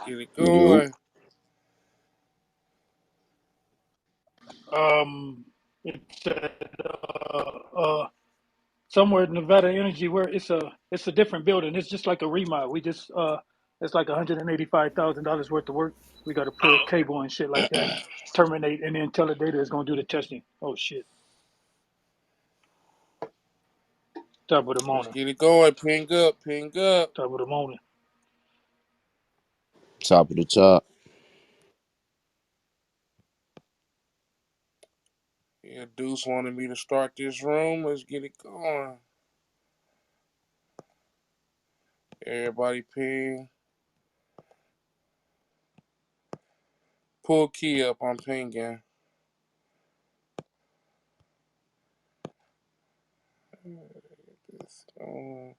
Get it You. going. Um, it's somewhere in Nevada Energy where it's a different building. It's just like a remodel. We just it's like $185,000 worth of work. We got to put cable and shit like that. Terminate and then Teledata is gonna do the testing. Oh shit! Top of the Let's morning. get it going. Ping up, ping up. Top of the morning. Top of the top. Yeah, Deuce wanted me to start this room. Let's get it going. Everybody ping. Pull key up. I'm pinging. This, uh,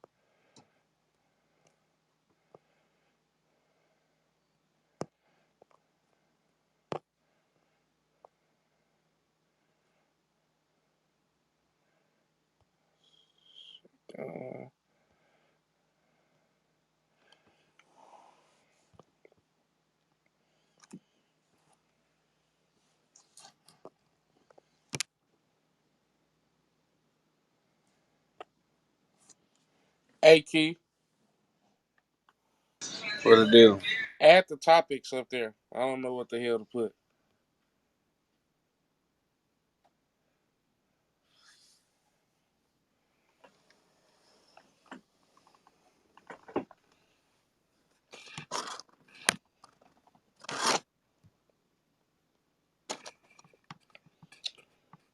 hey, Key, What it do? add the topics up there. I don't know what the hell to put.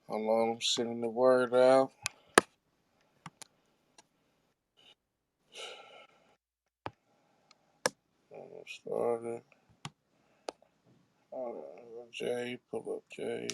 Hold on, I'm sending the word out. Started. Jay, pull up Jay.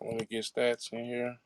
I want to get stats in here.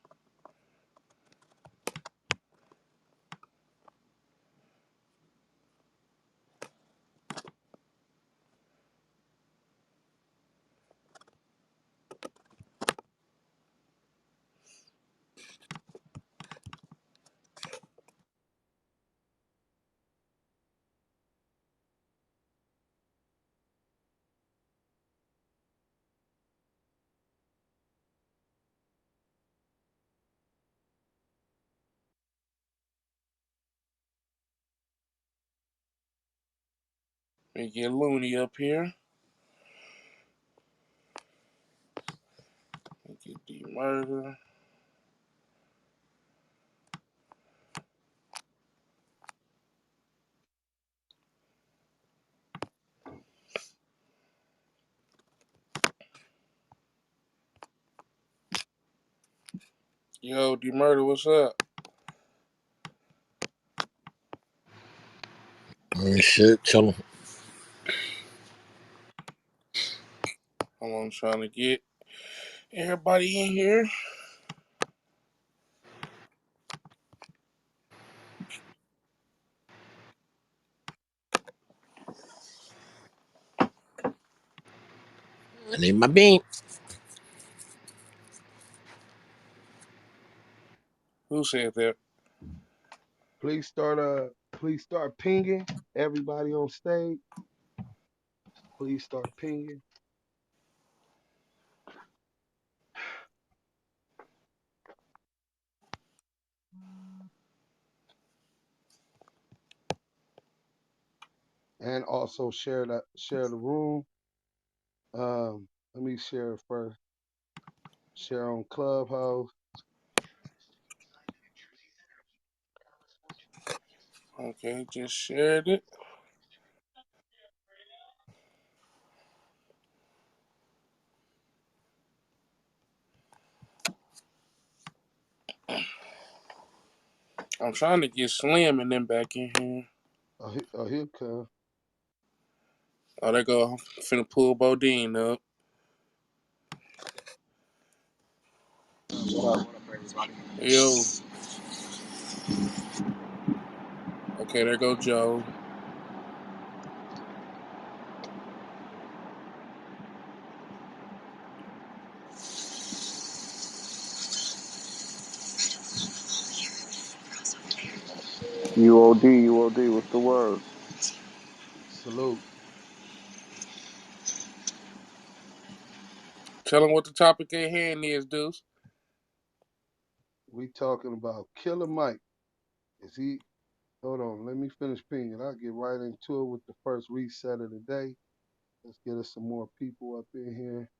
Let me get Looney up here. Let me get D Murder. Yo, D Murder, what's up? Shit, chillin'. I'm trying to get everybody in here. I need my bean. Who said that? Please start pinging everybody on stage. Please start pinging. And also share the room. Let me share it first. Share on Clubhouse. Okay, just shared it. I'm trying to get Slim and them back in here. Here come. Oh, there go. I'm finna pull Bodine up. What up, everybody? Yo. Okay, there go Joe. U.O.D. What's the word? Salute. Tell them what the topic at hand is, Deuce. We talking about Killer Mike. Is he? Hold on. Let me finish pinging. I'll get right into it with the first reset of the day. Let's get us some more people up in here.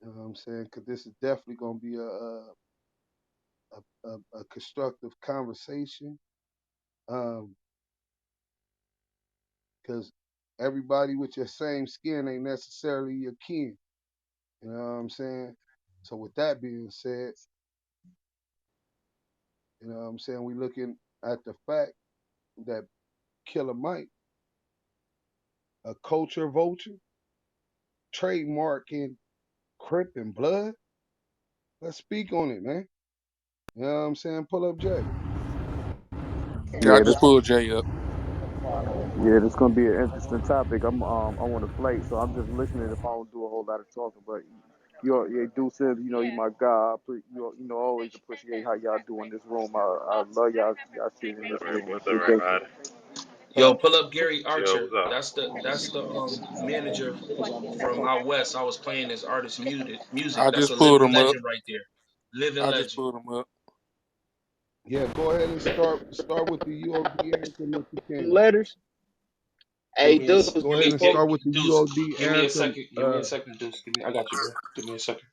You know what I'm saying? Because this is definitely gonna be a constructive conversation. Um, because everybody with your same skin ain't necessarily your kin. You know what I'm saying? So with that being said, you know what I'm saying, we looking at the fact that Killer Mike, a culture vulture, trademarking Crip and blood. Let's speak on it, man. You know what I'm saying? Pull up Jay. Yeah, I Yeah, just pulled Jay up. yeah, this gonna be an interesting topic. I'm on the plate, so I'm just listening. If I don't do a whole lot of talking, but you do says you my guy. Always appreciate how y'all doing this room. I love y'all sitting in this All right, room. what's up, Good day. everybody? Yo, pull up Gary Yo, Archer. what's up? That's the manager from out west. I was playing his artist music. I That's just a pulled living him up. legend right there. Living I just legend. pulled him up. Yeah, go ahead and start with the UOD anthem if you can. Letters. Give Hey, me a Deuce. Go give ahead me and get start with the Deuce. UOD Give me a anthem. second. Give me a second, Deuce. I got you, bro. Give me a second.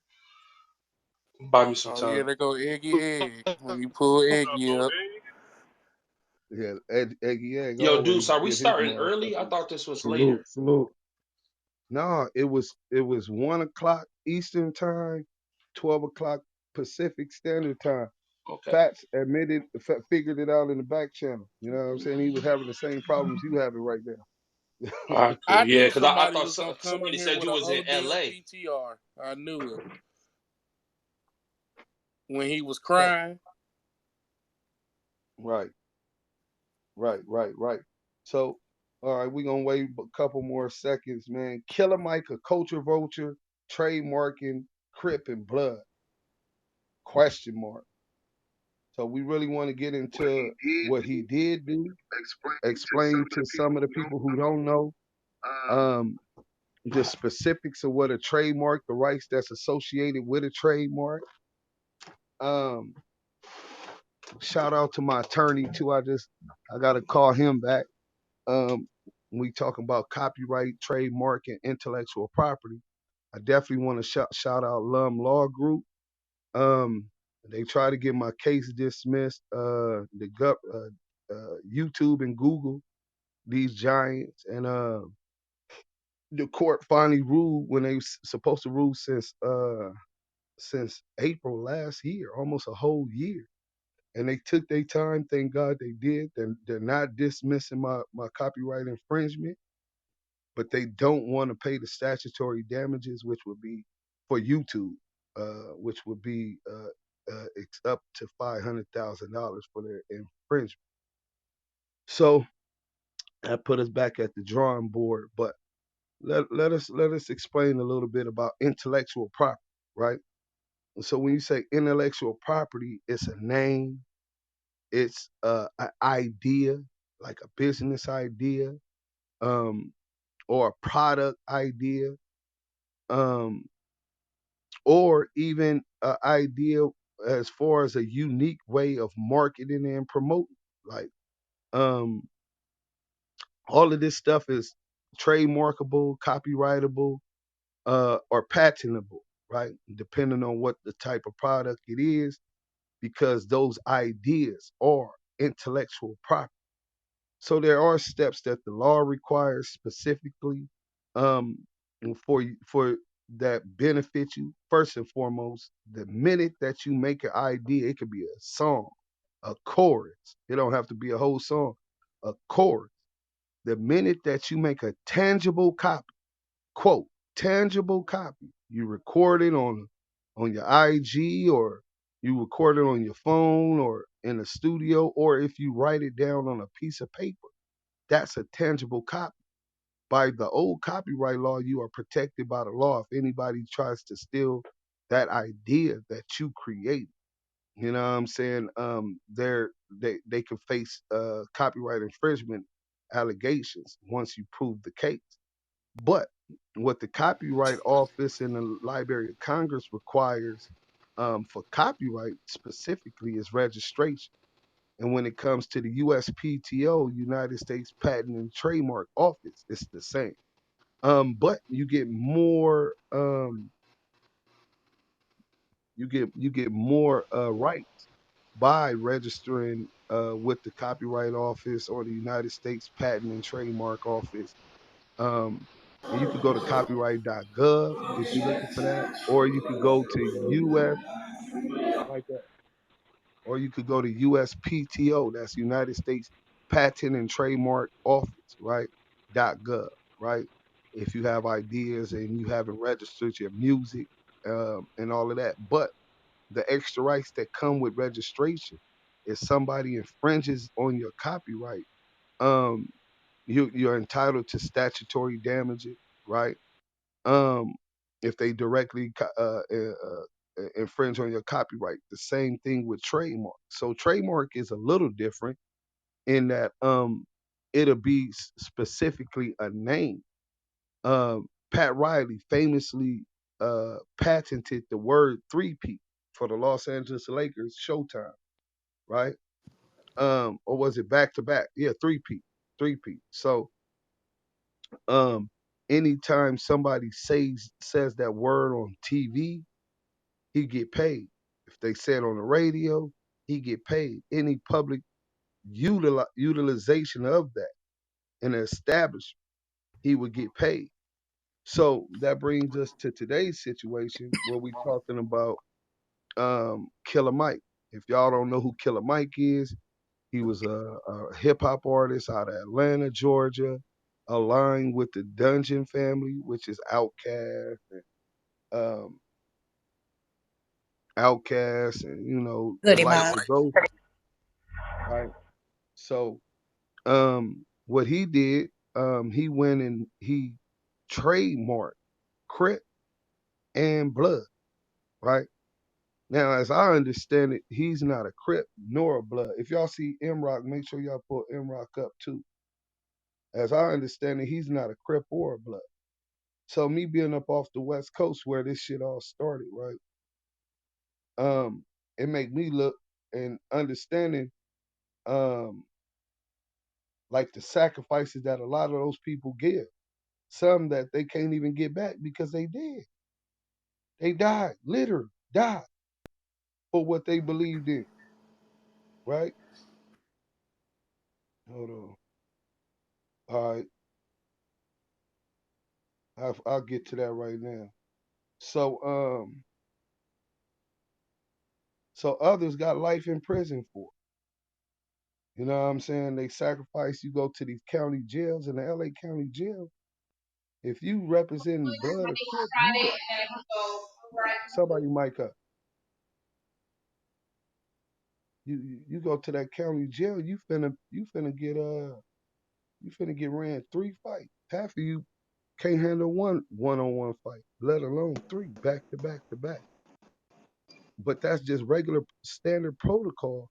Buy me some Oh yeah, time. they go Eggy Egg. When you pull Eggy up, Yeah, Eggy Egg Yo, always Deuce, are we get his starting early? I motherfucking thought this was later. salute, salute. No, it was 1 o'clock Eastern time, 12 o'clock Pacific Standard Time. Okay. Fats figured it out in the back channel. You know what I'm saying? He was having the same problems you having right now. All right, cool. I Yeah, knew because I somebody thought was gonna come in somebody here said with you an was in Odell L.A. PTR. I knew it when he was So, crying. right, right. So, all right, we're gonna wait a couple more seconds, man. Killer Mike, a culture vulture, trademarking Crip and blood. Question mark. So we really want to get into what he did do, explain to some of the people who don't know um, the specifics of what a trademark, the rights that's associated with a trademark. Um, Shout out to my attorney too. I gotta call him back. Um, we talking about copyright, trademark, and intellectual property. I definitely want to shout out Lum Law Group. Um, they try to get my case dismissed. YouTube and Google, these giants, and the court finally ruled when they was supposed to rule since April last year, almost a whole year. And they took their time. Thank God they did. They're not dismissing my copyright infringement, but they don't want to pay the statutory damages, which would be for YouTube, which would be it's up to $500,000 for their infringement. So that put us back at the drawing board. But let us explain a little bit about intellectual property, right? So when you say intellectual property, it's a name, it's an idea, like a business idea, um, or a product idea, um, or even an idea as far as a unique way of marketing and promoting. Like um, all of this stuff is trademarkable, copyrightable, or patentable, right? Depending on what the type of product it is, because those ideas are intellectual property. So there are steps that the law requires specifically um, for that benefit you. First and foremost, the minute that you make an idea, it could be a song, a chorus. It don't have to be a whole song, a chorus. The minute that you make a tangible copy, quote, tangible copy, you record it on your IG, or you record it on your phone or in a studio, or if you write it down on a piece of paper, that's a tangible copy. By the old copyright law, you are protected by the law if anybody tries to steal that idea that you created. You know what I'm saying? They could face copyright infringement allegations once you prove the case. But what the Copyright Office and the Library of Congress requires for copyright specifically is registration. And when it comes to the USPTO, United States Patent and Trademark Office, it's the same. But you get more rights by registering with the Copyright Office or the United States Patent and Trademark Office. Um, and you could go to copyright.gov if you're looking for that, or you could go to US like that, or you could go to USPTO, that's United States Patent and Trademark Office, right? .gov, right? If you have ideas and you haven't registered your music and all of that, but the extra rights that come with registration, if somebody infringes on your copyright, um, you're entitled to statutory damages, right? Um, if they directly infringe on your copyright, the same thing with trademark. So trademark is a little different in that it'll be specifically a name. Pat Riley famously patented the word three-peat for the Los Angeles Lakers Showtime, right? Or was it back to back? Yeah, three-peat, three-peat. So um anytime somebody says that word on TV, he get paid. If they say it on the radio, he get paid. Any public utilization of that in an establishment, he would get paid. So that brings us to today's situation where we're talking about Killer Mike. If y'all don't know who Killer Mike is, he was a hip hop artist out of Atlanta, Georgia, aligned with the Dungeon family, which is um, Outkast, and the Goody likes Mob. of those, right? So, what he did, he went and he trademarked Crip and Blood, right? Now, as I understand it, he's not a Crip nor a Blood. If y'all see M Rock, make sure y'all pull M Rock up too. As I understand it, he's not a Crip or a Blood. So me being up off the West Coast where this shit all started, right? It make me look and understanding um like the sacrifices that a lot of those people give. Some that they can't even get back because they did. They died, literally died for what they believed in, right? Hold on. All right, I'll get to that right now. So so others got life in prison for. You know what I'm saying? They sacrifice. You go to these county jails in the LA County jail. If you represent blood or crip, somebody might up. You go to that county jail, you finna get ran 3 fights. Half of you can't handle one-on-one fight, let alone three back to back to back. But that's just regular standard protocol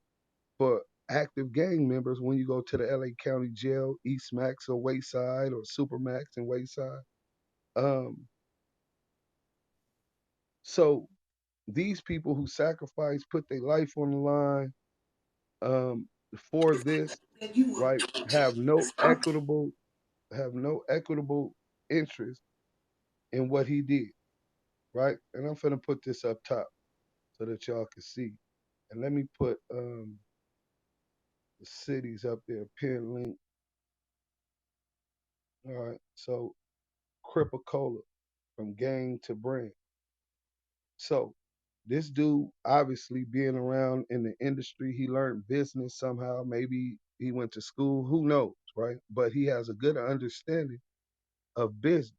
for active gang members when you go to the LA County Jail, East Max or Wayside or Supermax and Wayside. Um, so these people who sacrifice, put their life on the line um, for this, right, have no equitable interest in what he did, right? And I'm finna put this up top so that y'all can see. And let me put the cities up there, pin link. All right. So Cripicola, from gang to brand. So this dude, obviously being around in the industry, he learned business somehow. Maybe he went to school, who knows, right? But he has a good understanding of business.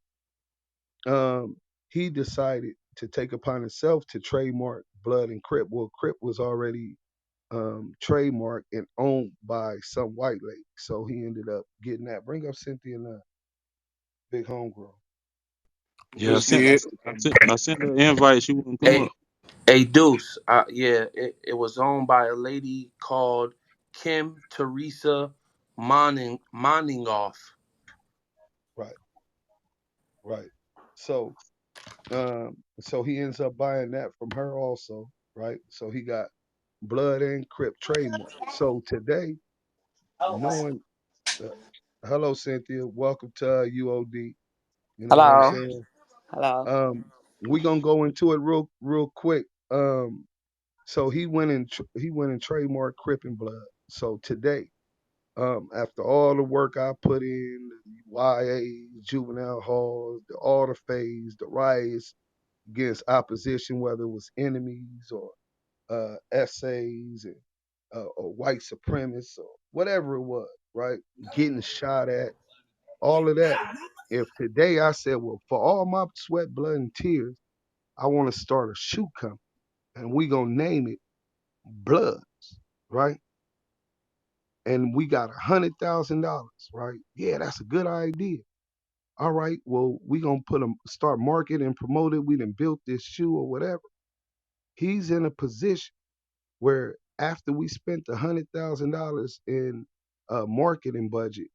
He decided to take upon himself to trademark Blood and Crip. Well, Crip was already trademarked and owned by some white lady. So he ended up getting that. Bring up Cynthia and Big Homegrown. Yeah, What's good? I sent her an invite. She wouldn't come Hey, up. A Deuce. Yeah, it was owned by a lady called Kim Teresa Moningoff. Right, right. So so he ends up buying that from her also, right? So he got blood and crip trademark. So today, knowing uh, hello Cynthia, welcome to U.O.D. You know what I'm Hello. saying? Hello. Um we gonna go into it real quick. So he went and trademarked crip and blood. So today, after all the work I put in, the YA, juvenile halls, all the phase, the riots against opposition, whether it was enemies or essays and or white supremacists or whatever it was, right? Getting shot at, all of that. If today I said, well, for all my sweat, blood, and tears, I want to start a shoe company, and we gonna name it Bloods, right? And we got $100,000, right? Yeah, that's a good idea. All right, well, we gonna start marketing and promote it. We done built this shoe or whatever. He's in a position where after we spent $100,000 in a marketing budget,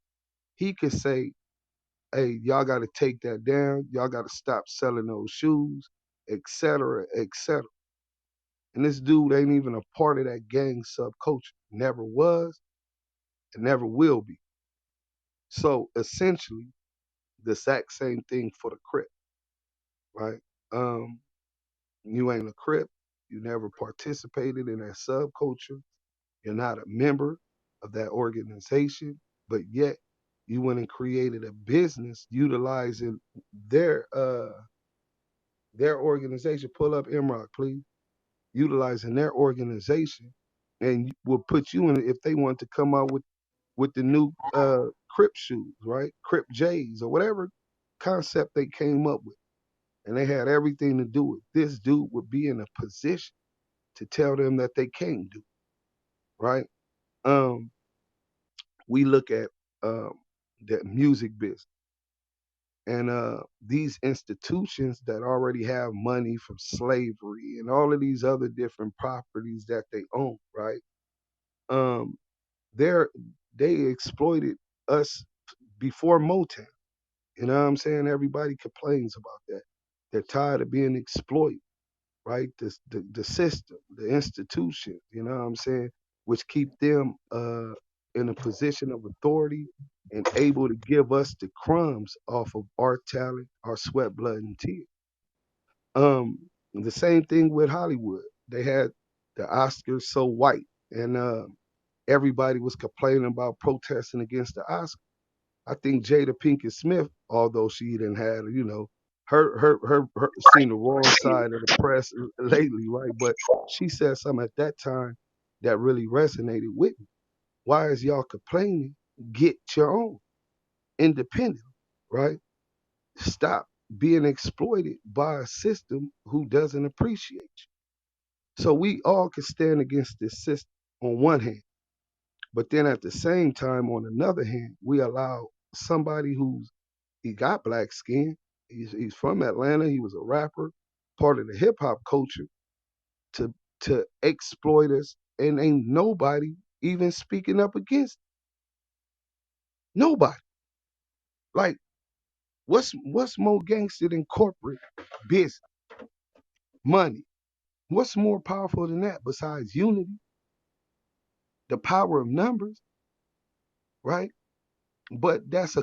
he could say, "Hey, y'all got to take that down. Y'all got to stop selling those shoes, etc., etc." And this dude ain't even a part of that gang subculture. Never was, and never will be. So essentially, the exact same thing for the Crip, right? Um, you ain't a Crip. You never participated in that subculture. You're not a member of that organization, but yet you went and created a business utilizing their uh their organization. Pull up Imrock, please. Utilizing their organization, and will put you in if they want to come out with the new Crip shoes, right? Crip J's or whatever concept they came up with, and they had everything to do with this dude would be in a position to tell them that they can't do, right? Um, we look at um, the music business and these institutions that already have money from slavery and all of these other different properties that they own, right? Um, they're they exploited us before Motown. You know what I'm saying? Everybody complains about that. They're tired of being exploited, right? The system, the institution, you know what I'm saying, which keep them in a position of authority and able to give us the crumbs off of our talent, our sweat, blood, and tears. The same thing with Hollywood. They had the Oscars so white, and everybody was complaining about protesting against the Oscars. I think Jada Pinkett Smith, although she didn't have, her seen the wrong side of the press lately, right? But she said something at that time that really resonated with me. Why is y'all complaining? Get your own independent, right? Stop being exploited by a system who doesn't appreciate you. So we all can stand against this system on one hand, but then at the same time, on another hand, we allow somebody he got black skin. He's from Atlanta. He was a rapper, part of the hip hop culture, to exploit us, and ain't nobody even speaking up against it. Nobody. Like, what's more gangster than corporate business, money? What's more powerful than that besides unity, the power of numbers, right? But that's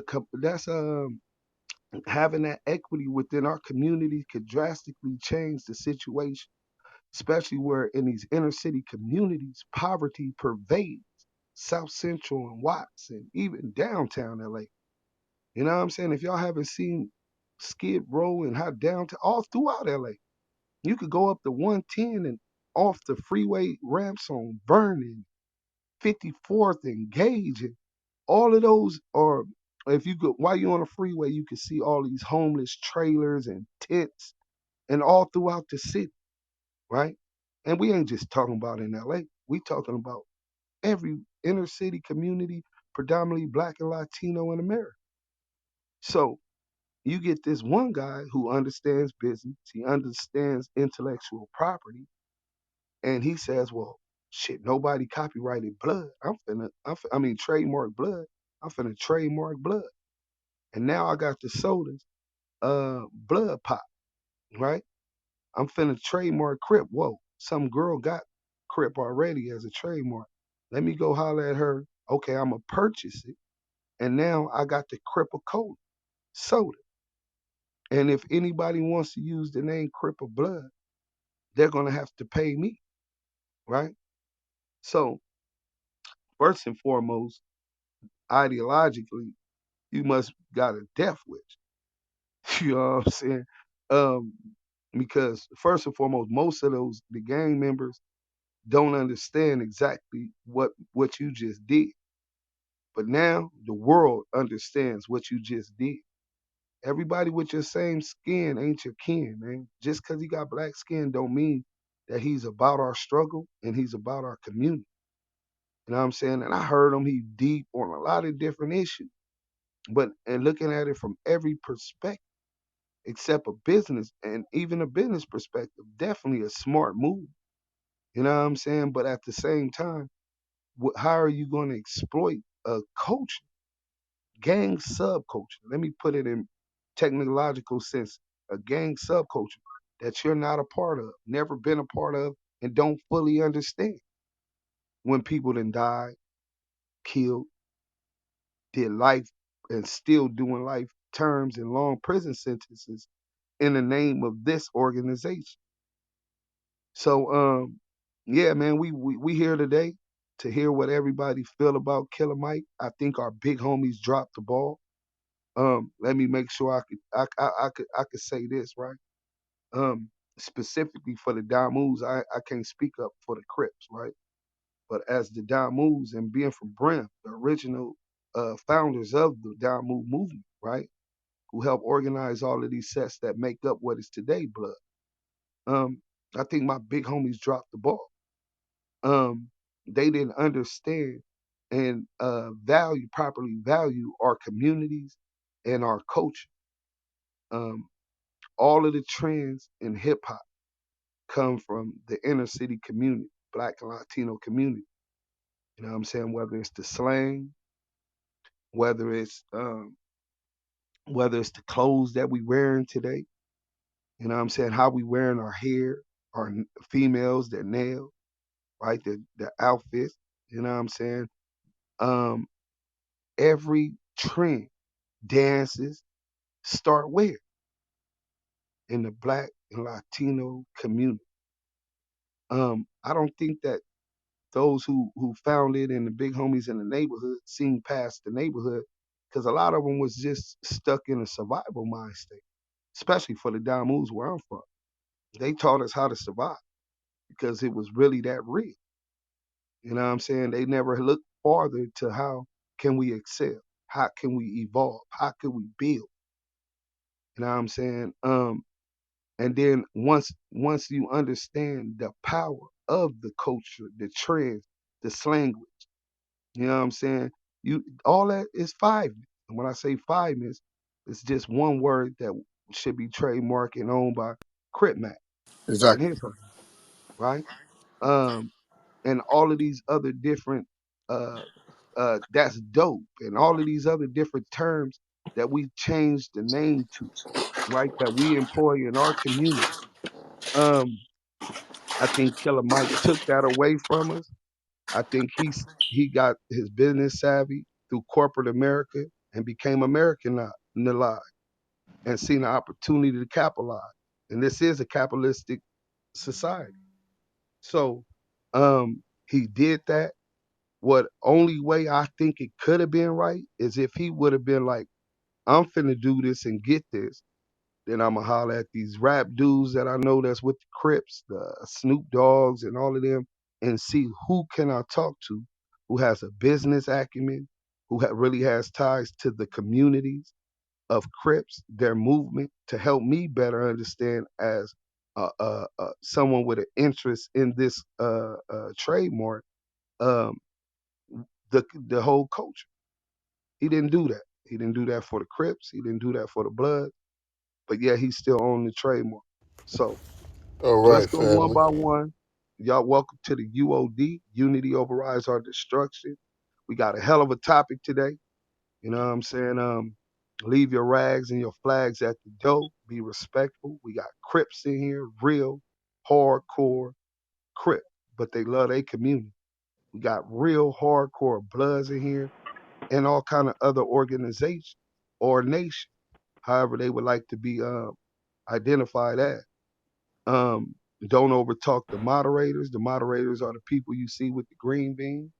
having that equity within our community could drastically change the situation, especially where in these inner city communities, poverty pervades South Central and Watts and even downtown LA. You know what I'm saying? If y'all haven't seen Skid Row and how downtown, all throughout LA, you could go up to 110 and off the freeway ramps on Vernon, 54th and Gage, and all of those are. If you go while you're on the freeway, you can see all these homeless trailers and tents and all throughout the city, right? And we ain't just talking about in LA. We talking about every inner city community, predominantly black and Latino in America. So you get this one guy who understands business, he understands intellectual property, And he says, well, shit, nobody copyrighted blood. I mean, trademark blood. I'm finna trademark blood. And now I got the sodas, blood pop, right? I'm finna trademark crip. Whoa, some girl got crip already as a trademark. Let me go holler at her. Okay, I'm gonna purchase it. And now I got the Cripple Cola soda. And if anybody wants to use the name Crip of Blood, they're gonna have to pay me, right? So first and foremost, ideologically, you must got a death wish. You know what I'm saying? Um, because first and foremost, most of those the gang members don't understand exactly what you just did. But now the world understands what you just did. Everybody with your same skin ain't your kin, man. Just because he got black skin don't mean that he's about our struggle and he's about our community. You know what I'm saying? And I heard him, he deep on a lot of different issues. But and looking at it from every perspective, except a business and even a business perspective, definitely a smart move. You know what I'm saying? But at the same time, how are you going to exploit a culture, gang subculture? Let me put it in technological sense. A gang subculture that you're not a part of, never been a part of, and don't fully understand. When people then died, killed, did life, and still doing life terms and long prison sentences in the name of this organization. So yeah, man, we here today to hear what everybody feel about Killer Mike. I think our big homies dropped the ball. Let me make sure I could say this, right? Um Specifically for the Damus, I can't speak up for the Crips, right? But as the Damus and being from Brim, the original founders of the Damu movement, right? Who helped organize all of these sets that make up what is today Blood. Um, I think my big homies dropped the ball. um, they didn't understand and properly value our communities and our culture. Um, all of the trends in hip hop come from the inner city community, Black and Latino community. You know what I'm saying? Whether it's the slang, whether it's um, whether it's the clothes that we wearing today. You know what I'm saying? How we wearing our hair, our females, their nails, right? The outfits. You know what I'm saying? Um, every trend dances start where? In the Black and Latino community. I don't think that those who found it and the big homies in the neighborhood seen past the neighborhood because a lot of them was just stuck in a survival mind state, especially for the Damus where I'm from. They taught us how to survive because it was really that real. You know what I'm saying? They never looked farther to how can we excel? How can we evolve? How can we build? You know what I'm saying? And then once you understand the power of the culture, the trends, the slanguage, you know what I'm saying? You all that is fiveness. And when I say fiveness, it's just one word that should be trademarked and owned by Crip Mac and Exactly. his house, right? Um, and all of these other different uh that's dope, and all of these other different terms that we changed the name to, right? That we employ in our community. Um, I think Killer Mike took that away from us. I think he got his business savvy through corporate America and became Americanized and seen an opportunity to capitalize. And this is a capitalistic society. So he did that. What only way I think it could have been right is if he would have been like, I'm finna do this and get this. Then I'ma holler at these rap dudes that I know that's with the Crips, the Snoop Dogs, and all of them, and see who can I talk to, who has a business acumen, who really has ties to the communities of Crips, their movement, to help me better understand as someone with an interest in this trademark, um, the whole culture. He didn't do that. He didn't do that for the Crips. He didn't do that for the Blood. But yeah, he still owned the trademark. So All let's right, go one family. by one. Y'all welcome to the U.O.D. Unity overrides our destruction. We got a hell of a topic today. You know what I'm saying? Leave your rags and your flags at the door. Be respectful. We got Crips in here, real hardcore Crip, but they love their community. We got real hardcore Bloods in here and all kind of other organizations or nation, however they would like to be identified as. Um, don't overtalk the moderators. The moderators are the people you see with the green bean.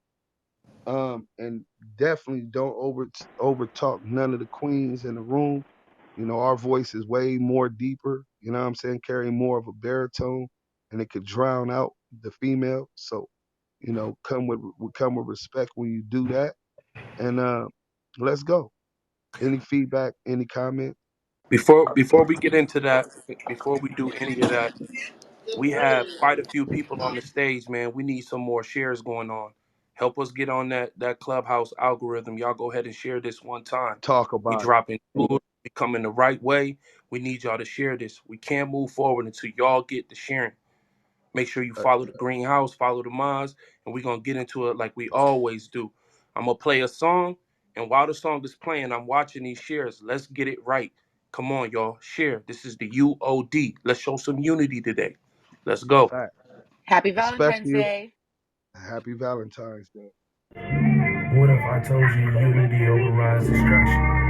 And definitely don't overtalk none of the queens in the room. You know, our voice is way more deeper. You know what I'm saying? Carrying more of a baritone, and it could drown out the female. So, you know, come with respect when you do that. And let's go. Any feedback? Any comment? Before we get into that, before we do any of that, we have quite a few people on the stage, man. We need some more shares going on. Help us get on that clubhouse algorithm. Y'all go ahead and share this one time. Talk We about it. dropping food, we coming the right way. We need y'all to share this. We can't move forward until y'all get the sharing. Make sure you Uh, follow the greenhouse, follow the mods, and we're gonna get into it like we always do. I'm gonna play a song, and while the song is playing, I'm watching these shares. Let's get it right. Come on, y'all. Share. This is the U.O.D. Let's show some unity today. Let's go. fact. Happy Valentine's Especially Day. happy Valentine's Day. What if I told you unity overrides destruction?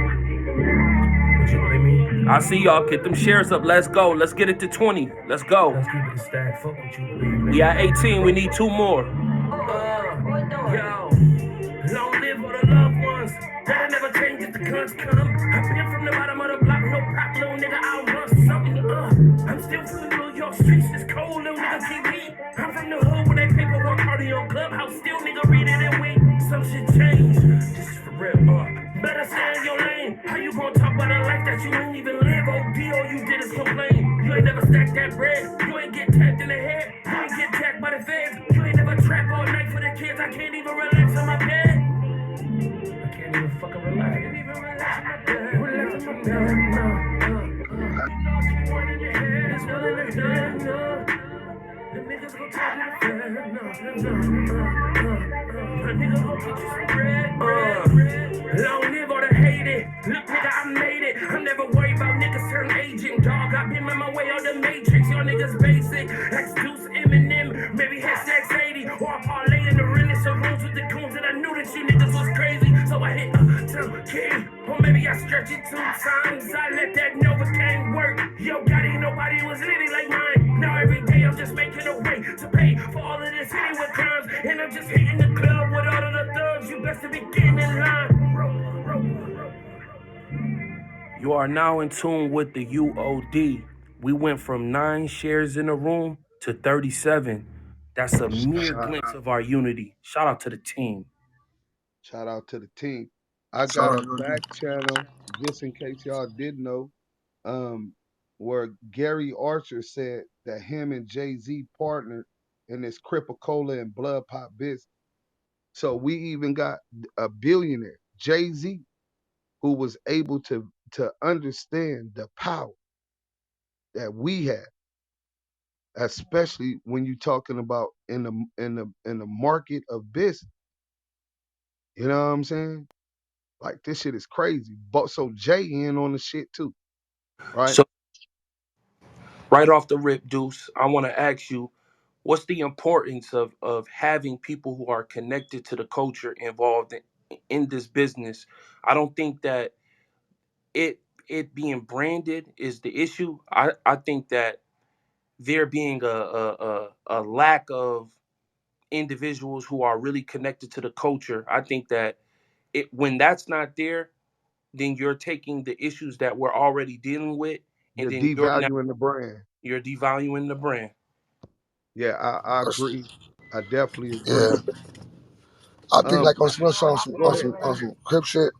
Would you believe me? I see y'all. Get them shares up. Let's go. Let's get it to 20. Let's go. Let's keep it a stack. Fuck what you believe. We at 18. We need two more. Yo. Long live all the loved ones. That'll never change if the guns come. I've been from the bottom of the block, no pop, little nigga, I'll run something. I'm still from the New York streets, it's cold, little nigga, keep me. I'm from the hood with that paperwork party on Clubhouse, still nigga, read it and wait. Some shit change, this is for real. Better stay in your lane. How you gonna talk about a life that you ain't even live? OD, all you did is complain. You ain't never stacked that bread. You ain't get tapped in the head. You ain't get tapped by the feds. You ain't never trap all night for the kids. I can't even relax on my bed. I can't even fucking relax. I can't even relax on my bed. Relax on my bed. One in the head, it's one in the head. The niggas gon' talk in the fed. My niggas gon' get you some bread. Long live all the hated. Look, nigga, I made it. I'm never worried about niggas turn agent. Dog, I been on my way on the matrix. Y'all niggas basic. X Deuce, Eminem, maybe hashtag 80. Or I parlay in the realest of rooms with the coons. And I knew that you niggas was crazy. So I hit some king. Or maybe I stretch it 2 times. I let that Novocaine work. Yo, God, ain't nobody was litty like mine. Now every day I'm just making a way to pay for all of this hitting with crimes. And I'm just hitting the club with all of the thugs. You best to be getting in line. You are now in tune with the U.O.D. We went from 9 shares in a room to 37. That's a mere Shout, glimpse of our unity. Shout out to the team. shout out to the team. I Shout got a out to you. back channel just in case y'all didn't know, um, where Gary Archer said that him and Jay-Z partnered in this Cripicola and Blood Pop business. So we even got a billionaire, Jay-Z, who was able to understand the power that we have, especially when you're talking about in the market of business. You know what I'm saying? Like this shit is crazy. But so Jay in on the shit too, right? So, right off the rip, Deuce, I want to ask you, what's the importance of having people who are connected to the culture involved in this business? I don't think that it it being branded is the issue. I think that there being a lack of individuals who are really connected to the culture. I think that it when that's not there, then you're taking the issues that we're already dealing with, and You're then devaluing the brand. you're devaluing the brand. Yeah, I agree. I definitely Yeah, agree. I think like on some real shit, Go ahead. on some crip shit.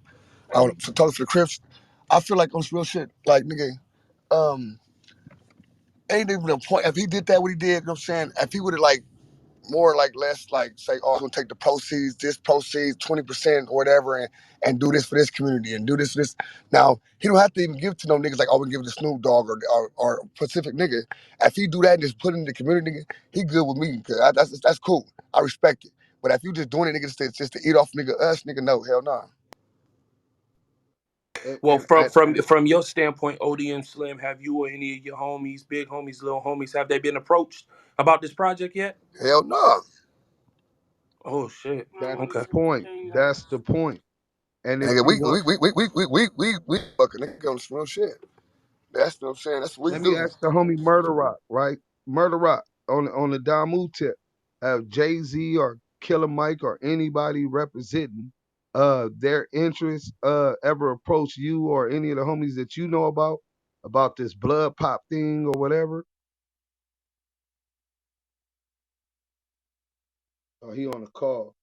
For talking for the crips, I feel like on some real shit, like nigga, um, ain't even a point. If he did that, what he did, you know what I'm saying? If he would have like more like less like say, oh, I'm gonna take the proceeds, this proceeds, 20% or whatever, and do this for this community and do this for this. Now he don't have to even give to no niggas like, oh, we give it to Snoop Dogg or Pacific nigga. If he do that and just put it in the community, nigga, he good with me. Cause that's cool. I respect it. But if you just doing it, nigga, just to eat off nigga us, nigga, no, hell no. Nah. Well, And from your standpoint, OD and Slim, have you or any of your homies, big homies, little homies, have they been approached about this project yet? Hell no. Nah. Oh shit. that's the Okay. point. That's the point. And if Nigga, you want, we fucking nigga on some real shit. That's what I'm saying. That's what we let me do. ask the homie Murder Rock, right? Murder Rock on the Damu tip. Have Jay Z or Killer Mike or anybody representing their interests ever approached you or any of the homies that you know about this blood pop thing or whatever? Oh, he on the call.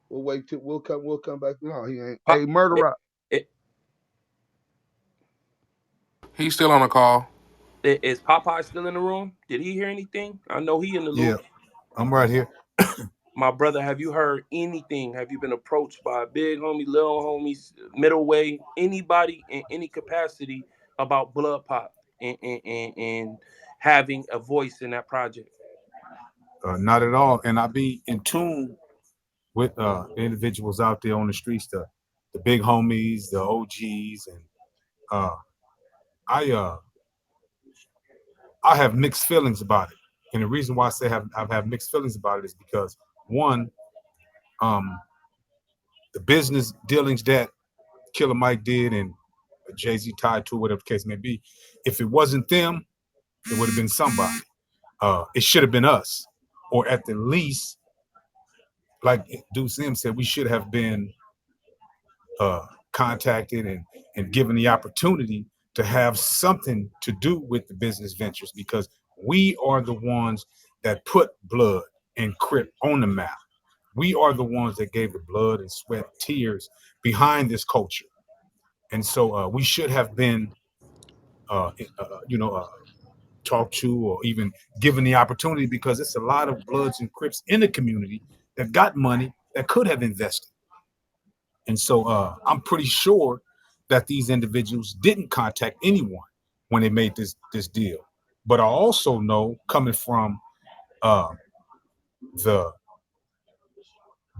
We'll wait till we'll come back. No, he ain't. Hey, Pop, Murder it, Rock. it, He's still on the call. is Popeye still in the room? Did he hear anything? I know he in the Yeah, loop. I'm right here. My brother, have you heard anything? Have you been approached by big homie, little homies, middleweight, anybody in any capacity about blood pop and having a voice in that project? Not at all. And I be in tune with the individuals out there on the streets, the big homies, the OGs, and uh, I uh, I have mixed feelings about it. And the reason why I say I have mixed feelings about it is because one, um, the business dealings that Killer Mike did and Jay Z tied to, whatever the case may be, if it wasn't them, it would have been somebody. It should have been us, or at the least, like Deuce M said, we should have been uh, contacted and given the opportunity to have something to do with the business ventures because we are the ones that put blood and crip on the map. We are the ones that gave the blood and sweat, tears behind this culture, and so we should have been, uh, you know, talked to or even given the opportunity because it's a lot of bloods and crips in the community that got money that could have invested. And so I'm pretty sure that these individuals didn't contact anyone when they made this deal. But I also know, coming from uh, the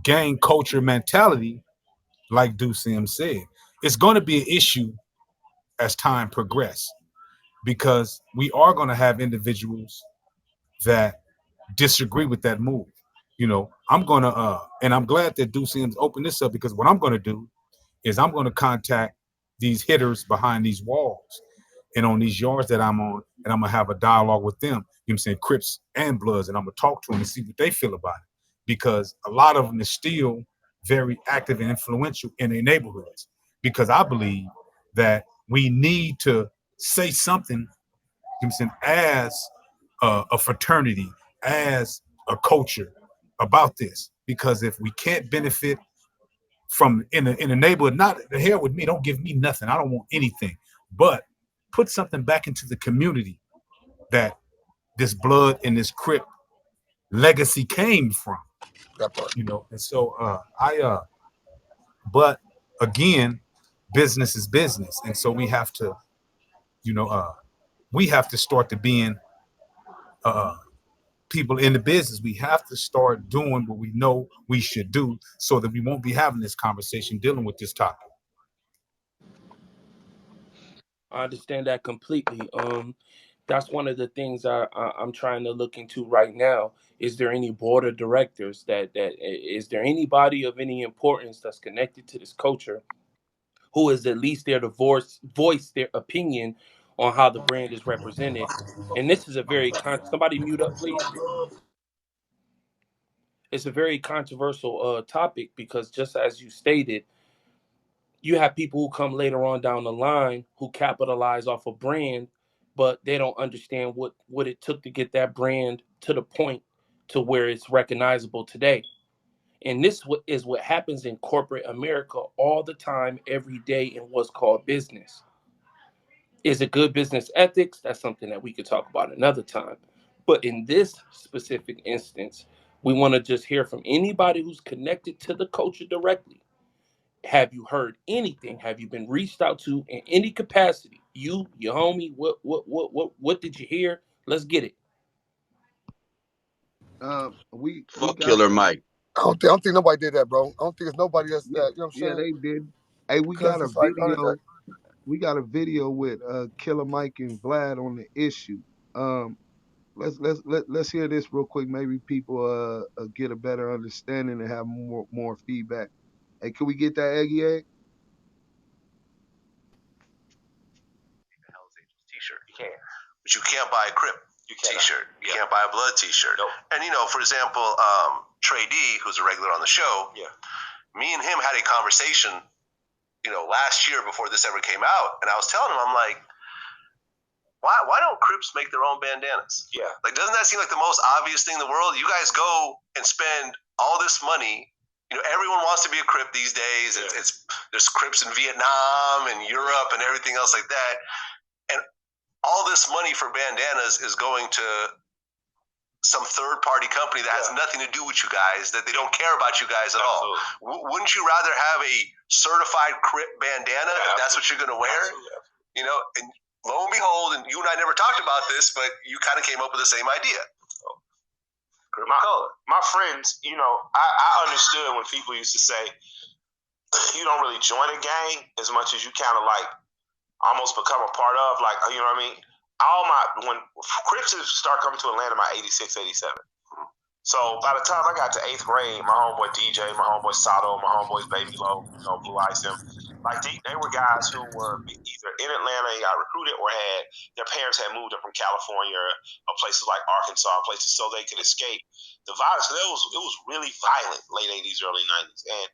gang culture mentality, like Deuce M said, it's going to be an issue as time progresses because we are going to have individuals that disagree with that move. You know, I'm gonna and I'm glad that Deuce M's opened this up because what I'm gonna do is I'm gonna contact these hitters behind these walls and on these yards that I'm on, and I'm gonna have a dialogue with them, you know what I'm saying, Crips and Bloods, and I'm gonna talk to them and see what they feel about it. Because a lot of them is still very active and influential in their neighborhoods. Because I believe that we need to say something, you know what I'm saying, as a fraternity, as a culture about this. Because if we can't benefit from in a neighborhood, not the hell with me, don't give me nothing. I don't want anything. But put something back into the community that this blood and this crip legacy came from, That part. you know. And so but again, business is business. And so we have to, you know, we have to start to being uh people in the business. We have to start doing what we know we should do so that we won't be having this conversation dealing with this topic. I understand that completely. That's one of the things I'm trying to look into right now. Is there any board of directors that is there anybody of any importance that's connected to this culture who is at least there to voice their opinion on how the brand is represented? And this is a very somebody mute up, please. It's a very controversial topic because just as you stated, you have people who come later on down the line who capitalize off a brand, but they don't understand what it took to get that brand to the point to where it's recognizable today. And this is what happens in corporate America all the time, every day, in what's called business. Is it good business ethics? That's something that we could talk about another time. But in this specific instance, we want to just hear from anybody who's connected to the culture directly. Have you heard anything? Have you been reached out to in any capacity? You, your homie, what did you hear? Let's get it. We Fuck got Killer Mike. I don't think nobody did that, bro. I don't think it's nobody that's yeah, that. You know what I'm yeah, saying? they did. Hey, we got Because a it's like, video. We got a video with Killer Mike and Vlad on the issue. Um, let's hear this real quick. Maybe people get a better understanding and have more feedback. Hey, can we get that Eggy egg? Hell's Angels T-shirt. You can't. But you can't buy a Crip T-shirt. You can't buy a Blood T-shirt. Nope. And for example, Trey D, who's a regular on the show, me and him had a conversation, last year before this ever came out, and I was telling him, I'm like, why don't Crips make their own bandanas? Yeah. Like, doesn't that seem like the most obvious thing in the world? You guys go and spend all this money. Everyone wants to be a Crip these days. Yeah. There's Crips in Vietnam and Europe and everything else like that. And all this money for bandanas is going to some third-party company that has nothing to do with you guys, that they don't care about you guys at all. Wouldn't you rather have a certified Crip bandana if that's what you're going to wear? And lo and behold, and you and I never talked about this, but you kind of came up with the same idea. My friends, I understood when people used to say, you don't really join a gang as much as you kind of like almost become a part of, like, you know what I mean? When Crips start coming to Atlanta, my 86, 87. So by the time I got to 8th grade, my homeboy DJ, my homeboy Sato, my homeboys Baby Low, Blue Ice, them, like they were guys who were either in Atlanta, they got recruited, or their parents had moved up from California or places like Arkansas, places so they could escape the violence. So it was really violent late 80s, early 90s, and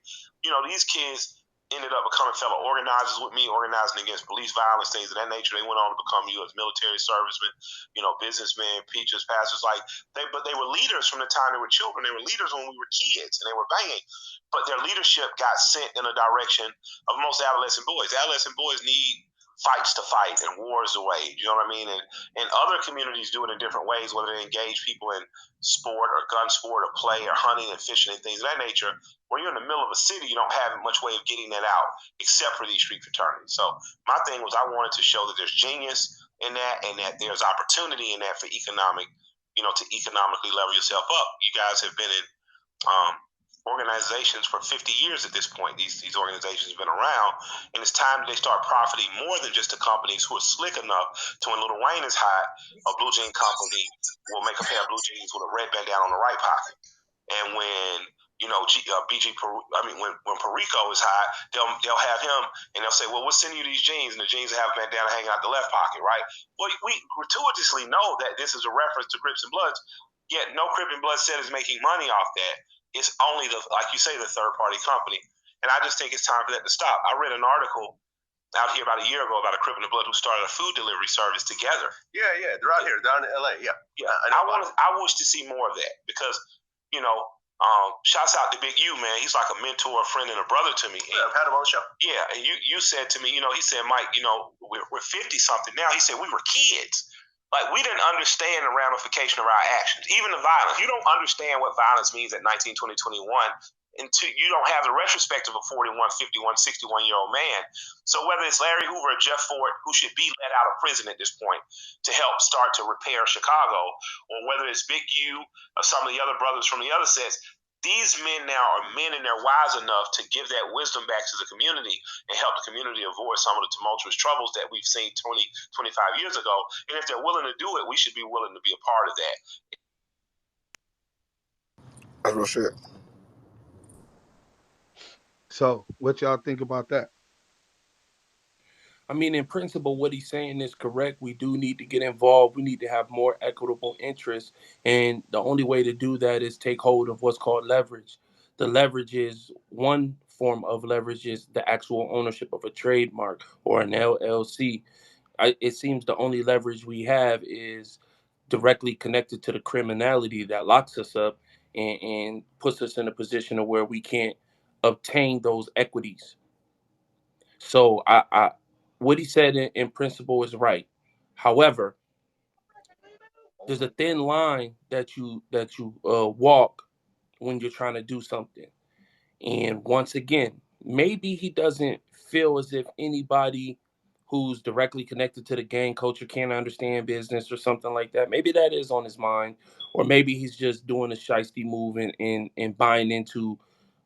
these kids ended up becoming fellow organizers with me, organizing against police violence, things of that nature. They went on to become U.S. military servicemen, businessmen, preachers, pastors. But they were leaders from the time they were children. They were leaders when we were kids, and they were banging. But their leadership got sent in a direction of most adolescent boys. Adolescent boys need fights to fight and wars to wage. You know what I mean? And other communities do it in different ways, whether they engage people in sport or gun sport or play or hunting and fishing and things of that nature. When you're in the middle of a city, you don't have much way of getting that out except for these street fraternities. So my thing was I wanted to show that there's genius in that and that there's opportunity in that for economic, to economically level yourself up. You guys have been in organizations for 50 years at this point. These organizations have been around, and it's time they start profiting more than just the companies who are slick enough to, when Lil Wayne is hot, a blue jean company will make a pair of blue jeans with a red bandana on the right pocket. And when when Perico is hot, they'll have him and they'll say, well, we'll send you these jeans, and the jeans have a bandana hanging out the left pocket, right? Well, we gratuitously know that this is a reference to Crips and Bloods, yet no Crip and Blood set is making money off that. It's only like you say, the third party company. And I just think it's time for that to stop. I read an article out here about a year ago about a Crip and a Blood who started a food delivery service together. Yeah, they're out here. They're down in LA. Yeah. I wish to see more of that because, shouts out to Big U, man. He's like a mentor, a friend, and a brother to me. Yeah, I've had him on the show. Yeah, and you said to me, he said, Mike, we're 50 something now. He said we were kids. Like, we didn't understand the ramification of our actions, even the violence. You don't understand what violence means at 19, 20, 21 until you don't have the retrospective of 41, 51, 61-year-old man. So whether it's Larry Hoover or Jeff Ford, who should be let out of prison at this point to help start to repair Chicago, or whether it's Big U or some of the other brothers from the other sets, these men now are men and they're wise enough to give that wisdom back to the community and help the community avoid some of the tumultuous troubles that we've seen 20, 25 years ago. And if they're willing to do it, we should be willing to be a part of that. That's real shit. So, what y'all think about that? I mean, in principle, what he's saying is correct. We do need to get involved. We need to have more equitable interests. And the only way to do that is take hold of what's called leverage. The leverage is one form of leverage is the actual ownership of a trademark or an LLC. It seems the only leverage we have is directly connected to the criminality that locks us up and puts us in a position of where we can't obtain those equities. So what he said in principle is right. However, There's a thin line that you walk when you're trying to do something. And once again, maybe he doesn't feel as if anybody who's directly connected to the gang culture can't understand business or something like that. Maybe that is on his mind, or maybe he's just doing a shiesty move and buying into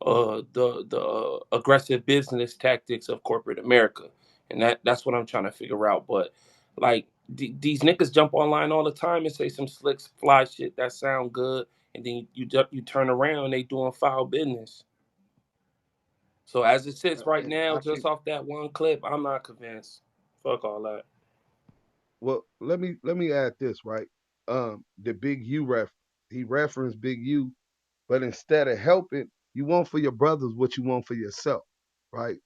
the aggressive business tactics of corporate America, and that's what I'm trying to figure out. But like these niggas jump online all the time and say some slick fly shit that sound good, and then you turn around and they doing foul business. So as it sits right And now, I just think, off that one clip, I'm not convinced. Fuck all that. well, let me add this, right? The Big U he referenced Big U, but instead of helping, you want for your brothers what you want for yourself, right?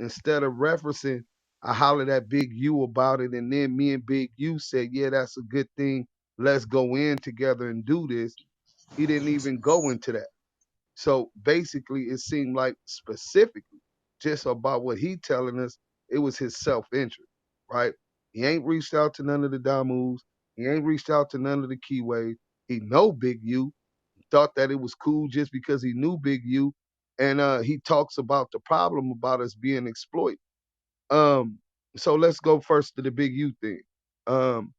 Instead of referencing, I hollered at Big U about it, and then me and Big U said, yeah, that's a good thing. Let's go in together and do this. He didn't even go into that. So basically, it seemed like specifically just about what he telling us, it was his self-interest, right? He ain't reached out to none of the Damus. He ain't reached out to none of the Keyways. He know Big U, thought that it was cool just because he knew Big U, and he talks about the problem about us being exploited. Um, so let's go first to the Big U thing. Um,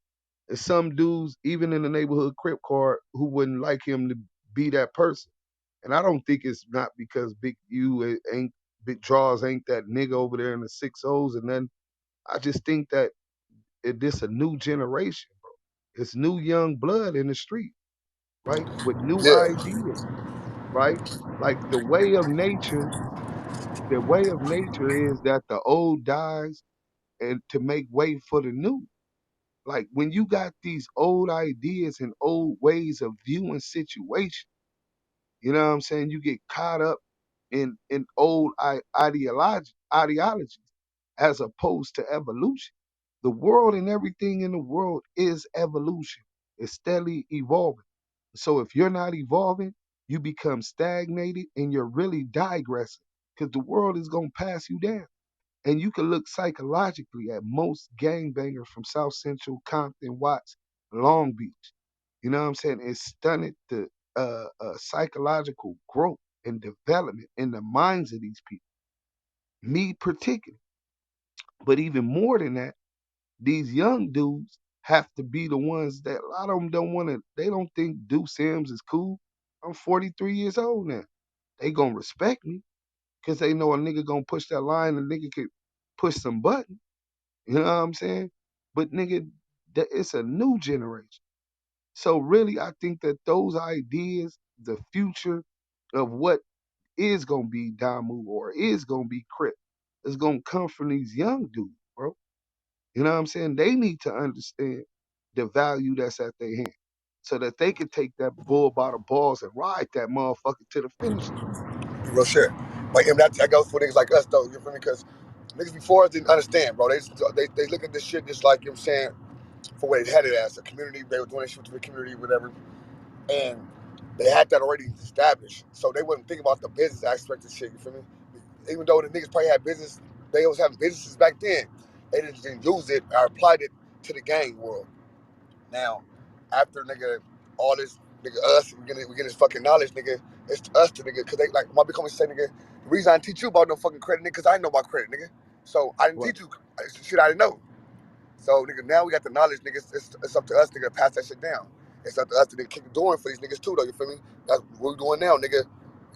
there's some dudes, even in the neighborhood Crip card, who wouldn't like him to be that person, and I don't think it's not because Big U ain't Big Draws ain't that nigga over there in the 6 O's, and then I just think that this a new generation, bro. It's new young blood in the street, right, with new Yeah, ideas, right? Like the way of nature is that the old dies and to make way for the new. Like when you got these old ideas and old ways of viewing situations, you know what I'm saying? You get caught up in old ideologies as opposed to evolution. The world and everything in the world is evolution. It's steadily evolving. So if you're not evolving, you become stagnated and you're really digressing because the world is going to pass you down. And you can look psychologically at most gangbangers from South Central, Compton, Watts, Long Beach. You know what I'm saying? It's stunted the psychological growth and development in the minds of these people, me particularly. But even more than that, these young dudes have to be the ones that a lot of them don't want to, they don't think Deuce Sims is cool. I'm 43 years old now. They gonna respect me because they know a nigga gonna push that line, a nigga could push some buttons. You know what I'm saying? But nigga, it's a new generation. So really, I think that those ideas, the future of what is gonna be Damu or is gonna be Crip, is gonna come from these young dudes, bro. You know what I'm saying? They need to understand the value that's at their hand, so that they can take that bull by the balls and ride that motherfucker to the finish line. real shit. Like, and that goes for niggas like us, though. You feel me? Because niggas before us didn't understand, bro. They look at this shit just like, you know what I'm saying, for what it had it as a community. They were doing this shit to the community, whatever. And they had that already established. So they wouldn't think about the business aspect of shit, you feel me? Even though the niggas probably had business, they was having businesses back then. They just didn't use it or applied it to the gang world. Now, after nigga, all this nigga us, we get this fucking knowledge, nigga. It's to us to nigga, cause they like my big homie say, nigga, the reason I didn't teach you about no fucking credit, nigga, cause I know about credit, nigga. So I didn't Right. teach you shit I didn't know. So nigga, now we got the knowledge, nigga. It's up to us, nigga, to pass that shit down. It's up to us to nigga, keep the door for these niggas too, though. You feel me? That's what we're doing now, nigga.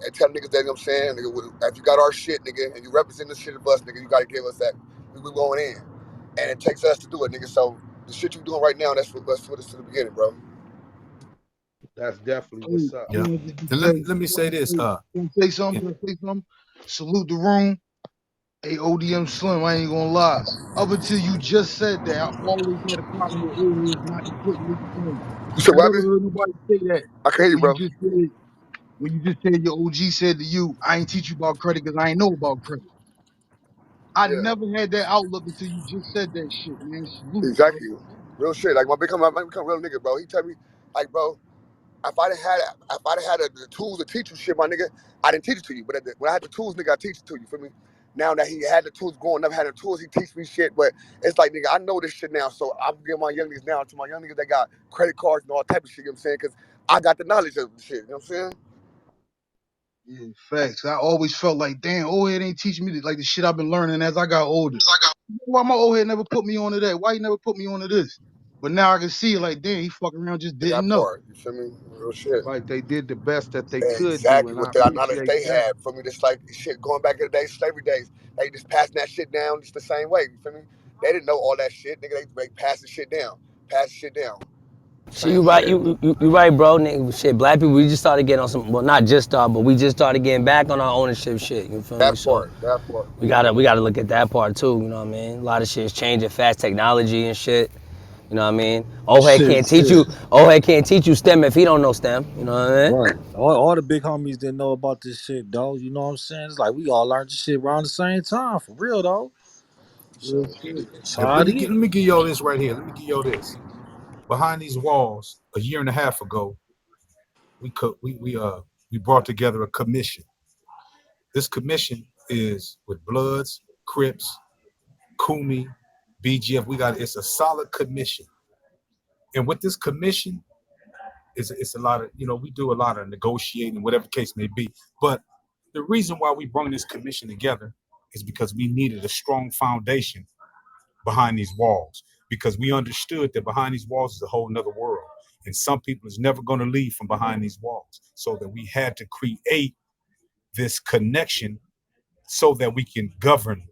And tell niggas that, you know what I'm saying, nigga, if you got our shit, nigga, and you represent the shit of us, nigga, you gotta give us that. We going in, and it takes us to do it, nigga. So the shit you doing right now, that's what it's to the beginning, bro. That's definitely Hey, what's up. I Yeah. wanted to And say, let me say this. can I say something? And, Can I say something? Salute the room. Hey, ODM Slim, I ain't gonna lie. Up until you just said that, I always had a problem with old heads not equipped with anything. You I said what never happened? heard nobody say that I can hear you, when you bro. just said your OG said to you, I ain't teach you about credit because I ain't know about credit. I Yeah, never had that outlook until you just said that shit, man. Salute, bro. exactly. Real shit. Like my become real nigga, bro. He tell me, like, bro, if I'd had the tools to teach you shit, my nigga, I didn't teach it to you. But when I had the tools, nigga, I teach it to you. Feel me? Now that he had the tools growing up, had the tools, he teach me shit. But it's like, nigga, I know this shit now. So I'm giving my young niggas now to my young niggas that got credit cards and all type of shit, you know what I'm saying? Because I got the knowledge of the shit, you know what I'm saying? Yeah, facts. I always felt like, damn, old head ain't teaching me like the shit I've been learning as I got older. Why my old head never put me onto that? Why he never put me onto this? But now I can see like, damn, he fucking around just didn't That know. part, you feel me? Real shit. Like they did the best that they could do, Exactly, and I with the knowledge appreciate they that. had. For me, just like shit going back in the days, slavery days, they just passing that shit down just the same way. You feel me? They didn't know all that shit, nigga. They pass the shit down, pass the shit down. See, Same you right, shit. you right, bro. Nigga, shit, black people, we just started getting on some, well, not just start, but we just started getting back on our ownership shit. You feel me? That So part, that part. we gotta look at that part too. You know what I mean? A lot of shit is changing, fast technology and shit. You know what I mean? Old head Shit, can't teach shit. you. Old head can't teach you STEM if he don't know STEM. You know what I mean? Right. All the big homies didn't know about this shit, though. You know what I'm saying? It's like we all learned this shit around the same time, for real, though. Real So, shit. That's Let how it let is. me give y'all this right here. Let me give y'all this. Behind these walls, a year and a half ago, we brought together a commission. This commission is with Bloods, Crips, Kumi, BGF. It's a solid commission. And with this commission, it's a lot of, we do a lot of negotiating, whatever the case may be. But the reason why we brought this commission together is because we needed a strong foundation behind these walls, because we understood that behind these walls is a whole nother world. And some people is never going to leave from behind these walls. So that we had to create this connection so that we can govern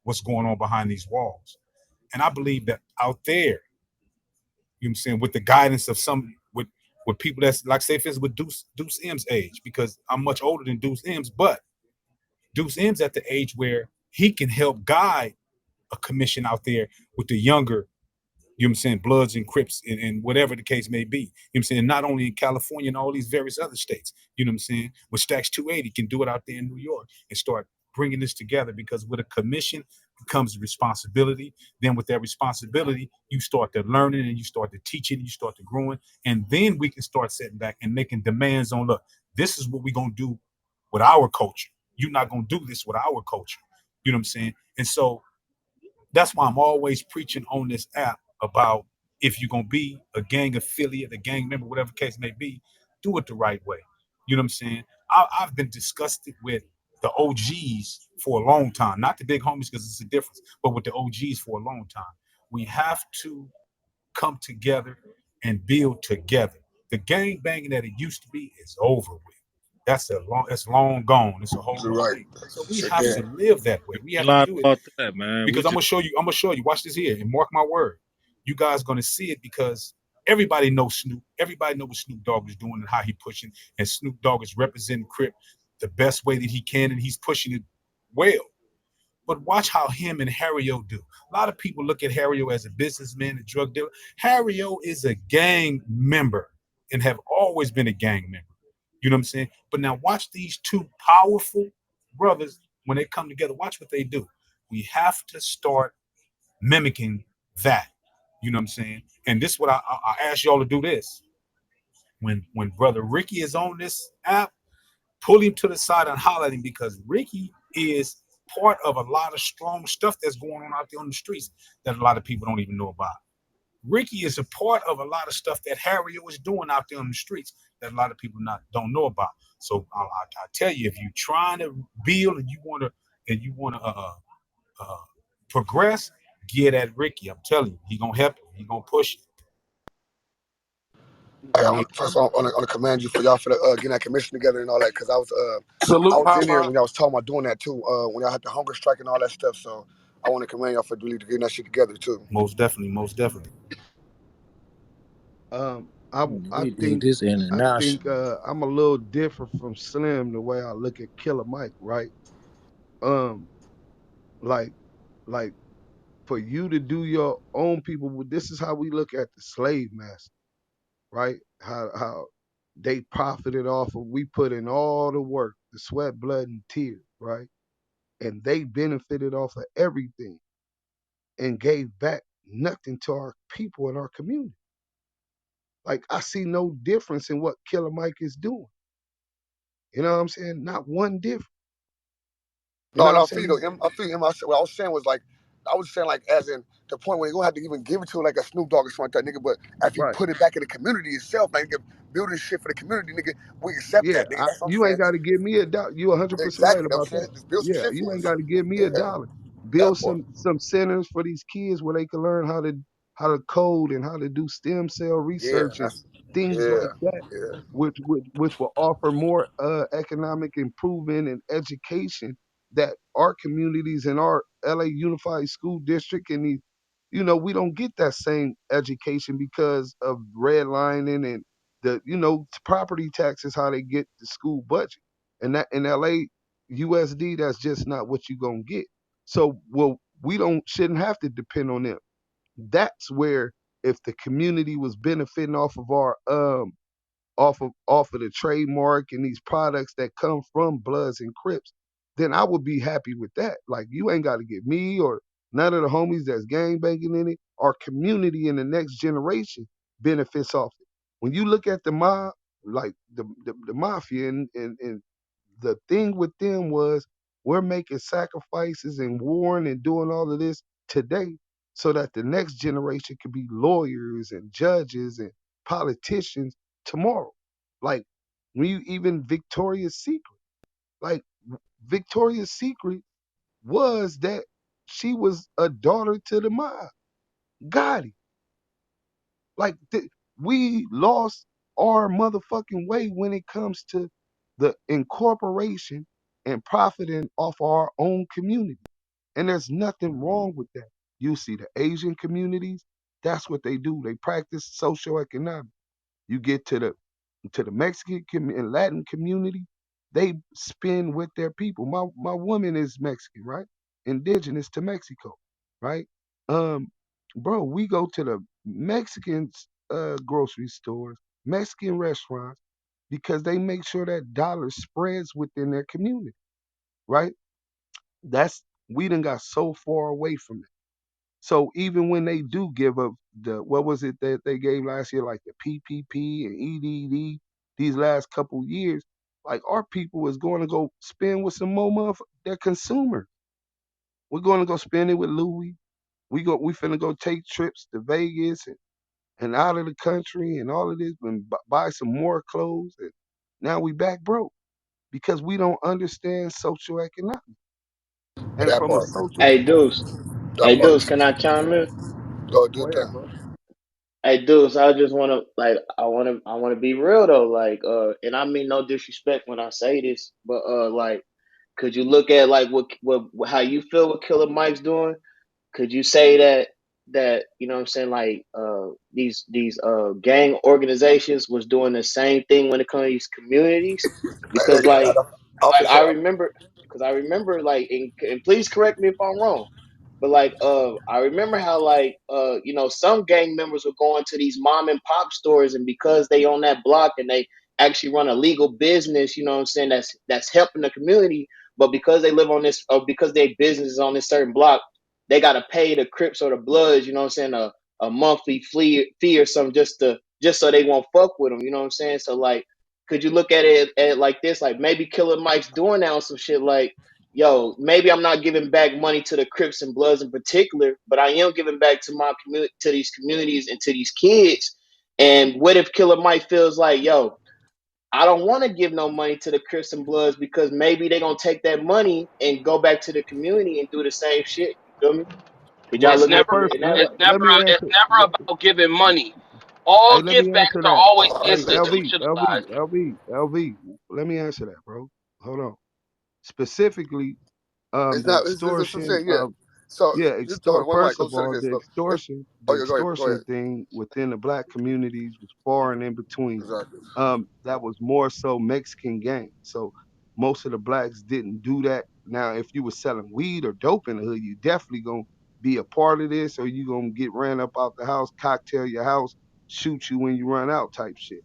what's going on behind these walls. And I believe that out there, you know what I'm saying, with the guidance of with people that's like, say, if it's with Deuce M's age, because I'm much older than Deuce M's, but Deuce M's at the age where he can help guide a commission out there with the younger, you know what I'm saying, Bloods and Crips and whatever the case may be. You know what I'm saying? Not only in California and all these various other states, you know what I'm saying? With Stacks 280 can do it out there in New York and start bringing this together, because with a commission comes responsibility. Then with that responsibility, you start to learning and you start to teaching, you start to growing, and then we can start setting back and making demands on, look, this is what we're going to do with our culture. You're not going to do this with our culture. You know what I'm saying? And so that's why I'm always preaching on this app about, if you're gonna be a gang affiliate, a gang member, whatever the case may be, do it the right way. You know what I'm saying? I've been disgusted with the OGs for a long time, not the big homies because it's a difference, but with the OGs for a long time. We have to come together and build together. The gang banging that it used to be is over with. It's long gone. It's a whole You're new right. thing. So we Shit have there. to live that way. We You have to lying do it, about that, man. We because I'm just gonna show you. I'm gonna show you. Watch this here and mark my word. You guys gonna see it, because everybody knows Snoop. Everybody knows what Snoop Dogg is doing and how he pushing. And Snoop Dogg is representing Crip the best way that he can, and he's pushing it well. But watch how him and Harry-O do. A lot of people look at Harry-O as a businessman, a drug dealer. Harry-O is a gang member and have always been a gang member. You know what I'm saying? But now watch these two powerful brothers when they come together. Watch what they do. We have to start mimicking that. You know what I'm saying? And this is what I ask y'all to do this. When brother Ricky is on this app, pull him to the side and holler at him, because Ricky is part of a lot of strong stuff that's going on out there on the streets that a lot of people don't even know about. Ricky is a part of a lot of stuff that Harriet was doing out there on the streets that a lot of people don't know about. So I tell you, if you're trying to build and you want to uh, progress, get at Ricky. I'm telling you, he gonna help you. He gonna push you. Hey, hey, first of all, I want to commend you for y'all for getting that commission together and all that, because I Salute, was Pop in here Pop. when y'all was talking about doing that too, when y'all had the hunger strike and all that stuff. So I want to commend y'all for really getting that shit together too. Most definitely, most definitely. Um, I I we did think this international. I'm a little different from Slim the way I look at Killer Mike, right? Um, like like for you to do your own people, this is how we look at the slave master, right? How they profited off of, we put in all the work, the sweat, blood, and tears, right? And they benefited off of everything and gave back nothing to our people in our community. Like I see no difference in what Killer Mike is doing. You know what I'm saying? Not one difference. You know No, what I'm no, I feel you. saying? I feel him. What I was saying was like, I was saying like, as in the point where you gonna have to even give it to like a Snoop Dogg or something like that, nigga. But if you Right. put it back in the community itself, man, nigga, building shit for the community, nigga, we accept Yeah, that, nigga. That's what I'm you ain't saying. got to give me a dollar. You 100% right Exactly. You know about what I'm that. saying? Just build some Yeah, shit you for ain't us. got to give me a Yeah, dollar. that Build part. some centers for these kids where they can learn how to code and how to do stem cell Yeah, research and that's things yeah, like that, yeah, which will offer more economic improvement and education that our communities in our LA Unified School District and the, we don't get that same education because of redlining and the property taxes how they get the school budget, and that in LA USD that's just not what you gonna get. So well we don't shouldn't have to depend on them. That's where if the community was benefiting off of our off of the trademark and these products that come from Bloods and Crips, then I would be happy with that. Like you ain't got to get me or none of the homies that's gang banging in it. Our community and the next generation benefits off it. When you look at the mob, like the mafia and the thing with them was we're making sacrifices and warring and doing all of this today so that the next generation could be lawyers and judges and politicians tomorrow. Like when you even Victoria's Secret, like Victoria's Secret was that she was a daughter to the mob. Gotti. Like we lost our motherfucking way when it comes to the incorporation and profiting off our own community. And there's nothing wrong with that. You see the Asian communities, that's what they do. They practice socioeconomic. You get to the Mexican and Latin community, they spend with their people. My woman is Mexican, right? Indigenous to Mexico, right? Um, bro, we go to the Mexican grocery stores, Mexican restaurants, because they make sure that dollar spreads within their community, right? That's we done got so far away from it. So even when they do give up the what was it that they gave last year, like the PPP and EDD, these last couple years, like our people is going to go spend with some more their consumer. We're going to go spend it with Louis. We finna go take trips to Vegas and out of the country and all of this and buy some more clothes. And now we back broke because we don't understand social economic. And that from a part. social, Hey Deuce, That hey part. Deuce, can I chime in? Go do go it ahead, then. bro. Hey Deuce, I just wanna like I wanna be real though, like and I mean no disrespect when I say this, but like could you look at like what how you feel what Killer Mike's doing? Could you say that you know what I'm saying like these gang organizations was doing the same thing when it comes to these communities? Because Off like his head. I remember like and please correct me if I'm wrong, but like I remember how like you know some gang members were going to these mom and pop stores and because they on that block and they actually run a legal business, you know what I'm saying, that's helping the community, but because they live on this or because their business is on this certain block, they gotta pay the Crips or the Bloods, you know what I'm saying, a monthly fee or something just so they won't fuck with them, you know what I'm saying? So like could you look at it like this? Like maybe Killer Mike's doing now some shit like, yo, maybe I'm not giving back money to the Crips and Bloods in particular, but I am giving back to my community, to these communities and to these kids. And what if Killer Mike feels like, yo, I don't want to give no money to the Crips and Bloods because maybe they're gonna take that money and go back to the community and do the same shit. You feel me? Could y'all It's look Well, at never it first in that way? let me it's answer. never about giving money. All Hey, let me givebacks answer are that. always Hey, institutionalized. LV, let me answer that, bro. Hold on. Specifically, It's the not. It's what I'm extortion saying. Yeah. of So yeah, just hold on. One mic. first Go of say all, this. Look. the Oh yeah. Go ahead. Go extortion ahead. thing within the black communities was far and in between. Exactly. That was more so Mexican gang. So most of the blacks didn't do that. Now, if you were selling weed or dope in the hood, you definitely gonna be a part of this, or you gonna get ran up out the house, cocktail your house, shoot you when you run out, type shit.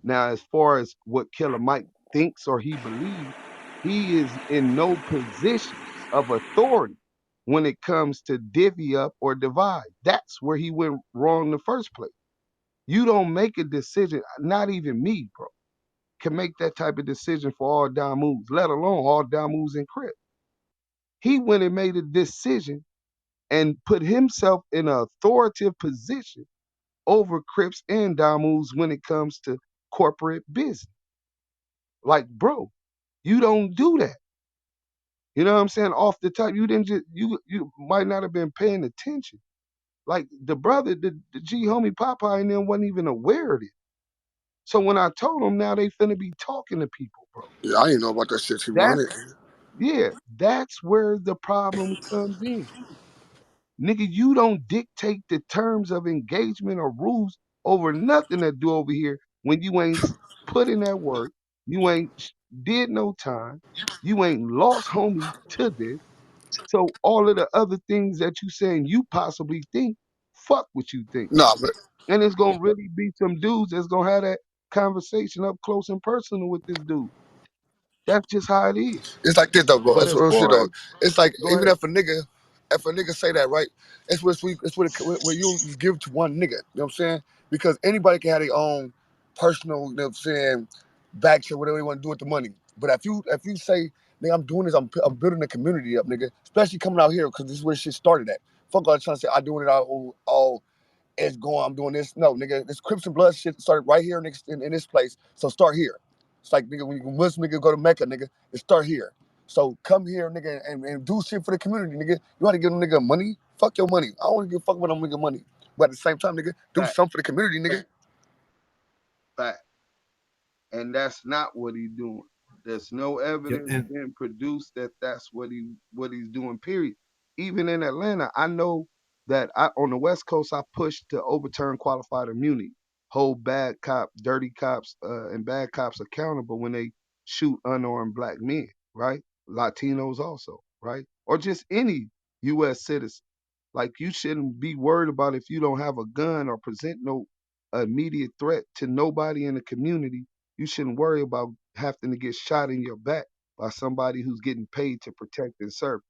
Now, as far as what Killer Mike thinks or he believes, he is in no position of authority when it comes to divvy up or divide. That's where he went wrong in the first place. You don't make a decision, not even me, bro, can make that type of decision for all Damus, let alone all Damus and Crip. He went and made a decision and put himself in an authoritative position over Crips and Damus when it comes to corporate business. Like, bro, you don't do that. You know what I'm saying? Off the top, you didn't just you might not have been paying attention. Like the brother, the G homie Popeye and them wasn't even aware of it. So when I told them now they finna be talking to people, bro. Yeah, I didn't know about that shit. To be That's honest, yeah, that's where the problem comes in. Nigga, you don't dictate the terms of engagement or rules over nothing that do over here when you ain't put in that work, you ain't did no time, you ain't lost homies to this. So all of the other things that you saying you possibly think, fuck what you think. nah, but And it's gonna really be some dudes that's gonna have that conversation up close and personal with this dude. That's just how it is. it's like this though, bro. But It's as real shit far though. as It's like go even ahead, if a nigga say that, right? It's what you just give to one nigga. You know what I'm saying? Because anybody can have their own personal, you know what I'm saying, back to whatever they want to do with the money. But if you say, nigga, I'm doing this, I'm building the community up, nigga. Especially coming out here because this is where shit started at. Fuck all the trying to say I'm doing it all it's going, I'm doing this. No, nigga, this Crips and Blood shit started right here in this place. So start here. It's like, nigga, when you Muslim nigga go to Mecca, nigga, it start here. So come here, nigga, and do shit for the community, nigga. You want to give them nigga money? Fuck your money. I don't want to give a fuck about them nigga money. But at the same time, nigga, do fact, something for the community, nigga. fact. And that's not what he's doing. There's no Yeah, evidence and being produced that that's what he's doing. Period. Even in Atlanta, I know that on the West Coast I pushed to overturn qualified immunity, hold bad cop, dirty cops, and bad cops accountable when they shoot unarmed black men, right? Latinos also, right? Or just any U.S. citizen. Like you shouldn't be worried about if you don't have a gun or present no immediate threat to nobody in the community. You shouldn't worry about having to get shot in your back by somebody who's getting paid to protect and serve.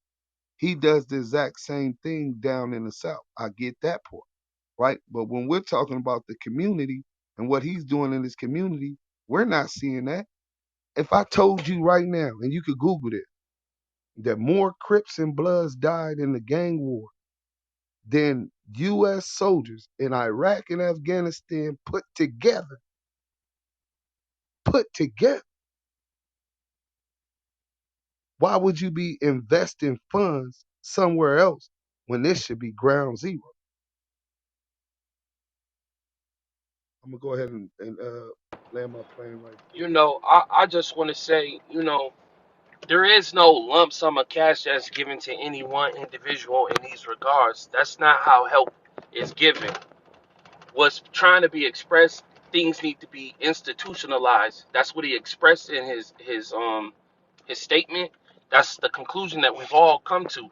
He does the exact same thing down in the South. I get that part, right? But when we're talking about the community and what he's doing in his community, we're not seeing that. If I told you right now, and you could Google it, that more Crips and Bloods died in the gang war than U.S. soldiers in Iraq and Afghanistan put together, why would you be investing funds somewhere else when this should be ground zero? I'm gonna go ahead and land my plane right You know, I just want to say, you know, there is no lump sum of cash that's given to any one individual in these regards. That's not how help is given. What's trying to be expressed, things need to be institutionalized. That's what he expressed in his statement. That's the conclusion that we've all come to.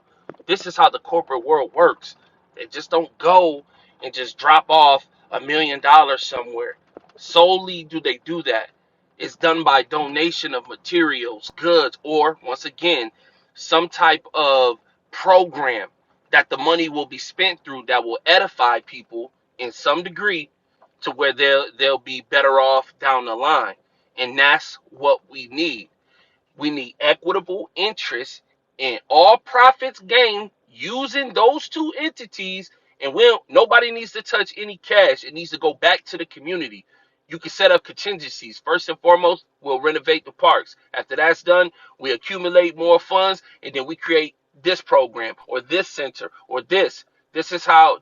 This is how the corporate world works. They just don't go and just drop off $1 million somewhere. Solely do they do that. It's done by donation of materials, goods, or once again, some type of program that the money will be spent through that will edify people in some degree to where they'll be better off down the line. And that's what we need. We need equitable interest in all profits gained using those two entities, and nobody needs to touch any cash. It needs to go back to the community. You can set up contingencies. First and foremost, we'll renovate the parks. After that's done, we accumulate more funds, and then we create this program or this center or this. This is how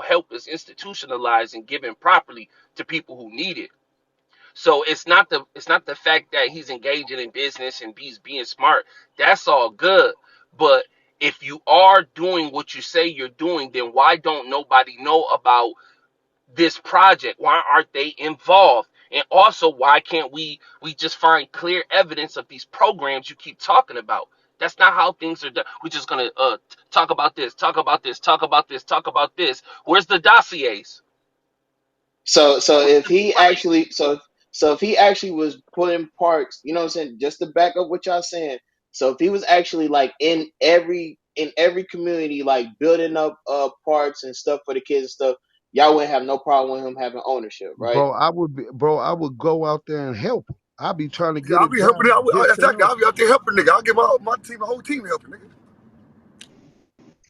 help is institutionalized and given properly to people who need it. So it's not the fact that he's engaging in business and he's being smart. That's all good. But if you are doing what you say you're doing, then why don't nobody know about this project? Why aren't they involved? And also, why can't we just find clear evidence of these programs you keep talking about? That's not how things are done. We're just gonna talk about this, talk about this, talk about this, talk about this. Where's the dossiers? So Where's if the he reporting? actually so if he actually was putting parks, you know what I'm saying, just to back up what y'all saying. So if he was actually like in every community, like building up parks and stuff for the kids and stuff, y'all wouldn't have no problem with him having ownership, right? bro, I would go out there and help him. I'd be trying to Yeah, get I'll a be helping. job just to Exactly. help I'll be out there helping, nigga. I'll get my team, a whole team helping, nigga.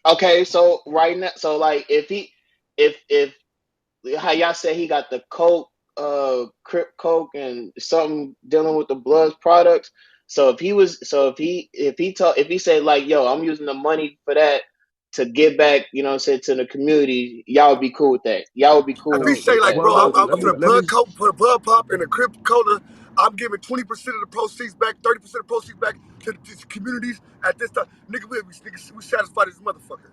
Okay, so right now, so like if how y'all say he got the coke, crip coke and something dealing with the blood products. So if he was, so if he said like, yo, I'm using the money for that to give back, you know what I'm saying, to the community, y'all would be cool with that. Y'all would be If he cool say with like, that. bro, Well, I'm Okay, let for me the let me. blood coat, for the blood pop and the crip cola, I'm giving 20% of the proceeds back, 30% of the proceeds back to these communities at this time. Nigga, we satisfied as a motherfucker.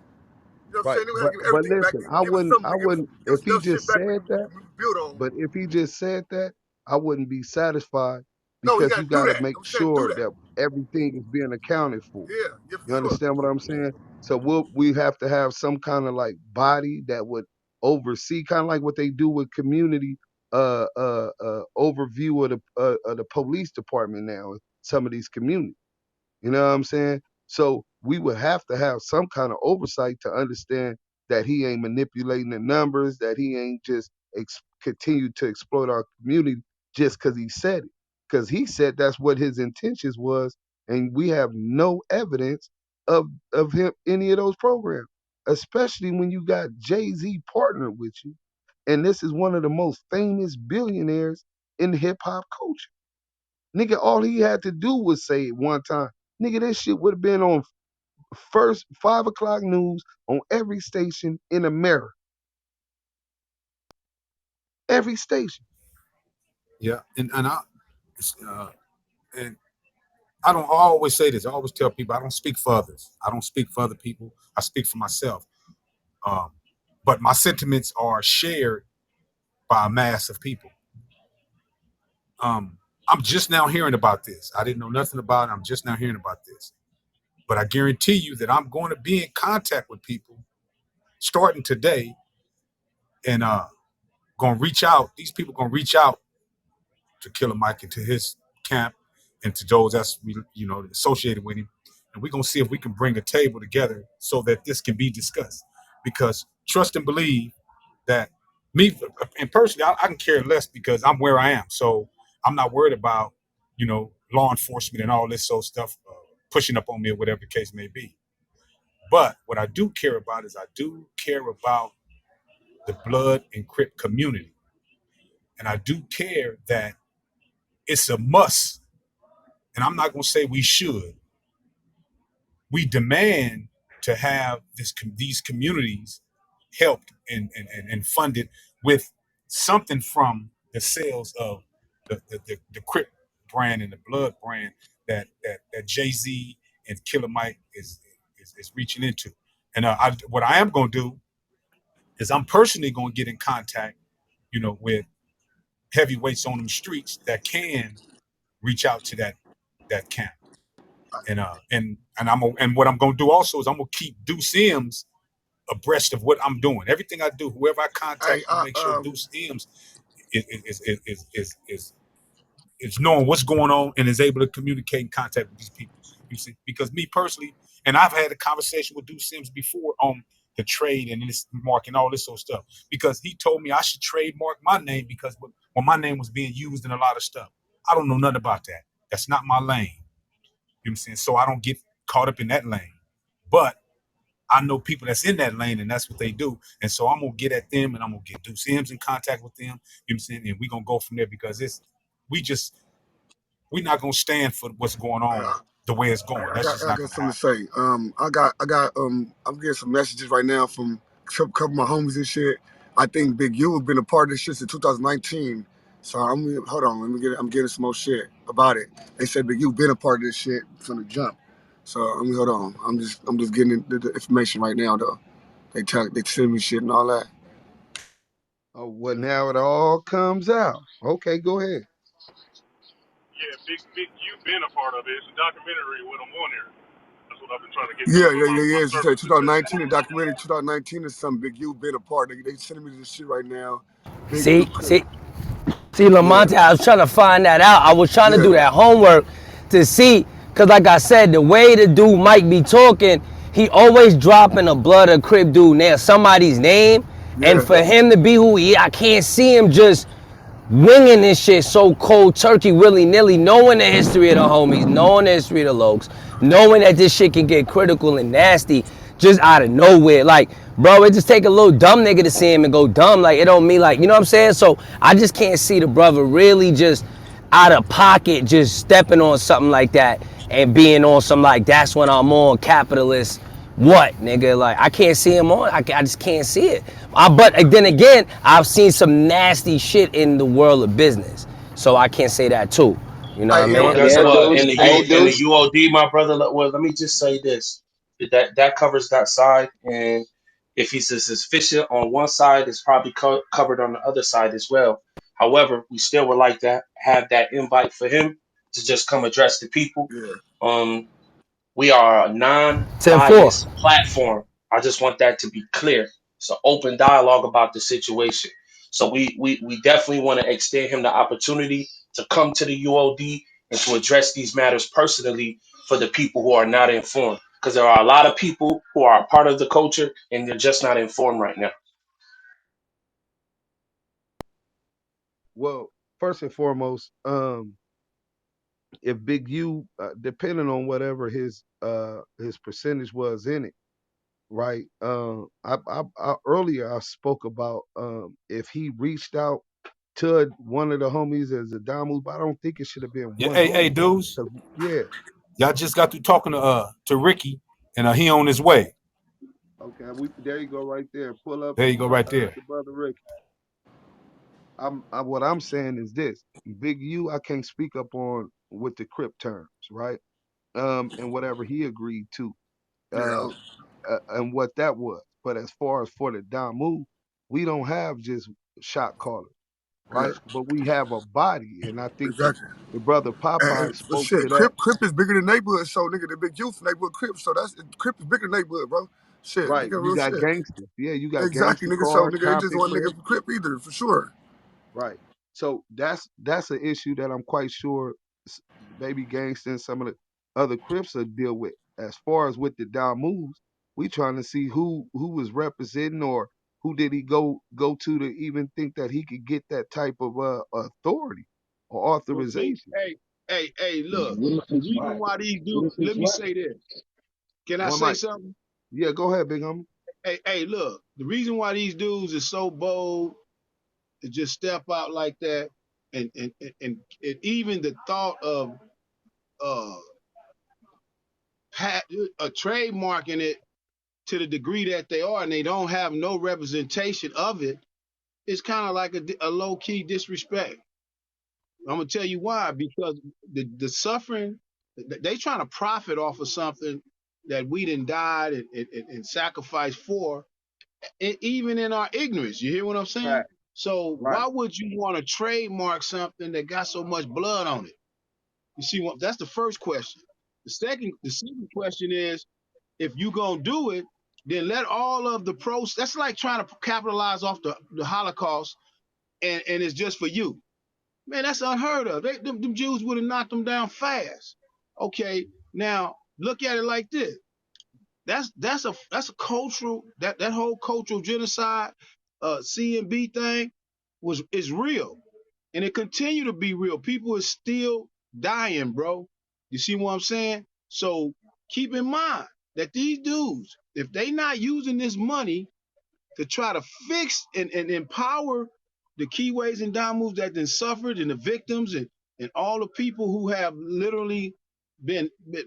You know what I'm Right, saying? They had to give but everything back. listen, I Give us wouldn't, something to give if us he enough shit just back we said can that. build on. But if he just said that, I wouldn't be satisfied No, he because gotta you do got to that. make I'm saying do sure that. that everything is being accounted for. Yeah, yeah, You for sure. understand what I'm saying? So we have to have some kind of like body that would oversee, kind of like what they do with community overview of the police department now in some of these communities. You know what I'm saying? So we would have to have some kind of oversight to understand that he ain't manipulating the numbers, that he ain't just continue to exploit our community just because he said it. Because he said that's what his intentions was, and we have no evidence of him any of those programs. Especially when you got Jay-Z partnered with you, and this is one of the most famous billionaires in hip hop culture. Nigga, all he had to do was say it one time. Nigga, this shit would have been on first 5 o'clock news on every station in America. Every station. Yeah, and uh, and I don't I always say this. I always tell people I don't speak for others. I don't speak for other people. I speak for myself. Um, but my sentiments are shared by a mass of people. I'm just now hearing about this. I didn't know nothing about it. I'm just now hearing about this. But I guarantee you that I'm going to be in contact with people starting today and going to reach out. These people going to reach out to Killer Mike and to his camp and to those that's associated with him. And we're going to see if we can bring a table together so that this can be discussed. Because trust and believe that me and personally, I can care less because I'm where I am. So I'm not worried about, law enforcement and all this sort of stuff pushing up on me or whatever the case may be. But what I do care about is I do care about the blood and crip community. And I do care that it's a must. And I'm not going to say we should. We demand to have these communities helped and funded with something from the sales of the Crip brand and the Blood brand that Jay-Z and Killer Mike is reaching into. And what I am going to do is I'm personally going to get in contact, with heavyweights on them streets that can reach out to that camp. And what I'm gonna do also is I'm gonna keep Deuce M's abreast of what I'm doing. Everything I do, whoever I Hey, contact, I'm gonna make sure Deuce M's is knowing what's going on and is able to communicate and contact with these people. You see, because me personally, and I've had a conversation with Deuce Sims before on the trade and this mark and all this sort of stuff. Because he told me I should trademark my name because when my name was being used in a lot of stuff, I don't know nothing about that. That's not my lane. You know what I'm saying? So I don't get caught up in that lane. But I know people that's in that lane and that's what they do. And so I'm gonna get at them and I'm gonna get Deuce M's in contact with them. You know what I'm saying? And we're gonna go from there because we're not gonna stand for what's going on uh, the way it's going. That's just I not got gonna something to happen. say. I'm getting some messages right now from a couple of my homies and shit. I think Big U has been a part of this shit since 2019. So hold on, I'm getting some more shit about it. They said Big U been a part of this shit from the jump. So hold on. I'm just getting the information right now though. They send me shit and all that. Oh, well, now it all comes out. Okay, go ahead. Yeah, big. You've been a part of it. It's a documentary with him on there. That's what I've been trying to get to Yeah, for yeah, yeah, my yeah. She said services there. 2019, the documentary 2019 is something Big U been a part. They sending me this shit right now. Big U See, Crip. see, See, Yeah, Lamonte, I was trying to find that out. I was trying to do yeah, that homework to see, because like I said, the way the dude Mike be talking, he always dropping a blood or crib dude now, somebody's name. And yeah. for him to be who he is, I can't see him just winging this shit so cold turkey, willy nilly, knowing the history of the homies, knowing the history of the lokes, knowing that this shit can get critical and nasty. just out of nowhere. Like, bro, it just take a little dumb nigga to see him and go dumb. Like, it don't mean like, you know what I'm saying? So I just can't see the brother really just out of pocket, just stepping on something like that and being on some like, that's when I'm on capitalist. What, nigga? Like, I can't see him on. I just can't see it. But then again, I've seen some nasty shit in the world of business, so I can't say that too. You know what I Hey, Well, mean? guess Yeah, what? dudes. In the Hey, dudes. UOD, my brother. Well, let me just say this: that covers that side, and if he's as efficient on one side, it's probably covered on the other side as well. However, we still would like to have that invite for him to just come address the people. yeah, Um, we are a 10-4. non-biased platform. I just want that to be clear. It's an open dialogue about the situation. So we definitely want to extend him the opportunity to come to the UOD and to address these matters personally for the people who are not informed. Because there are a lot of people who are a part of the culture and they're just not informed right now. Well, first and foremost, if Big U, depending on whatever his percentage was in it, right? I earlier I spoke about if he reached out to one of the homies as a Damu, but I don't think it should have been Yeah, one hey, homie. dudes, 'Cause, yeah, y'all just got through talking to Ricky, and he on his way. okay, there you go right there. Pull up There you go, right there. the brother Rick. What I'm saying is this: Big U, I can't speak up on with the Crip terms, right? And whatever he agreed to, yeah, uh, and what that was. But as far as for the Damu, we don't have just shot callers, yeah, right? But we have a body, and I think exactly. the brother Popeye But spoke to shit, that, Crip is bigger than neighborhood. So nigga, the big youth neighborhood Crip. So that's Crip is bigger than neighborhood, bro. Shit, right? nigga, You real got shit. gangsters, yeah, you got Exactly, gangster nigga. So cars, nigga, it just Compton one Crip, nigga for Crip either, for sure. right? So that's an issue that I'm quite sure Baby Gangsta and some of the other Crips will deal with. As far as with the down moves, we trying to see who was representing or who did he go to even think that he could get that type of authority or Well, see, authorization. look, the reason why these dudes, let me say this. Can I One say mic. something? Yeah, go ahead, big homie. Look, the reason why these dudes are so bold to just step out like that, and even the thought of uh, trademarking it to the degree that they are, and they don't have no representation of it, it's kind of like a low key disrespect. I'm gonna tell you why. Because the suffering, they trying to profit off of something that we done died and sacrificed for, even in our ignorance. You hear what I'm saying? Fact. So Right. why would you want to trademark something that got so much blood on it? You see what? That's the first question. The second question is, if you gonna do it, then let all of the pros. That's like trying to capitalize off the Holocaust, and it's just for you. Man, that's unheard of. Them Jews would have knocked them down fast. Okay, now look at it like this. That's a cultural that whole cultural genocide, CNB thing is real, and it continue to be real. People is still dying, bro. You see what I'm saying? So keep in mind that these dudes, if they not using this money to try to fix and empower the keyways and domos that then suffered and the victims and all the people who have literally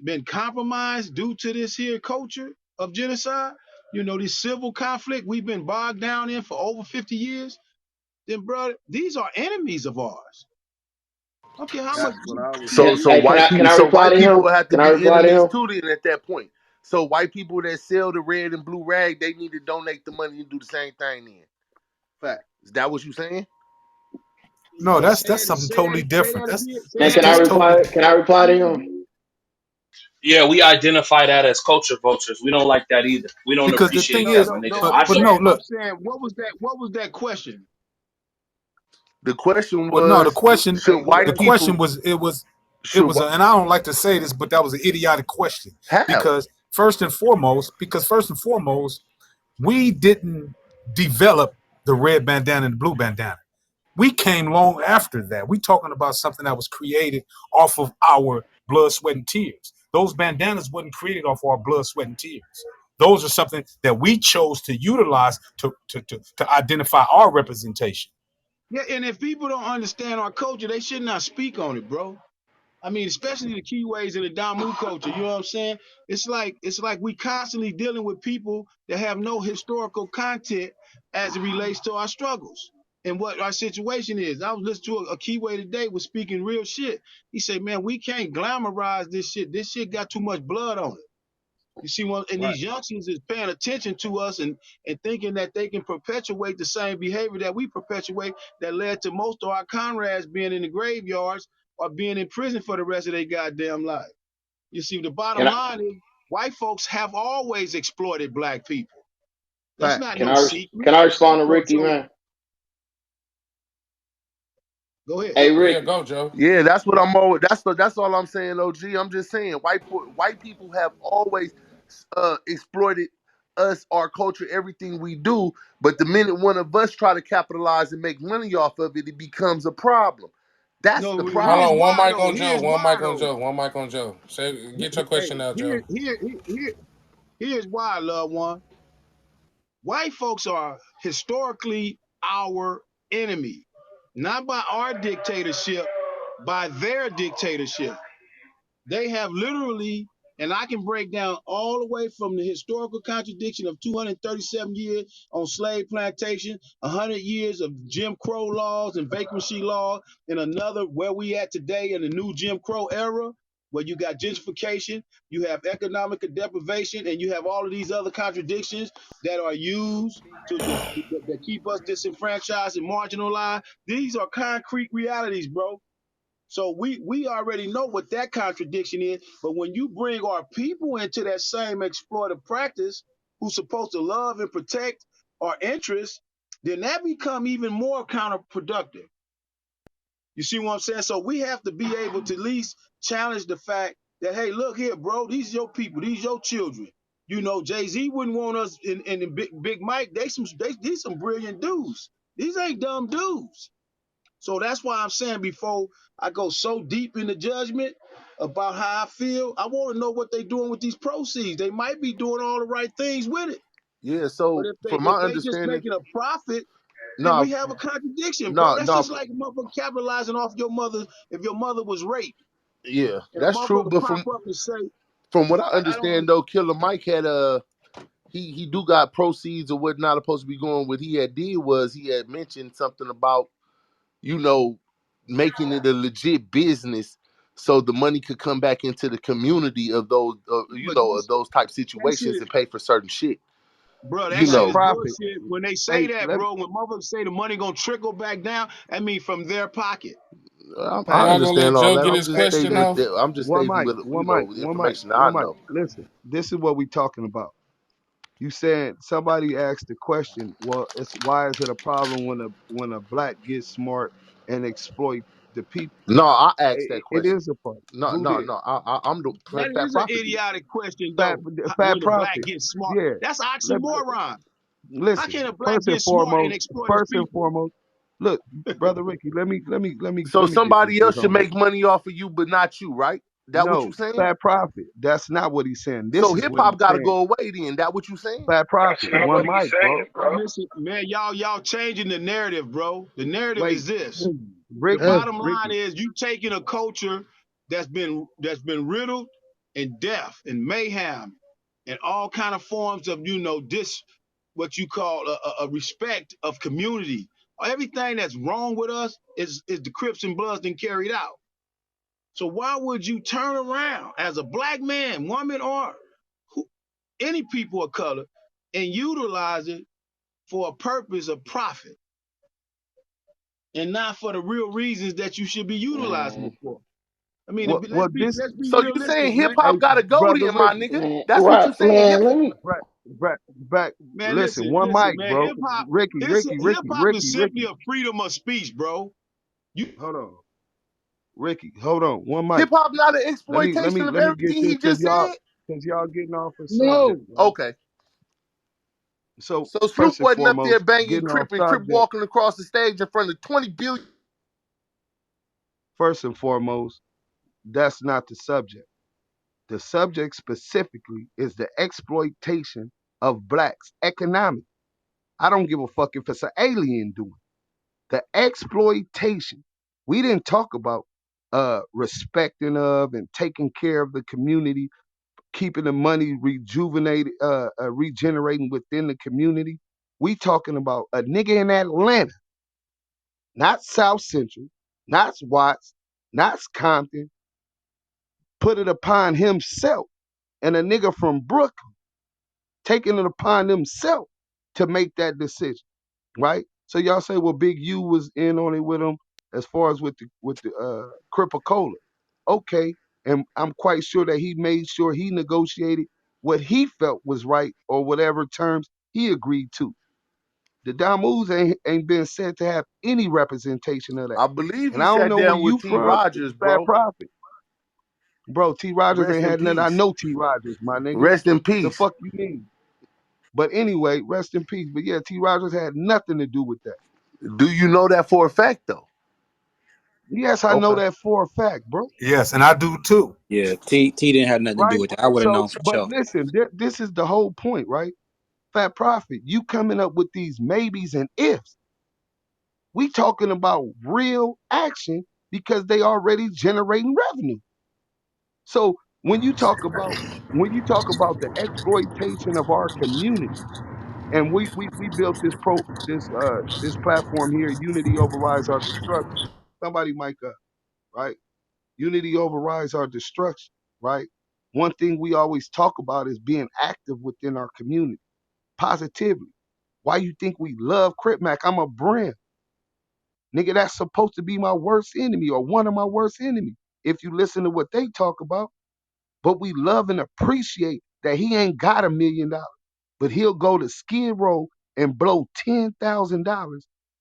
been compromised due to this here culture of genocide, this civil conflict we've been bogged down in for over 50 years, then bro, these are enemies of ours. Okay, how much That's what I was So Can so hey, saying. can white I can people I so reply white to people him? would have to Can I be reply to enemies him? too then at that point. So white people that sell the red and blue rag, they need to donate the money and do the same thing then. Fact. Is that what you saying? No, say that's that something say totally that say different. that That's again say Now that's that can I that's again. totally. reply? Can I reply to him? Yeah, we identify that as culture vultures. We don't like that either. We don't Because the appreciate thing No, that, is, my no, nigga. no. but I'm but I no, saying, look, what was that question? The question but no, the was question, should the white question people was it should was, and I don't like to say this, but that was an idiotic question how? because first and foremost, we didn't develop the red bandana and the blue bandana. We came long after that. We talking about something that was created off of our blood, sweat, and tears. Those bandanas wasn't created off our blood, sweat, and tears. Those are something that we chose to utilize to identify our representation. Yeah, and if people don't understand our culture, they should not speak on it, bro. I mean, especially the keyways in the Damu culture. You know what I'm saying? It's like we constantly dealing with people that have no historical content as it relates to our struggles and what our situation is. I was listening to a keyway today was speaking real shit. He said, "Man, we can't glamorize this shit. This shit got too much blood on it." You see, and Right. these youngsters is paying attention to us and thinking that they can perpetuate the same behavior that we perpetuate that led to most of our comrades being in the graveyards or being in prison for the rest of their goddamn life. You see, the bottom Can I line is white folks have always exploited black people. That's Fact. not can no I secret. can I respond to So, Ricky, so man? go ahead. Hey, Yeah, Ricky. go, Joe. Yeah, that's what I'm all. That's all I'm saying, OG. I'm just saying, white people have always exploited us, our culture, everything we do. But the minute one of us try to capitalize and make money off of it, it becomes a problem. That's the No, Hold here's problem. on, one why mic though. on Joe, Here's one why mic on though. Joe, one mic on Joe. Say, get your Hey, question out, Joe. here's why, loved one. White folks are historically our enemy, not by our dictatorship, by their dictatorship. They have literally, and I can break down all the way from the historical contradiction of 237 years on slave plantation, 100 years of Jim Crow laws and vacancy law, and another where we at today in the new Jim Crow era, where you got gentrification, you have economic deprivation, and you have all of these other contradictions that are used that keep us disenfranchised and marginalized. These are concrete realities, bro. So we already know what that contradiction is. But when you bring our people into that same exploitative practice, who's supposed to love and protect our interests, then that become even more counterproductive. You see what I'm saying? So we have to be able to at least challenge the fact that, hey, look here, bro, these your people, these your children. You know, Jay-Z wouldn't want us in the Big Mike. These some brilliant dudes. These ain't dumb dudes. So that's why I'm saying before I go so deep into judgment about how I feel, I want to know what they're doing with these proceeds. They might be doing all the right things with it. Yeah. But So if they from my if they just understanding, making a profit, then no, we have a contradiction, bro. no, That's no. just like a motherfucker capitalizing off your mother if your mother was raped. Yeah, And a that's true. motherfucker But pop up and say, from what I I don't understand though, Killer Mike had he do got proceeds or what not supposed to be going. What he had did was he had mentioned something about, you know, making it a legit business so the money could come back into the community of those you but know, of those type that shit situations and pay for certain shit. bro, that You shit Fat know, is profit. bullshit. When they say Hey, that, let bro, when motherfuckers say the money gonna trickle back down, I mean from their pocket. I fat. Y'all gonna let understand all Joe that. get I'm his just Hey, question stating off? listen. that I'm just One stating mic, with one mic, the one mic, information I one mic. know. Listen, this is what we talking about. You said somebody asked the question. Well, it's why is it a problem when a black gets smart and exploit the people? No, I asked that It question. is a problem. No, Who no, did? no. I'm the That fat is an prophet did. idiotic question, Fat though. fat When the black profit. gets smart, Yeah. that's Let, oxymoron. How listen. can a black get smart and exploit his First and people? foremost. Look, brother Ricky. So Let me get somebody this else should on make record. money off of you, but not you, right? That what you No, saying? fat profit. That's not what he's saying. This So is hip what hop he's got to saying. go away then. That what you saying? Fat That's profit. not One what he's mic, bro. saying, bro. Listen, man, y'all changing the narrative, bro. The narrative Wait, is this. The Ricky, bottom line Ricky. is you taking a culture that's been riddled and death and mayhem and all kind of forms of dis what you call a respect of community. Everything that's wrong with us is the Crips and Bloods then carried out. So why would you turn around as a black man, woman, or who, any people of color and utilize it for a purpose of profit and not for the real reasons that you should be utilizing Man, it for? I mean, What this? let's be So you realistic, saying hip man. hop Hey, got to go brother then, my Ricky. nigga? man, That's what you what, saying. man? Let me. Back. Man, Listen, listen, one listen, mic, man. bro. Hip hop is simply a freedom of speech, bro. You Hold on, Ricky. Hold on, one Hip mic. hop not an exploitation of Let me get everything this he just said. cause y'all getting off a subject, no. right? Okay. So So Snoop first and wasn't up there foremost, banging getting off Crip and Crip subject. walking across the stage in front of 20 billion. First and foremost, that's not the subject. The subject specifically is the exploitation of blacks economic. I don't give a fuck if it's an alien doing it. The exploitation. We didn't talk about respecting of and taking care of the community, keeping the money rejuvenated, regenerating within the community. We talking about a nigga in Atlanta, not South Central, not Watts, not Compton, put it upon himself, and a nigga from Brooklyn taking it upon himself to make that decision, right? So y'all say, well, Big U was in on it with him as far as with the Cripicola. Okay, and I'm quite sure that he made sure he negotiated what he felt was right or whatever terms he agreed to. The Damus ain't been said to have any representation of that. I believe And he I don't sat know where down with you T. from, Rogers, Fat bro. Prophet. Bro, T. Rogers Rest ain't in had nothing. I peace. know T. Rogers, my nigga. Rest in The peace. fuck you mean? But anyway, rest in peace. But yeah, T. Rogers had nothing to do with that. Do you know that for a fact, though? Yes, I know Okay. that for a fact, bro. Yes, and I do too. Yeah, T didn't have nothing to do Right? with that. I would have So, known for but sure. listen, this is the whole point, right? Fat Prophet, you coming up with these maybes and ifs. We talking about real action because they already generating revenue. So when you talk about the exploitation of our community, and we built this platform here, unity overrides our destruction. Somebody mic up, right? Unity overrides our destruction, right? One thing we always talk about is being active within our community, positively. Why you think we love Crip Mac? I'm a brand. Nigga, that's supposed to be my worst enemy or one of my worst enemies. If you listen to what they talk about, but we love and appreciate that he ain't got $1 million, but he'll go to Skid Row and blow $10,000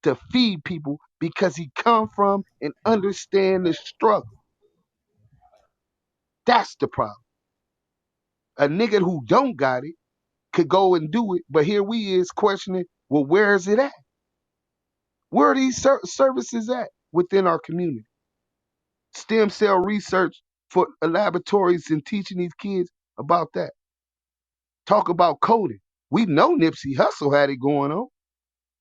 to feed people because he come from and understand the struggle. That's the problem. A nigga who don't got it could go and do it, but here we is questioning, well, where is it at? Where are these services at within our community? Stem cell research for laboratories and teaching these kids about that. Talk about coding. We know Nipsey Hussle had it going on.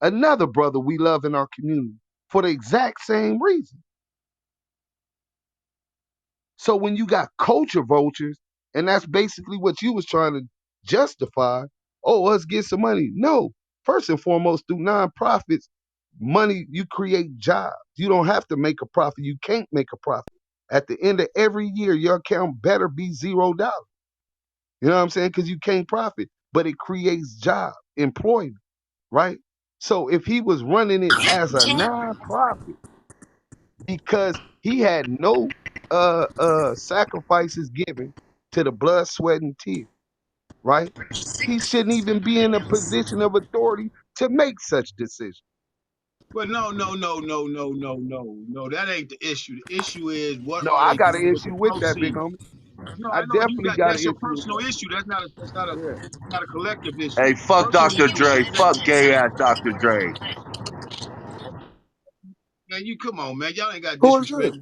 Another brother we love in our community for the exact same reason. So when you got culture vultures, and that's basically what you was trying to justify, oh, let's get some money. No, first and foremost, through nonprofits, money, you create jobs. You don't have to make a profit. You can't make a profit. At the end of every year, your account better be $0. You know what I'm saying? Because you can't profit, but it creates job, employment, right? So if he was running it as a nonprofit because he had no sacrifices given to the blood, sweat, and tears, right? He shouldn't even be in a position of authority to make such decisions. But no. That ain't the issue. The issue is what No, are I they got an doing with the issue with that, big proceeds? homie. No, I I know you definitely got got an that's your issue with personal that. issue. Yeah. That's not a collective issue. Hey, fuck Personal Dr. issue. Dre. Fuck gay ass Dr. Dre. Man, you come on, man. Y'all ain't got Who is disrespect. this?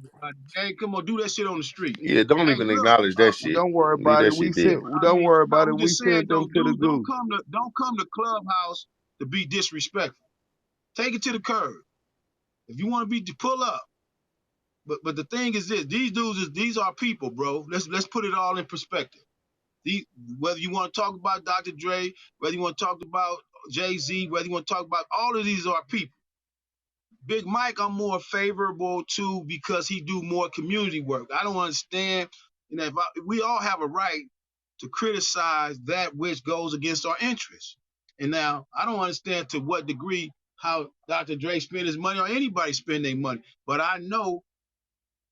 Hey, come on, do that shit on the street. Yeah, don't Hey, even look. acknowledge that Well, shit. don't worry Leave about that it. We shit there. sent. Don't worry No, about it. I'm We just saying, sent them to the goo. don't come to Clubhouse to be disrespectful. Take it to the curb. If you want to be, pull up. But the thing is this: these are people, bro. Let's put it all in perspective. These, whether you want to talk about Dr. Dre, whether you want to talk about Jay-Z, whether you want to talk about all of these are people. Big Mike, I'm more favorable to because he do more community work. I don't understand. We all have a right to criticize that which goes against our interests. And now I don't understand to what degree how Dr. Dre spend his money or anybody spend their money. But I know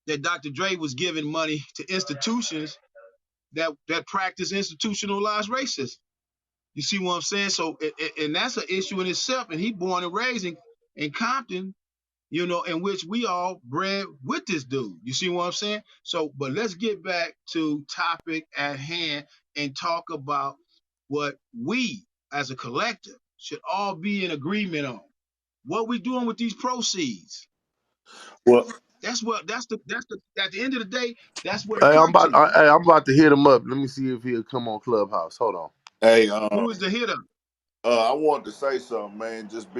that Dr. Dre was giving money to institutions that practice institutionalized racism. You see what I'm saying? So, and that's an issue in itself. And he born and raised in Compton, in which we all bred with this dude. You see what I'm saying? So, but let's get back to topic at hand and talk about what we as a collective should all be in agreement on. What we doing with these proceeds? Well, That's the at the end of the day, that's what it Hey, come to. I'm about to hit him up. Let me see if he'll come on Clubhouse. Hold on. Hey, Who is the hitter? I wanted to say something, man. Just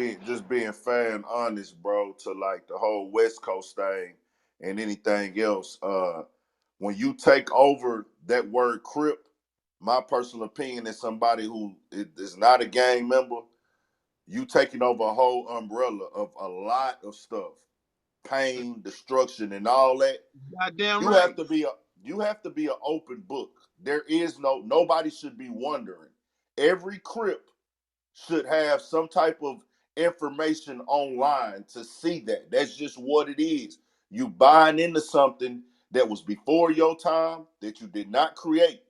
being fair and honest, bro, to like the whole West Coast thing and anything else. When you take over that word crip, my personal opinion is somebody who is not a gang member, you taking over a whole umbrella of a lot of stuff, pain, destruction, and all that. Goddamn You right. have to be a you have to be an open book. There is nobody should be wondering. Every crip should have some type of information online to see that. That's just what it is. You buying into something that was before your time that you did not create.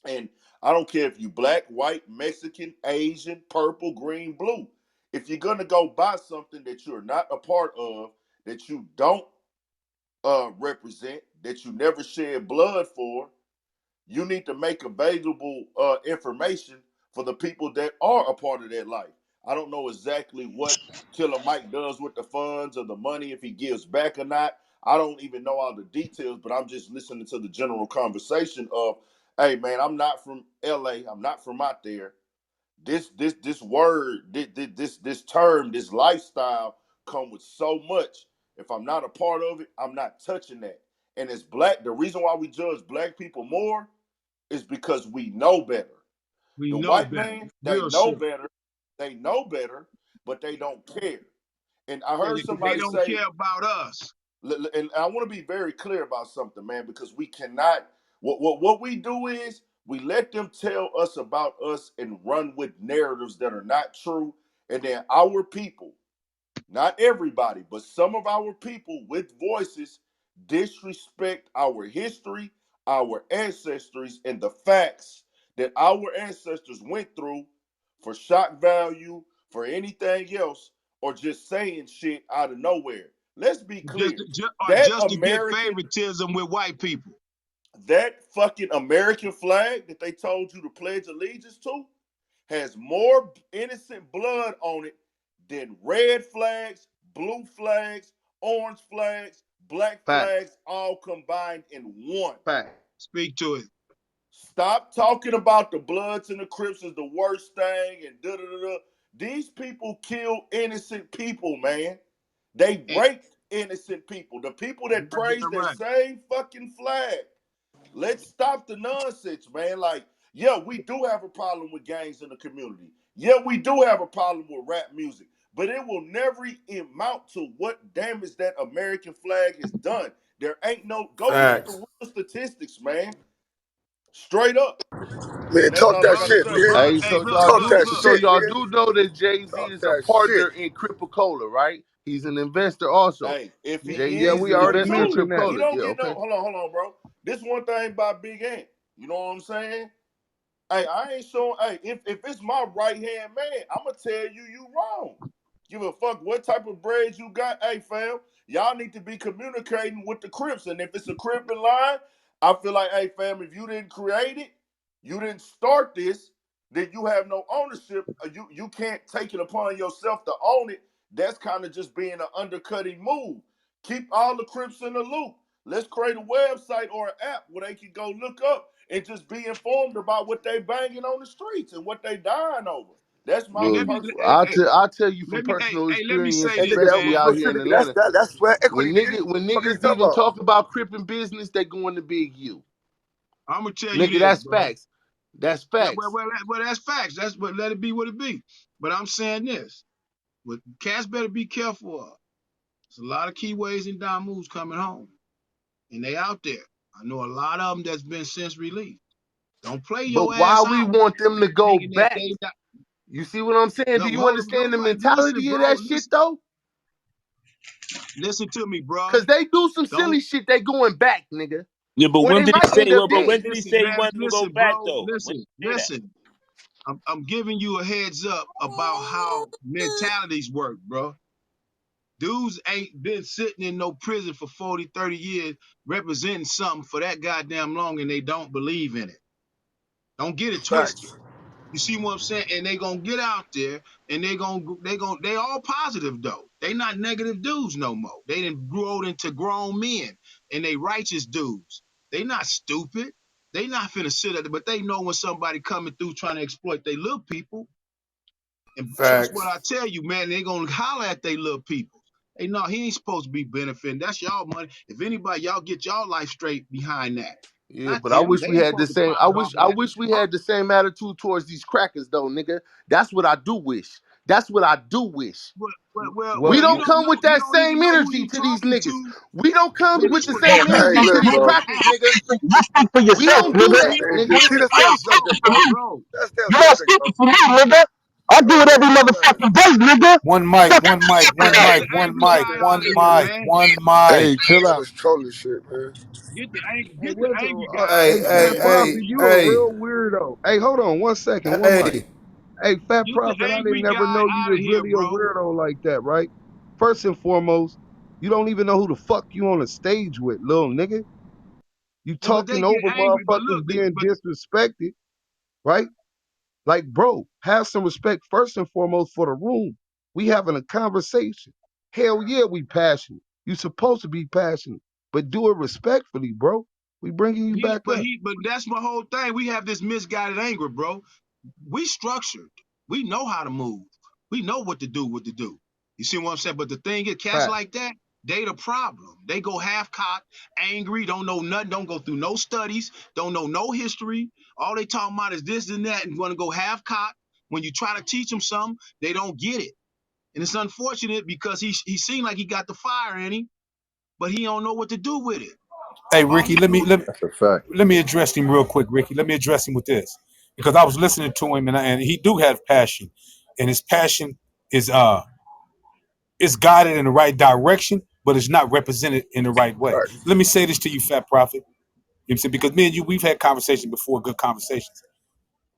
And I don't care if you black, white, Mexican, Asian, purple, green, blue. If you're gonna go buy something that you're not a part of, that you don't represent, that you never shed blood for, you need to make available information for the people that are a part of that life. I don't know exactly what Killer Mike does with the funds or the money, if he gives back or not. I don't even know all the details, but I'm just listening to the general conversation of, hey man, I'm not from LA, I'm not from out there. This word, this term, this lifestyle come with so much. If I'm not a part of it, I'm not touching that. And it's black. The reason why we judge black people more is because we know better. We The know white better. man, they Real know shit. better. They know better, but they don't care. And I Yeah, heard they somebody don't say, care about us. and I want to be very clear about something, man, because we cannot. What we do is we let them tell us about us and run with narratives that are not true, and then our people, not everybody, but some of our people with voices disrespect our history, our ancestries, and the facts that our ancestors went through for shock value, for anything else, or just saying shit out of nowhere. Let's be Just, clear. or That just to get American, favoritism with white people. that fucking American flag that they told you to pledge allegiance to has more innocent blood on it than red flags, blue flags, orange flags, black Fact, flags, all combined in one. fact. Speak to it. Stop talking about the Bloods and the Crips is the worst thing and da da da da. These people kill innocent people, man. They And raped innocent people. The people that praise goddamn that right. same fucking flag. Let's stop the nonsense, man. Like, yeah, we do have a problem with gangs in the community. Yeah, we do have a problem with rap music, but it will never amount to what damage that American flag has done. There ain't no, go look at the Facts. real statistics, man. Straight up. Man, And that's talk all I that Bro, gotta shit, say. bro. man. Hey, Hey, so look, y'all Talk look, do that look. so shit, y'all nigga. do know that Jay-Z Talk is a that partner shit. in Crip Cola, right? He's an investor also. Hey, if he Yeah, is, we Yeah, already he is. cool. mentioned that. He Yeah. don't Yeah, get no, okay. hold on, bro. This one thing about Big Ant. You know what I'm saying? Hey, I ain't showing. Hey, if it's my right hand man, I'ma tell you wrong. Give a fuck what type of bread you got. Hey, fam, y'all need to be communicating with the Crips, and if it's a Crip in line, I feel like, hey, fam, if you didn't create it, you didn't start this, then you have no ownership. You can't take it upon yourself to own it. That's kind of just being an undercutting move. Keep all the Crips in the loop. Let's create a website or an app where they can go look up and just be informed about what they banging on the streets and what they dying over. That's my And Well, personal hey, opinion. I'll tell you from let me, personal let me experience, say And this, nigga, especially man. out real here shit, in nigga, Atlanta. that's where equity, When nigga. when Fuck is you niggas talking even about? talk about Crippin' business, they going to Big U. I'm gonna tell you Nigga, this, that's bro. facts. That's Well, well, facts. well, well, that's facts. That's what let it be what it be. But I'm saying this: what cats better be careful of. There's a lot of keyways and down moves coming home, and they out there. I know a lot of them that's been since released. Don't play your But why ass we out want them to go thinking that back? they got. You see what I'm saying? No, Do you hold on, understand the nobody. Listen, mentality of bro. that shit though? Listen to me, bro. Cause they do some Don't silly shit, they going back, nigga. Yeah, but Or when they did he might say? end up Well, but when dead. did he listen, say he man. wasn't gonna go Listen, back bro. though? When Listen, did he say that? listen. I'm giving you a heads up about how mentalities work, bro. Dudes ain't been sitting in no prison for 40, 30 years representing something for that goddamn long and they don't believe in it. Don't get it twisted. Facts. You see what I'm saying? And they gonna get out there and they all positive though. They not negative dudes no more. They done grow into grown men and they righteous dudes. They not stupid. They not finna sit at it, but they know when somebody coming through trying to exploit they little people. And trust what Facts. I tell you, man, they gonna holler at they little people. Hey, no, he ain't supposed to be benefiting. That's y'all money. If anybody, y'all get y'all life straight behind that. Yeah, Not but I them. wish They we ain't had the supposed to same. I profit wish off of I that. wish we Huh? had the same attitude towards these crackers, though, nigga. That's what I do wish. That's what I do wish. Well, We you don't don't come know. with You that don't even same know who energy you to these talking niggas. to. We don't come Man, with this the what same Hey, energy to look, these bro. crackers, nigga. You speak for We yourself, don't do nigga. that, Man, nigga. see, that's I their don't speak subject, for bro. me. bro. That's their You don't subject, speak bro. for me, nigga. I do it every All that. motherfucking day, nigga. One mic, Fuck one mic, Hey, one get mic, the one angry mic, guy Man, out one of here, mic, man. one mic. Hey, chill out. niggas trolling shit, man. Hey, Get the listen, angry guy out Hey, of Hey, here, Fat hey, man. hey, Prophet, you a hey, real weirdo. Hey, hold on 1 second, one mic. hey. Hey, Fat Get the Prophet, I didn't angry never guy know you out of was here, really a bro. weirdo like that, right? First and foremost, you don't even know who the fuck you on the stage with, little nigga. You And but talking they get over angry. But motherfuckers look, being disrespected, right? Like, bro, have some respect first and foremost for the room. We having a conversation. Hell yeah, we passionate. You supposed to be passionate, but do it respectfully, bro. We bringing you back up. but that's my whole thing. We have this misguided anger, bro. We structured. We know how to move. We know what to do, You see what I'm saying? But the thing is, cats Fact. like that, they the problem. They go half cocked, angry, don't know nothing, don't go through no studies, don't know no history. All they talking about is this and that, and want to go half cocked. When you try to teach them something, they don't get it. And it's unfortunate because he seemed like he got the fire in him, but he don't know what to do with it. Hey, All Ricky, he let do me is let me That's a fact. let me address him real quick, Ricky. Let me address him with this because I was listening to him and he do have passion, and his passion is guided in the right direction, but it's not represented in the right way. Right. Let me say this to you, Fat Prophet. You know what I'm saying? Because me and you, we've had conversations before, good conversations.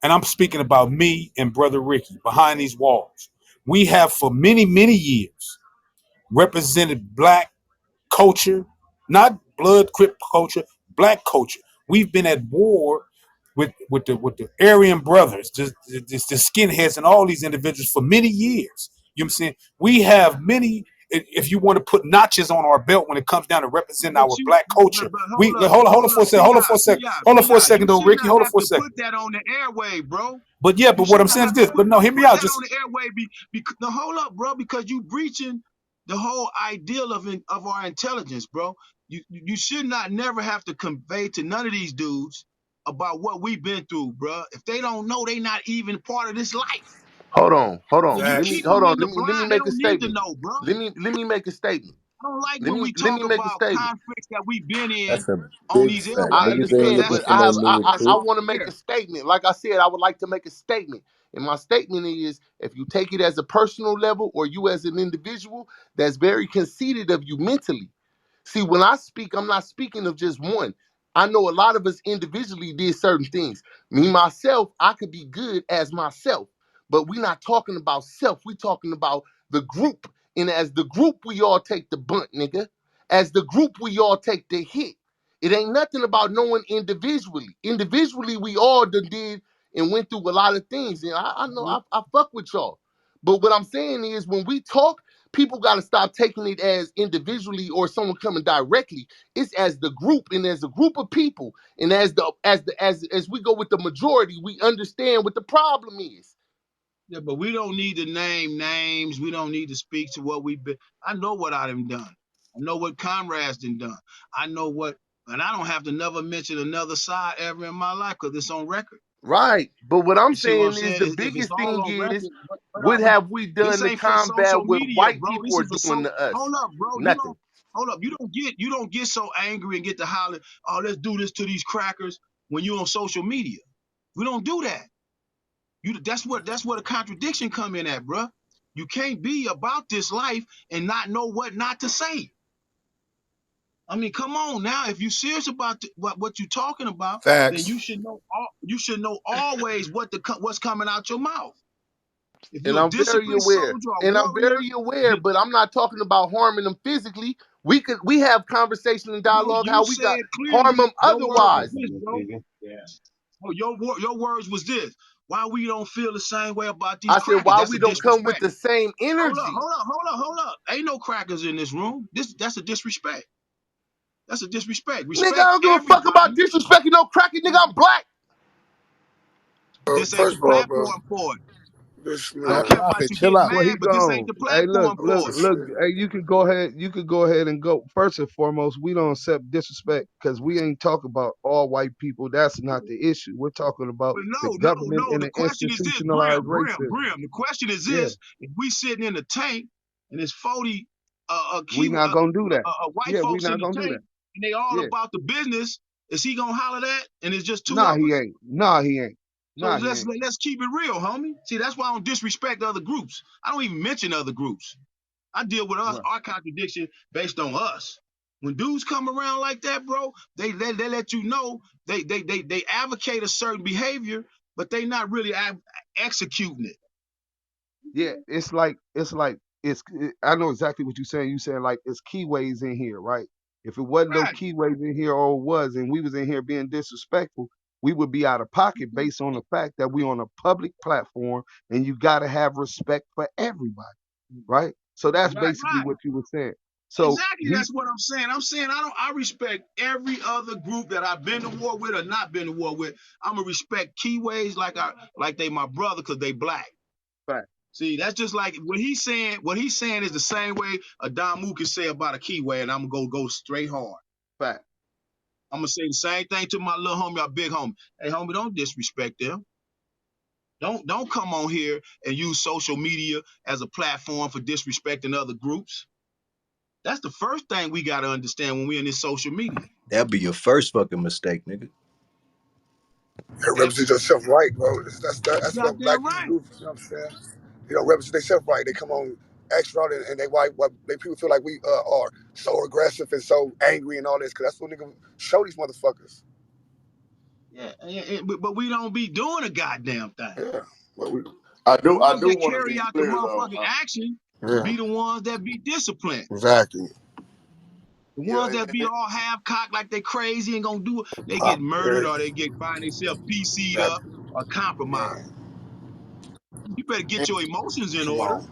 And I'm speaking about me and Brother Ricky behind these walls. We have for many, many years represented black culture, not blood crip culture, black culture. We've been at war with the Aryan brothers, the skinheads, and all these individuals for many years. You know what I'm saying? We have many. If you want to put notches on our belt when it comes down to representing But our you, black culture, but we hold up, hold on for a second, hold on for a second, hold on for a You second, though, should Ricky, not hold on have for a to second. put that on the airway, bro. But yeah, You but what should I'm not saying is have to this. But no, hear me put out. that on Just the airway. No, hold up, bro, because you breaching the whole ideal of our intelligence, bro. You should not never have to convey to none of these dudes about what we've been through, bro. If they don't know, they not even part of this life. Hold on, hold So on. you Let me keep facts. them hold on. in the Let me blind. They make a don't need to statement. know, bro. Let me make a statement. I don't like Let when me we let me talk make a about statement. conflicts that we've been in That's a on big these fact. I airways Niggas ain't because understand, looking but for that's no I new that's I recruit. off want to make a air. statement. Like I said, I would like to make a statement, and my statement is: if you take it as a personal level or you as an individual, that's very conceited of you mentally. See, when I speak, I'm not speaking of just one. I know a lot of us individually did certain things. Me myself, I could be good as myself, but we're not talking about self. We're talking about the group, and as the group, we all take the bunt, nigga. As the group, we all take the hit. It ain't nothing about knowing individually. Individually, we all done did and went through a lot of things. And I know I fuck with y'all. But what I'm saying is when we talk, people got to stop taking it as individually or someone coming directly. It's as the group and as a group of people. And as we go with the majority, we understand what the problem is. Yeah, but we don't need to name names. We don't need to speak to what we've been. I know what I done done. I know what Conrad's done. I know what, and I don't have to never mention another side ever in my life because it's on record. Right. But what I'm You see what I'm saying is saying? the If it's biggest all thing on is record, what have we this done to ain't for combat social what media, white bro. people This are is for doing so. to us? Hold up, bro. Nothing. Hold up. You don't get so angry and get to holler. Oh, let's do this to these crackers when you're on social media. We don't do that. That's where the contradiction come in at, bruh. You can't be about this life and not know what not to say. I mean, come on now. If you're serious about what you're talking about, then Facts. you should know always what's coming out your mouth. If And you're a I'm very disciplined aware. soldier or And I'm warrior, very aware, you but I'm not talking about harming them physically. We have conversation and no, dialogue you how we got said harm clearly them your word was otherwise. this, bro. Oh, your words was this. Why we don't feel the same way about these I said, crackers? why That's we a don't come with disrespect. the same Hold up, energy? hold up, hold up, hold up. Ain't no crackers in this room. That's a disrespect. That's a disrespect. Nigga, I Respect don't give a fuck about everybody. disrespecting no cracker. Nigga, I'm black. This ain't First the of all, bro, platform for it. this I don't man, care about Prophet, you chill getting out. Well, he mad, but this ain't gone. the Hey, platform for it. this look. shit. Hey, you could go ahead. You could go ahead and go. First and foremost, we don't accept disrespect because we ain't talking about all white people. That's not the issue. We're talking about But the no, no, government no. and The the question is this, Grim, institutionalized Grim, racism. Grim. The question is Yeah, this: if we sitting in the tank and there's 40 we not gonna do that. white Yeah, we folks in not the gonna do tank that. and they all Yeah. about the business, is he gonna holler that? And it's just two Nah, of he us? ain't. Nah, he ain't. So Nah, he let's ain't. let's keep it real, homie. See, that's why I don't disrespect other groups. I don't even mention other groups. I deal with us, Right. our contradiction based on us. When dudes come around like that, bro, they let you know they advocate a certain behavior, but they not really executing it. Yeah, I know exactly what you're saying. You saying like it's keyways in here, right? If it wasn't no Right. keyways in here or it was and we was in here being disrespectful, we would be out of pocket based on the fact that we on a public platform and you gotta have respect for everybody, right? So that's Right, basically right. what you were saying. So Exactly. he That's what I'm saying. I'm saying I respect every other group that I've been to war with or not been to war with. I'm gonna respect keyways like they my brother because they black. fact, See, that's just like what he's saying is the same way a Damu can say about a keyway, and I'm gonna go straight hard. fact. I'm gonna say the same thing to my little homie, our big homie. Hey homie, don't disrespect them. Don't come on here and use social media as a platform for disrespecting other groups. That's the first thing we gotta understand when we're in this social media. That'd be your first fucking mistake, nigga. You If represent yourself right, bro. you That's what black goddamn people right. do. You know what I'm saying? You don't represent themselves right. They come on extra and they white. They people feel like we are so aggressive and so angry and all this because that's what nigga show these motherfuckers. Yeah, but we don't be doing a goddamn thing. Yeah, but The I ones do that want to carry be out the clear though. motherfucking action yeah, be the ones that be disciplined. exactly. The Yeah, ones that be all half cocked like they crazy and gonna do it, they get Pop, murdered yeah, or they get find themselves PC'd that up or compromised. man. You better get your emotions in Come order. on,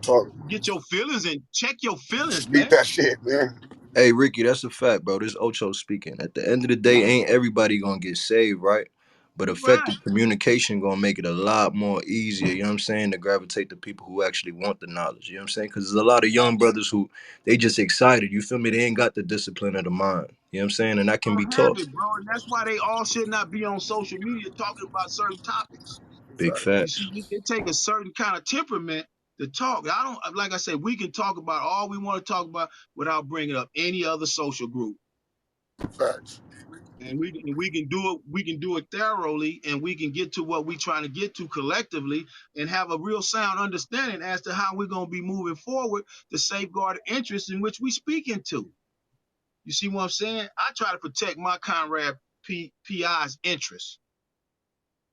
talk, Get your feelings and check your feelings, speak man. that shit, man. Hey, Ricky, that's a fact, bro. This Ocho speaking. At the end of the day, ain't everybody gonna get saved, right? But Right. effective communication gonna make it a lot more easier, you know what I'm saying, to gravitate to people who actually want the knowledge, you know what I'm saying? Because there's a lot of young brothers who, they just excited, you feel me? They ain't got the discipline of the mind, you know what I'm saying? And that can be Don't have taught. it, bro. And that's why they all should not be on social media talking about certain topics. Big Exactly. You facts. see, it take a certain kind of temperament to talk. I don't like I said, we can talk about all we want to talk about without bringing up any other social group. Facts. And we can do it thoroughly and we can get to what we're trying to get to collectively and have a real sound understanding as to how we're going to be moving forward to safeguard the interests in which we speak into. You see what I'm saying? I try to protect my comrade PI's interests.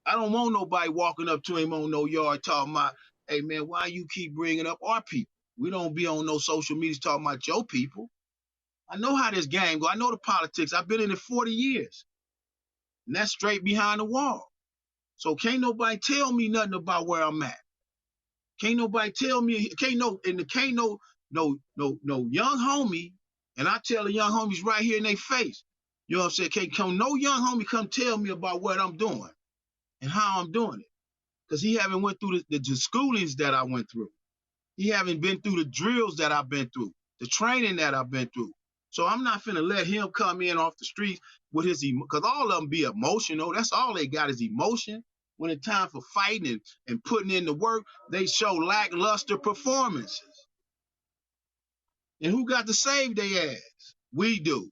I don't want nobody walking up to him on no yard talking about, hey man, why you keep bringing up our people? We don't be on no social media talking about your people. I know how this game go. I know the politics. I've been in it 40 years. And that's straight behind the wall. So can't nobody tell me nothing about where I'm at. Can't nobody tell me, can't no young homie, and I tell the young homies right here in their face. You know what I'm saying? Can't come no young homie come tell me about what I'm doing and how I'm doing it. Because he haven't went through the schoolings that I went through. He haven't been through the drills that I've been through, the training that I've been through. So I'm not finna let him come in off the streets with his because all of them be emotional. That's all they got is emotion. When it's time for fighting and putting in the work, they show lackluster performances. And who got to save their ass? We do.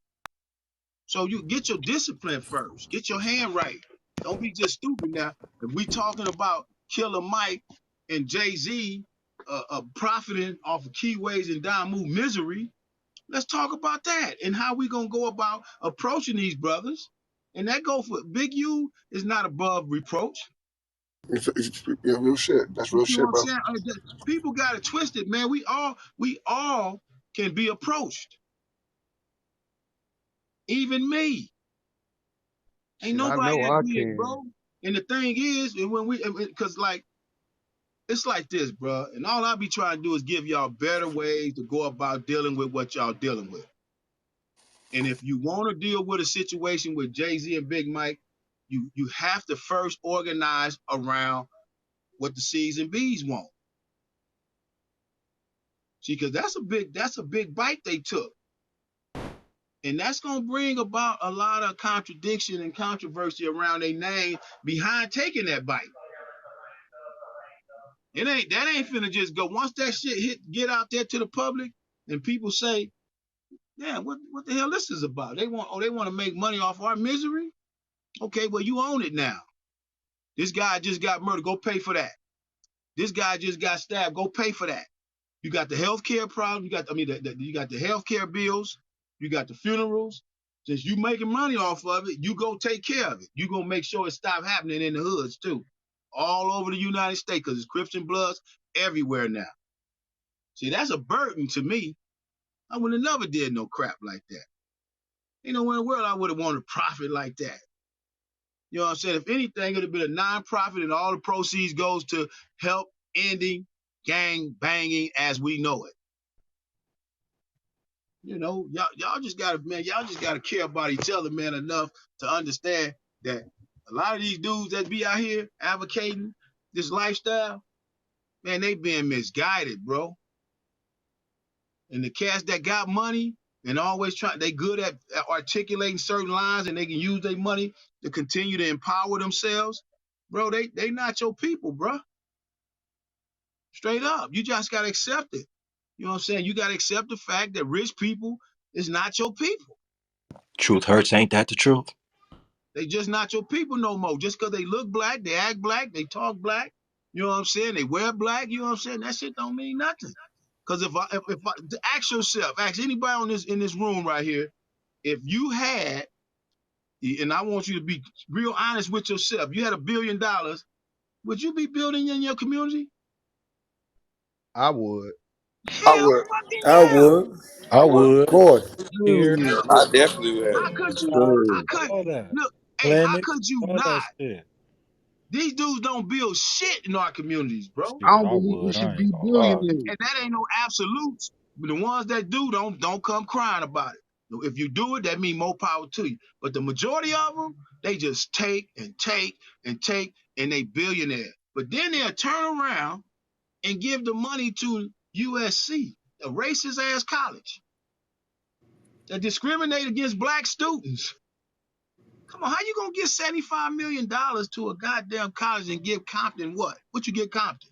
So you get your discipline first. Get your hand right. Don't be just stupid now. If we talking about Killer Mike and Jay-Z profiting off of Keyways and Damu misery, let's talk about that and how we gonna go about approaching these brothers. And that go for Big U is not above reproach. Yeah, real shit. That's You real see what shit, I'm bro. saying? People got it twisted, man. We all can be approached. Even me. Ain't Shit, I nobody know that I did, can. bro. And the thing is, and when we, because like it's like this, bro. And all I be trying to do is give y'all better ways to go about dealing with what y'all dealing with. And if you want to deal with a situation with Jay-Z and Big Mike, you have to first organize around what the C's and B's want. See, because that's a big bite they took. And that's gonna bring about a lot of contradiction and controversy around their name behind taking that bite. That ain't finna just go. Once that shit get out there to the public, and people say, "Yeah, what the hell this is about?" They want to make money off our misery. Okay, well you own it now. This guy just got murdered. Go pay for that. This guy just got stabbed. Go pay for that. You got the healthcare problem. You got the healthcare bills. You got the funerals. Since you making money off of it, you go take care of it. You gonna make sure it stop happening in the hoods too, all over the United States, because it's Crips and Bloods everywhere now. See, that's a burden to me. I would have never did no crap like that. You know, in the world I would have wanted to profit like that. You know what I'm saying? If anything, it would have been a non-profit, and all the proceeds goes to help ending gang banging as we know it. You know, y'all just gotta, man, y'all just gotta care about each other, man, enough to understand that a lot of these dudes that be out here advocating this lifestyle, man, they being misguided, bro. And the cats that got money and always they good at articulating certain lines, and they can use their money to continue to empower themselves, bro. They not your people, bro. Straight up. You just gotta accept it. You know what I'm saying? You gotta accept the fact that rich people is not your people. Truth hurts, ain't that the truth? They just not your people no more. Just because they look black, they act black, they talk black. You know what I'm saying? They wear black. You know what I'm saying? That shit don't mean nothing. Because if I ask yourself, ask anybody on this in this room right here, if you had, and I want you to be real honest with yourself, you had $1 billion, would you be building in your community? I would. I Hell would. fucking I yeah. would. I Of would. course. Hell Here, yeah. I definitely would How have. could you? How Sure. could all that. look? Hey, how Planet, could you all not? that shit. These dudes don't build shit in our communities, bro. Shit, I don't I believe we would. should I be ain't gonna lie. billionaires. And that ain't no absolutes. But the ones that do don't come crying about it. If you do it, that means more power to you. But the majority of them, they just take and take and take, and they billionaire. But then they'll turn around and give the money to USC, a racist ass college that discriminate against black students. Come on, how you gonna give $75 million to a goddamn college and give Compton what? What you get Compton?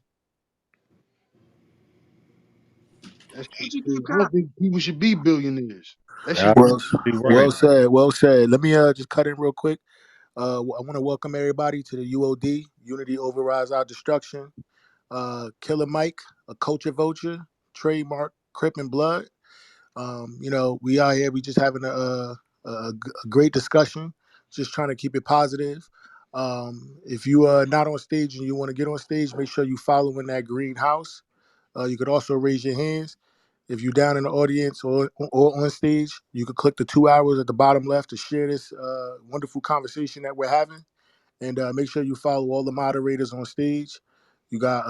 That shit What you crazy. get I don't Compton? think people should be billionaires. That Yeah, should be I Well, be well right. said. Well said. Let me just cut in real quick. I want to welcome everybody to the U.O.D. Unity Overrides Our Destruction. Killer Mike, a culture vulture, trademark Crip and Blood. We out here. We just having a great discussion. Just trying to keep it positive. If you are not on stage and you want to get on stage, make sure you follow in that green house. You could also raise your hands. If you're down in the audience or on stage, you could click the 2 hours at the bottom left to share this wonderful conversation that we're having. And make sure you follow all the moderators on stage. You got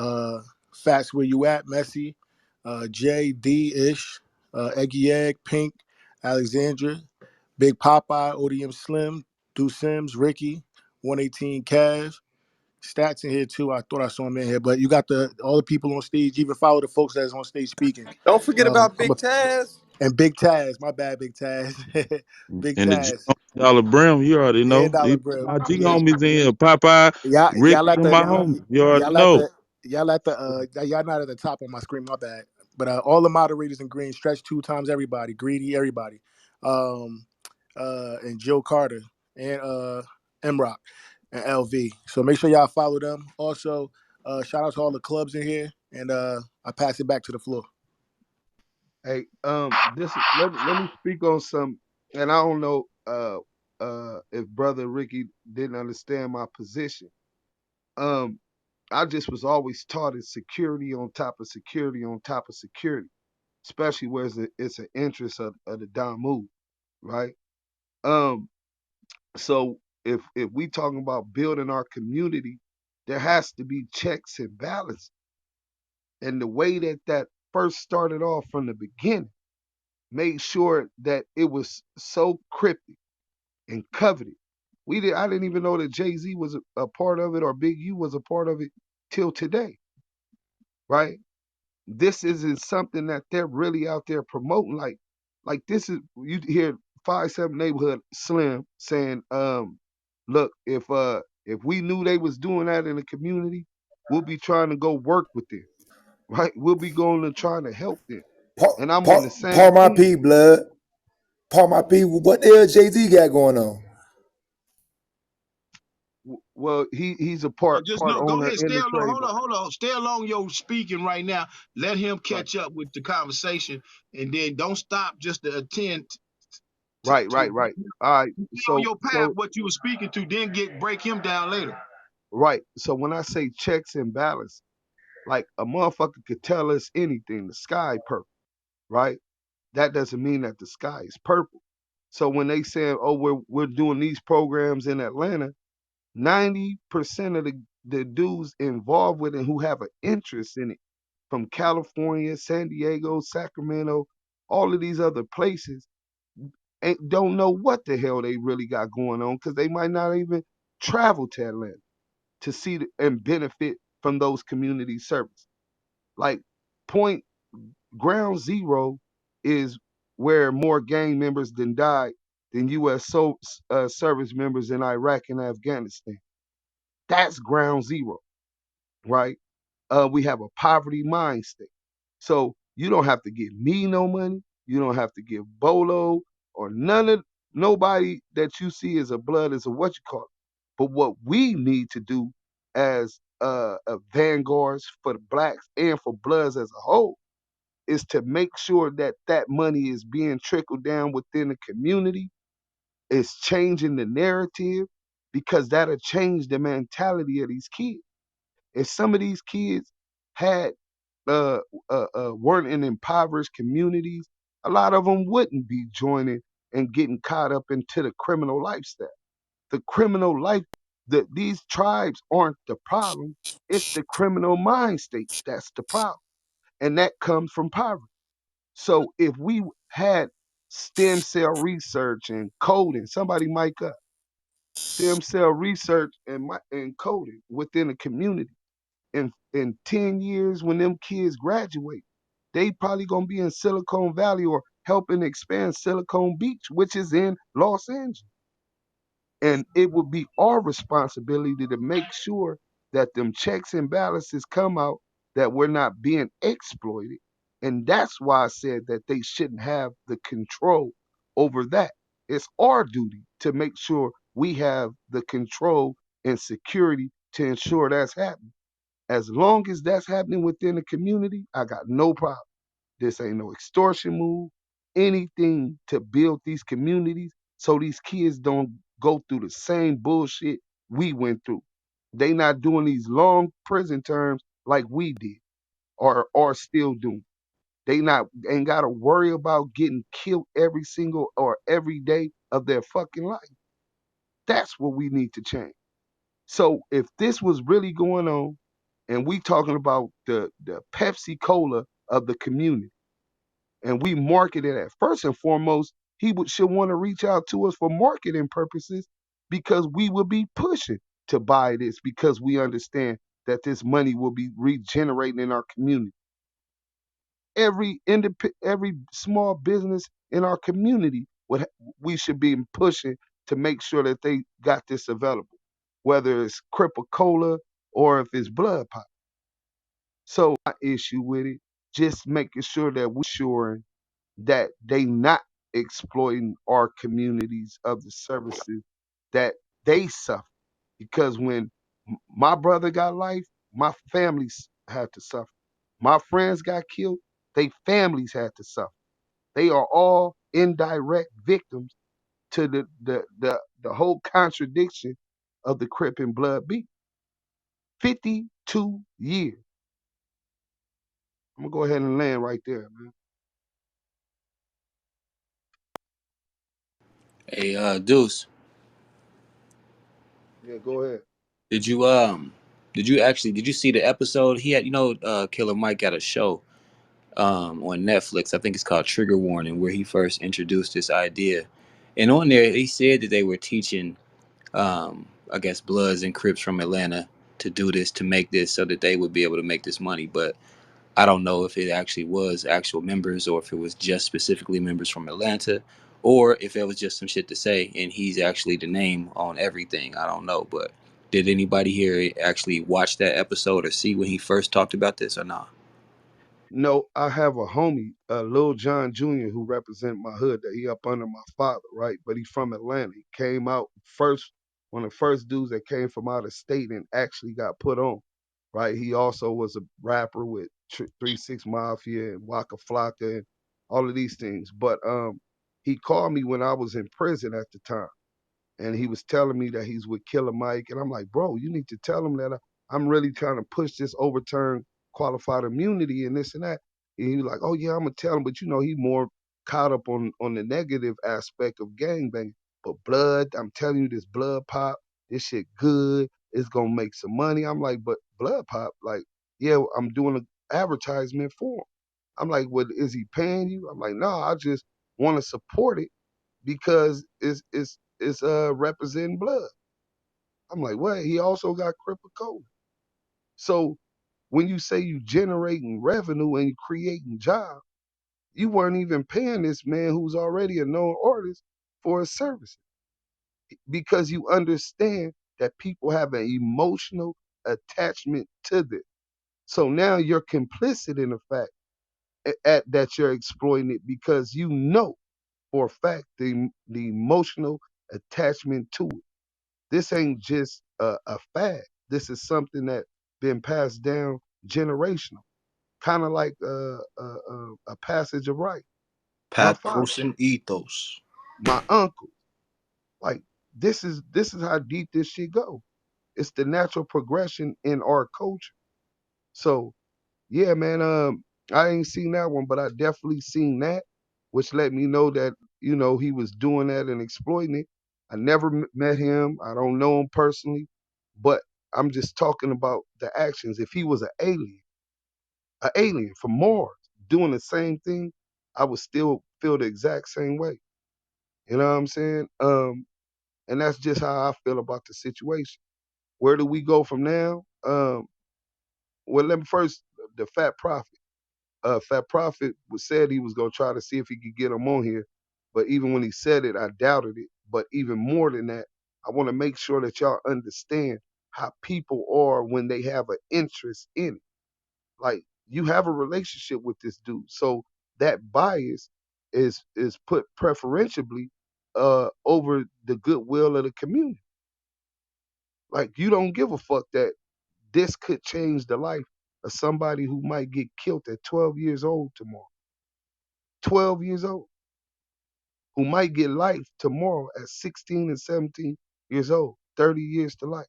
Fats Where You At, Messy, J, D Ish, Eggy Egg, Pink, Alexandra, Big Popeye, ODM Slim, Do Sims, Ricky, 118 Cav. Stats in here too. I thought I saw him in here, but you got all the people on stage. Even follow the folks that's on stage speaking. Don't forget about I'm a Big Taz. and Big Taz, my bad, Big Taz, Big And the Taz, Dollar Brim, you already and know. Dollar These Brim. my G Yeah, homies in here. Popeye, y'all Ricky, at and the my homies. You already y'all at know. the y'all not at the top of my screen. My bad. But all the moderators in green, stretch 2 times everybody, greedy everybody, um, and Joe Carter and M-Rock and LV. So make sure y'all follow them. Also, shout out to all the clubs in here, and I pass it back to the floor. Hey, this let me speak on some, and I don't know if brother Ricky didn't understand my position. Um, I just was always taught it's security on top of security on top of security, especially where it's an interest of the Damu, right? Um, so If we talking about building our community, there has to be checks and balances. And the way that that first started off from the beginning made sure that it was so cryptic and coveted. I didn't even know that Jay-Z was a part of it or Big U was a part of it till today, right? This isn't something that they're really out there promoting. Like this is you hear 5-7 neighborhood Slim saying, look, if we knew they was doing that in the community, we'll be trying to go work with them, right? We'll be going and trying to help them. And I'm on the same Paul my thing. P blood. Paul my P. What the hell Jay-Z got going on? Well, he's a part Just part no. Go owner ahead. in Stay the along. trade, Hold on. Hold on. Stay along your speaking right now. Let him right, catch up with the conversation, and then don't stop just to attend right, to right, right. All right. stay on So your path so what you were speaking to. Then break him down later. right. So when I say checks and balance, like a motherfucker could tell us anything, the sky purple, right? That doesn't mean that the sky is purple. So when they say, oh, we're doing these programs in Atlanta, 90% of the dudes involved with it who have an interest in it from California, San Diego, Sacramento, all of these other places don't know what the hell they really got going on because they might not even travel to Atlanta to see and benefit from those community service. Like point ground zero is where more gang members than died than U.S. service members in Iraq and Afghanistan. That's ground zero, right? We have a poverty mind state. So you don't have to give me no money. You don't have to give Bolo or nobody that you see as a blood as a what you call it. But what we need to do as vanguards for the blacks and for bloods as a whole is to make sure that that money is being trickled down within the community. It's changing the narrative because that'll change the mentality of these kids. If some of these kids had weren't in impoverished communities, a lot of them wouldn't be joining and getting caught up into the criminal lifestyle. The criminal life, these tribes aren't the problem. It's the criminal mind state that's the problem, and that comes from poverty. So if we had stem cell research and coding, somebody mic up stem cell research and coding within the community in 10 years when them kids graduate, they probably gonna be in Silicon Valley or helping expand Silicon Beach, which is in Los Angeles. And it would be our responsibility to make sure that them checks and balances come out, that we're not being exploited. And that's why I said that they shouldn't have the control over that. It's our duty to make sure we have the control and security to ensure that's happening. As long as that's happening within the community, I got no problem. This ain't no extortion move, anything to build these communities so these kids don't go through the same bullshit we went through. They not doing these long prison terms like we did or are still doing. They not ain't gotta worry about getting killed every single or every day of their fucking life. That's what we need to change. So if this was really going on, and we talking about the Pepsi Cola of the community, and we market it at first and foremost, should want to reach out to us for marketing purposes because we will be pushing to buy this because we understand that this money will be regenerating in our community. Every small business in our community we should be pushing to make sure that they got this available, whether it's crip Cola or if it's blood pop. So my issue with it, just making sure that we're sure that they not exploiting our communities of the services that they suffer. Because when my brother got life, my families had to suffer. My friends got killed, they families had to suffer. They are all indirect victims to the whole contradiction of the Crip and Blood beat. 52 years. I'm gonna go ahead and land right there, man. Hey, Deuce. Yeah, go ahead. Did you did you see the episode he had? Killer Mike got a show on Netflix. I think it's called Trigger Warning, where he first introduced this idea. And on there, he said that they were teaching, I guess, Bloods and Crips from Atlanta to do this, to make this so that they would be able to make this money. But I don't know if it actually was actual members or if it was just specifically members from Atlanta or if it was just some shit to say and he's actually the name on everything. I don't know. But did anybody here actually watch that episode or see when he first talked about this or not? No, I have a homie, Lil John Jr., who represent my hood. That he up under my father, right? But he from Atlanta. He came out first, one of the first dudes that came from out of state and actually got put on, right? He also was a rapper with 3 6 Mafia and Waka Flocka and all of these things. But he called me when I was in prison at the time, and he was telling me that he's with Killer Mike, and I'm like, bro, you need to tell him that I'm really trying to push this overturn qualified immunity and this and that. And he was like, oh yeah, I'm gonna tell him, but he more caught up on the negative aspect of gangbanging. But blood, I'm telling you, this blood pop, this shit good. It's gonna make some money. I'm like, but blood pop, like, yeah, I'm doing an advertisement for him. I'm like, what is he paying you? I'm like, no, I just want to support it because it's representing blood. I'm like, what? He also got cripple code. So when you say you generating revenue and you creating jobs, you weren't even paying this man who's already a known artist for his services because you understand that people have an emotional attachment to this. So now you're complicit in the fact that you're exploiting it because you know for a fact the emotional attachment to it. This ain't just a fad. This is something that been passed down generational, kind of like a passage of right. My father, Pathos and ethos. my uncle, like this is how deep this shit go. It's the natural progression in our culture. So yeah, man. I ain't seen that one, but I definitely seen that, which let me know that he was doing that and exploiting it. I never met him. I don't know him personally, but I'm just talking about the actions. If he was an alien from Mars, doing the same thing, I would still feel the exact same way. You know what I'm saying? And that's just how I feel about the situation. Where do we go from now? Well, let me first the Fat Prophet. Fat Prophet was said he was gonna try to see if he could get him on here, but even when he said it, I doubted it. But even more than that, I want to make sure that y'all understand how people are when they have an interest in it. Like you have a relationship with this dude, so that bias is put preferentially over the goodwill of the community. Like you don't give a fuck that this could change the life of somebody who might get killed at 12 years old tomorrow. 12 years old, who might get life tomorrow at 16 and 17 years old, 30 years to life.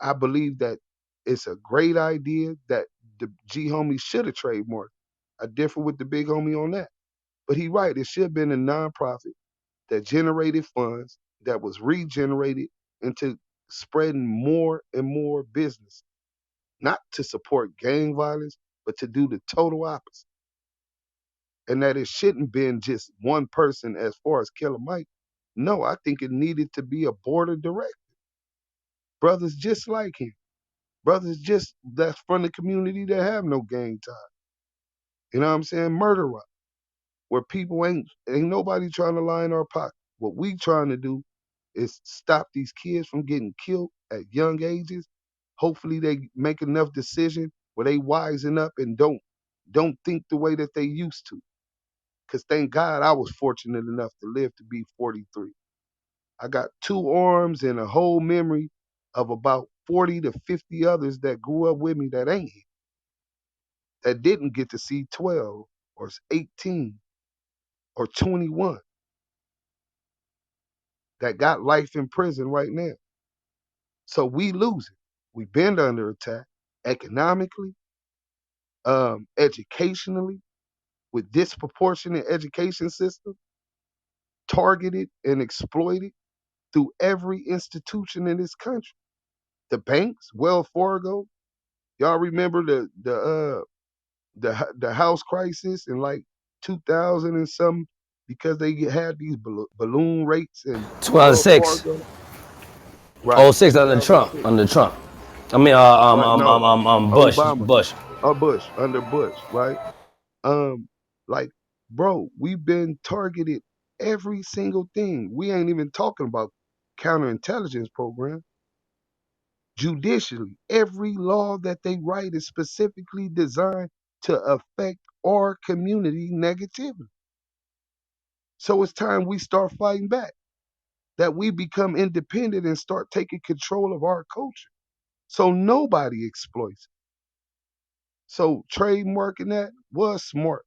I believe that it's a great idea that the G homie should have trademarked. I differ with the big homie on that. But he right, it should have been a nonprofit that generated funds that was regenerated into spreading more and more business, not to support gang violence, but to do the total opposite. And that it shouldn't been just one person as far as Killer Mike. No, I think it needed to be a board of directors, brothers just like him, brothers just that's from the community that have no gang ties. You know what I'm saying? Murder rock, where people ain't nobody trying to line our pocket. What we trying to do is stop these kids from getting killed at young ages. Hopefully they make enough decision where they wisen up and don't think the way that they used to. Because thank God I was fortunate enough to live to be 43. I got two arms and a whole memory of about 40 to 50 others that grew up with me that ain't here, that didn't get to see 12 or 18 or 21, that got life in prison right now. So we losing. We been under attack economically, educationally, with disproportionate education system, targeted and exploited. through every institution in this country. The banks, Wells Fargo. Y'all remember the house crisis in like 2000 and some because they had these balloon rates and Wells 2006. Fargo. Right, Oh, 06 under Trump. 2006. Under Trump. I mean, Right, no, Bush. Obama, Bush. Bush, under Bush, right? Um, like, bro, we've been targeted every single thing. We ain't even talking about counterintelligence program. Judicially, every law that they write is specifically designed to affect our community negatively. So it's time we start fighting back, that we become independent and start taking control of our culture. So nobody exploits it. So trademarking that was smart.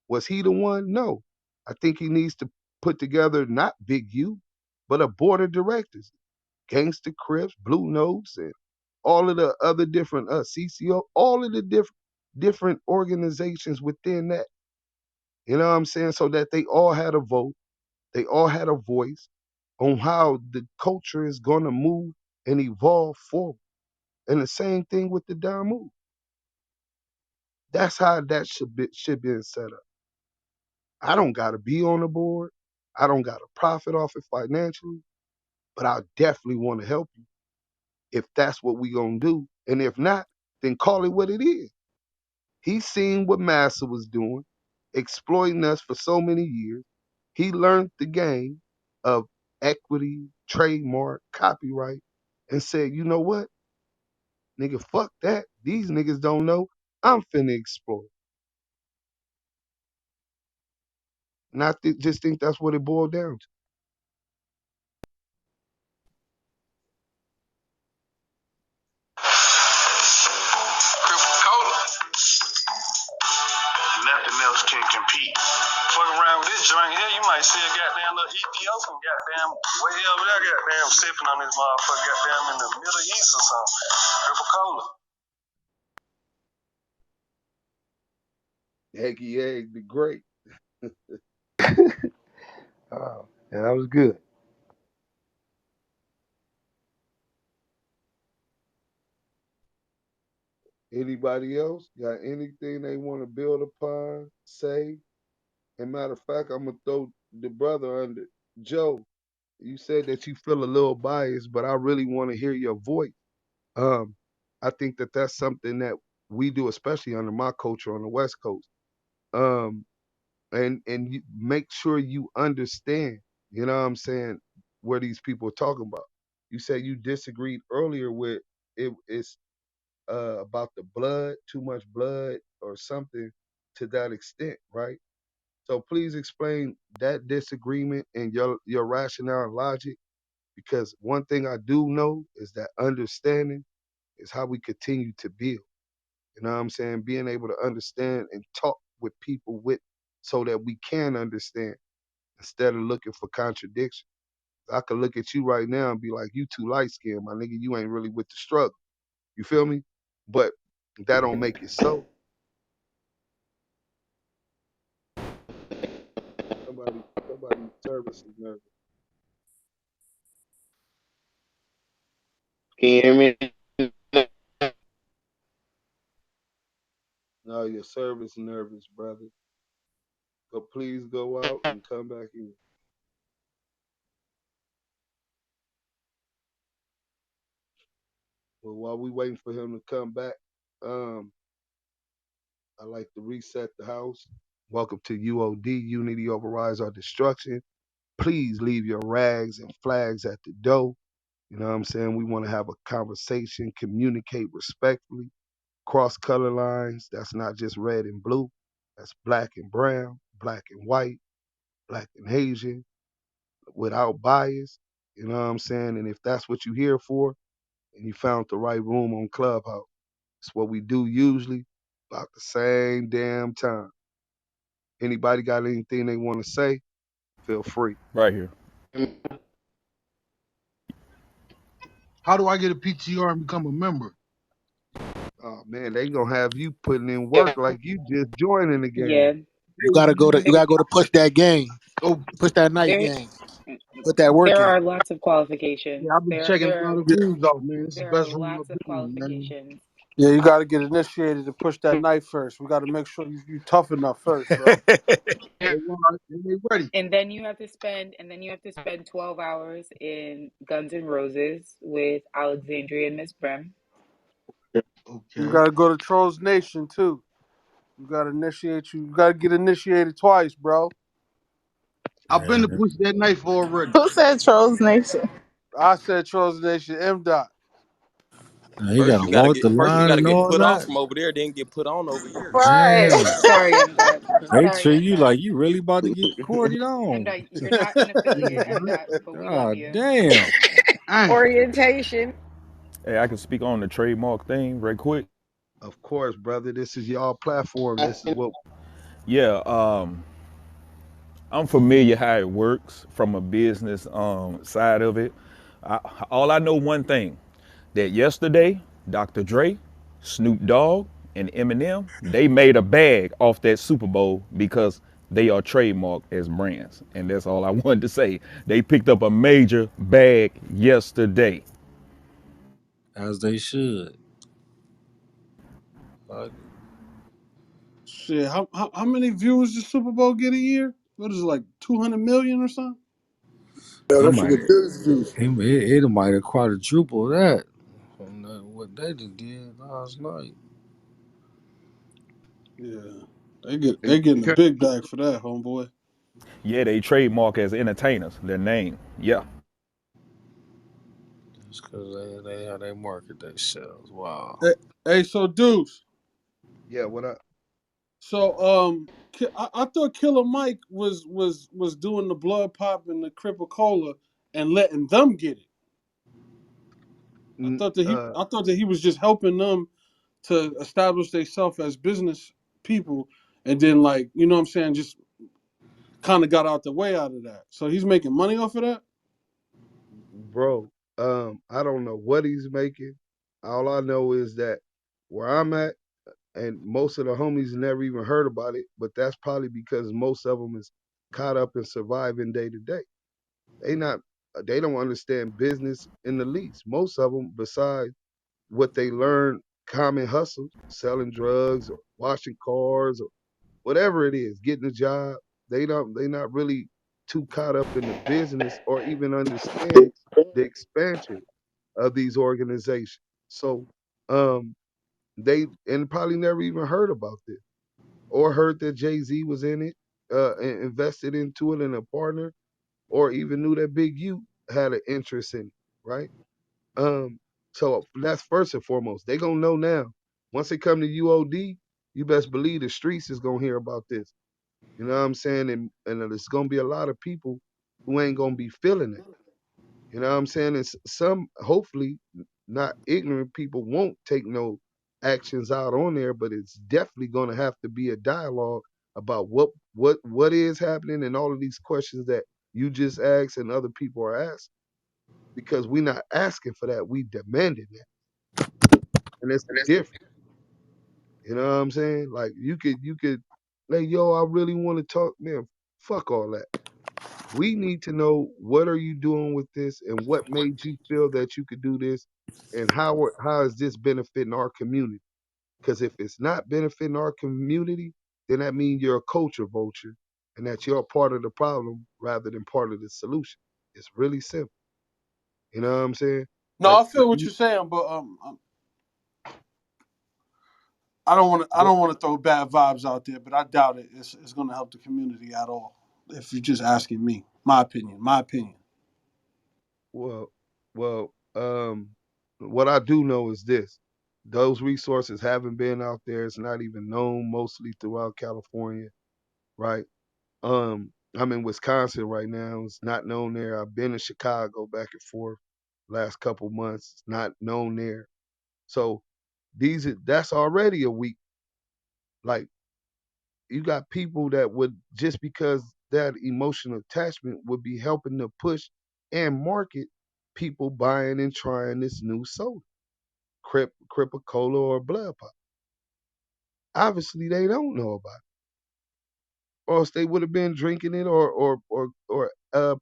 Was he the one? No. I think he needs to put together not Big U, but a board of directors, Gangster Crips, Blue Notes, and all of the other different CCO, all of the different organizations within that. You know what I'm saying? So that they all had a vote, they all had a voice on how the culture is gonna move and evolve forward. And the same thing with the down move. That's how that should be set up. I don't gotta be on the board. I don't gotta profit off it financially, but I definitely want to help you if that's what we gonna do. And if not, then call it what it is. He seen what Massa was doing, exploiting us for so many years. He learned the game of equity, trademark, copyright, and said, you know what? Nigga, fuck that. These niggas don't know. I'm finna exploit. And I just think that's what it boiled down to. Coca-Cola. Nothing else can compete. Fuck around with this joint here, you might see a goddamn little Ethiopian goddamn way over there goddamn sipping on this motherfucker goddamn in the Middle East or something. Coca-Cola. Eggy egg, the great. Oh, yeah, that was good. Anybody else got anything they want to build upon, say? And matter of fact, I'm gonna throw the brother under. Joe, you said that you feel a little biased, but I really want to hear your voice. Um, I think that that's something that we do, especially under my culture on the West Coast. Um, and you make sure you understand. You know what I'm saying? Where these people are talking about. You said you disagreed earlier with it's about the blood, too much blood, or something to that extent, right? So please explain that disagreement and your rationale and logic, because one thing I do know is that understanding is how we continue to build. You know what I'm saying? Being able to understand and talk with people with so that we can understand instead of looking for contradiction. I could look at you right now and be like, you too light skinned, my nigga, you ain't really with the struggle. You feel me? But that don't make it so. Somebody service is nervous. Can you hear me? No, your service nervous, brother. So please go out and come back in. Well, while we waiting for him to come back, um, I like to reset the house. Welcome to U.O.D. Unity overrides our destruction. Please leave your rags and flags at the door. You know what I'm saying? We want to have a conversation, communicate respectfully, cross color lines. That's not just red and blue. That's black and brown, black and white, black and Asian, without bias. You know what I'm saying? And if that's what you're here for, and you found the right room on Clubhouse, it's what we do usually about the same damn time. Anybody got anything they want to say? Feel free. Right here. How do I get a PTR and become a member? Oh man, they gonna have you putting in work like you just joining the game. Yeah, Hey, You gotta go to they push that game, oh, push that night they game. Put that work There in. are lots of qualifications. Yeah, I've been checking a lot of Yeah, rooms out, man. This is the There are best room I've lots of been in, man. qualifications. Yeah, you got to get initiated to push that knife first. We got to make sure you tough enough first, bro. They ready. And then you have to spend 12 hours in Guns N' Roses with Alexandria and Miss Brim. You Okay. got to go to Trolls Nation too. You got to initiate you. You got to get initiated twice, bro. I've been to Man, push that knife already. Who said Trolls Nation? I said Trolls Nation. M. Dot. he got to walk the First you line gotta and get all put off that. from over there, then get put on over here. Right. Damn, Sorry, M. Dot. they Sorry, treat M. you Dot. like you really about to get corded M. on. Dot, you're not an affiliate, M. Mhm. Dot, but we love God you. damn. Dang. Orientation. Hey, I can speak on the trademark thing right quick. Of course, brother. This is y'all platform. This is what. Yeah, I'm familiar how it works from a business side of it. All I know one thing that yesterday, Dr. Dre, Snoop Dogg, and Eminem they made a bag off that Super Bowl because they are trademarked as brands, and that's all I wanted to say. They picked up a major bag yesterday. As they should. Like, Shit, how many viewers does Super Bowl get a year? What is it, like 200 million or something? Oh, Yo, it that shit might get billions of views. it might have quadrupled that from what they just did last night. Yeah, And they getting a big bag for that, homeboy. Yeah, they trademark as entertainers, their name. Yeah. Just because they how they market themselves. Wow. Hey, hey, so Deuce. yeah, what I So I thought Killer Mike was doing the blood pop and the Crip Cola and letting them get it. n- I thought that he was just helping them to establish themselves as business people, and then like you know what I'm saying, just kind of got out the way out of that. So he's making money off of that. bro, I don't know what he's making. All I know is that where I'm at, and most of the homies never even heard about it, but that's probably because most of them is caught up in surviving day to day. They not, they don't understand business in the least. Most of them, besides what they learn, common hustles, selling drugs or washing cars or whatever it is, getting a job. They not really too caught up in the business or even understand the expansion of these organizations. So they and probably never even heard about this or heard that Jay-Z was in it, and invested into it and a partner, or even knew that Big U had an interest in it, right? Um, so that's first and foremost. They gonna know now. Once they come to U.O.D, you best believe the streets is gonna hear about this. You know what I'm saying? And there's gonna be a lot of people who ain't gonna be feeling it. You know what I'm saying? And some, hopefully, not ignorant people won't take no actions out on there, but it's definitely gonna have to be a dialogue about what is happening and all of these questions that you just asked and other people are asking. Because we're not asking for that, we demanding that. And it's different. You know what I'm saying? Like you could like, yo, I really want to talk, man, fuck all that. We need to know what are you doing with this and what made you feel that you could do this and how is this benefiting our community? Because if it's not benefiting our community, then that means you're a culture vulture and that you're a part of the problem rather than part of the solution. It's really simple. You know what I'm saying? No, Like, I feel what you're saying, but I don't want to throw bad vibes out there, but I doubt it's going to help the community at all. If you're just asking me, my opinion. well, what I do know is this: those resources haven't been out there. It's not even known mostly throughout California, right? I'm in Wisconsin right now. It's not known there. I've been in Chicago back and forth last couple months. It's not known there. So that's already a weak. Like, you got people that would, just because that emotional attachment would be helping to push and market people buying and trying this new soda, Crip Cola or Blood Pop. Obviously, they don't know about it, or else they would have been drinking it or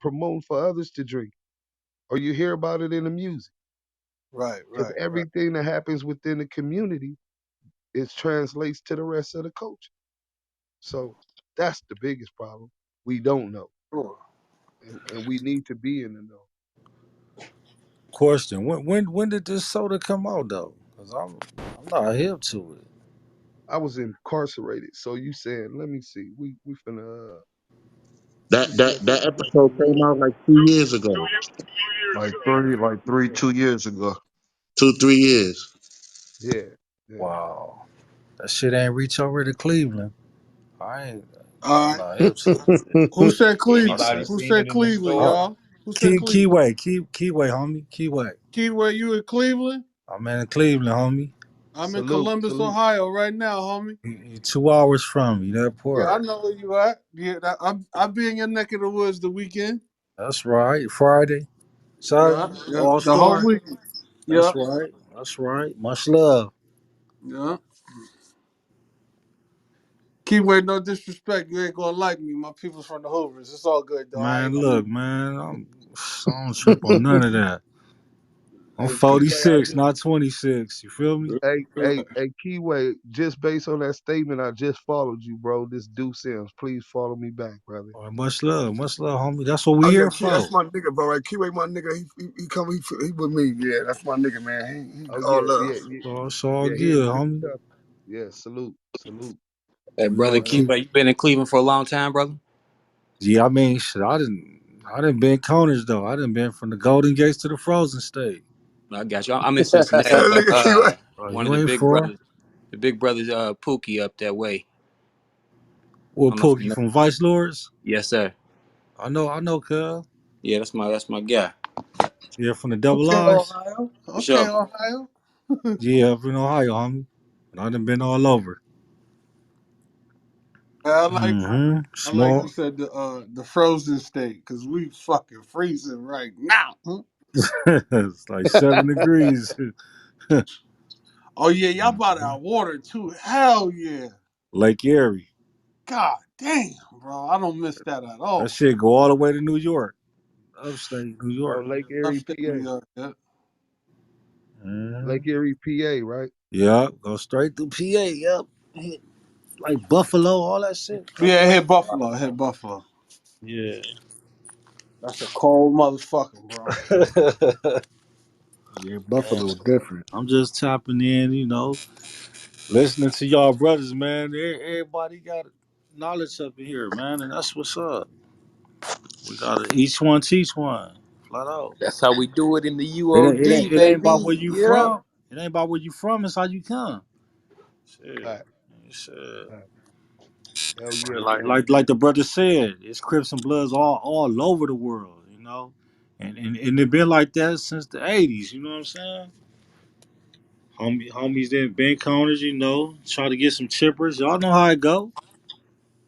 promoting for others to drink. Or you hear about it in the music. Right, Because right, right. everything that happens within the community it translates to the rest of the culture. So that's the biggest problem. We don't know, Sure. and we need to be in the know. Question: when did this soda come out though? Cause I'm not hip to it. I was incarcerated, so you saying, let me see, we finna let That me see that if that I got episode came out like 2 years ago, Like three, 2 years ago. 2 3 years. yeah, yeah. Wow, that shit ain't reach over to Cleveland. I ain't. All I'm right. not hip to it. Who said Cleveland? I Anybody said, Who seen said it in the Cleveland, uh, store? y'all? Who said Cleveland? Keyway, homie, Keyway. Keyway, you in Cleveland? I'm in Cleveland, homie. I'm in Salute, Columbus, salute. Ohio, right now, homie. You 2 hours from me, that Yeah, I part. know where you at. Yeah, I'll be in your neck of the woods the weekend. That's right. Friday, Yeah, Saturday, yeah, all the whole star. weekend. Yeah, That's right. That's right. Much love, yeah. Keyway, no disrespect. You ain't gonna like me. My people's from the Hoovers. It's all good though. I man. ain't gonna. Look, man, I don't trip on none of that. I'm Hey, Keyway, 46, not 26. You feel me? Keyway, just based on that statement, I just followed you, bro. This Due Sims. Please follow me back, brother. All right, much love, homie. That's what we Oh yeah, here Key, that's for. my nigga, bro. Right, Keyway, my nigga. He come, he with me. Yeah, that's my nigga, man. He Oh all yeah, love. yeah, yeah, So it's all yeah. He in good, the good homie. stuff. Yeah, salute, salute. Hey, We brother gonna Uh, keep. Keeper, you been in Cleveland for a long time, brother? Yeah, I mean, shit. I didn't been corners though. I didn't been from the Golden Gates to the Frozen State. I got you. I'm in Cincinnati, but Look at Keyway. Oh, one of you ain't far. the big brothers, Pookie up that way. I What don't know if you Pokey know. from Vice Lords? Yes, sir. I know, cuz. Yeah, that's my guy. Yeah, from the Double Okay, Eyes. Ohio. For Okay, sure. Ohio. Yeah, up in Ohio, homie. And I done been all over. I like Mm-hmm. I like you Small. said the frozen state because we fucking freezing right now. Huh? It's like 7 degrees. Oh yeah, y'all bought Mhm. our water too. Hell yeah. Lake Erie. God damn, bro. I don't miss that at That all. shit go all the way to New York. Upstate New oh, York. Lake Erie, Upstate New PA. York. Yeah, Hmm. Lake Erie, PA, right? Yep. Go straight through PA. Yep. Hit like Buffalo, all that shit. Come yeah, right. hit Buffalo. Hit Buffalo. Yeah. That's a cold motherfucker, bro. Yeah, Yeah. Buffalo different. I'm just tapping in, listening to y'all brothers, man. Everybody got knowledge up in here, man, and that's what's up. We gotta each one teach one, flat out. That's how we do it in the It ain't, it U.O.D., ain't, it ain't about baby. where you Yeah. from. It ain't about where you from. It's how you come. Shit, Fact, shit. fact. Hell yeah, Like bro. like like the brother said, it's Crips and Bloods all over the world, and it been like that since the '80s. You know what I'm saying? Homies did bank counters, try to get some chippers. Y'all know how it go.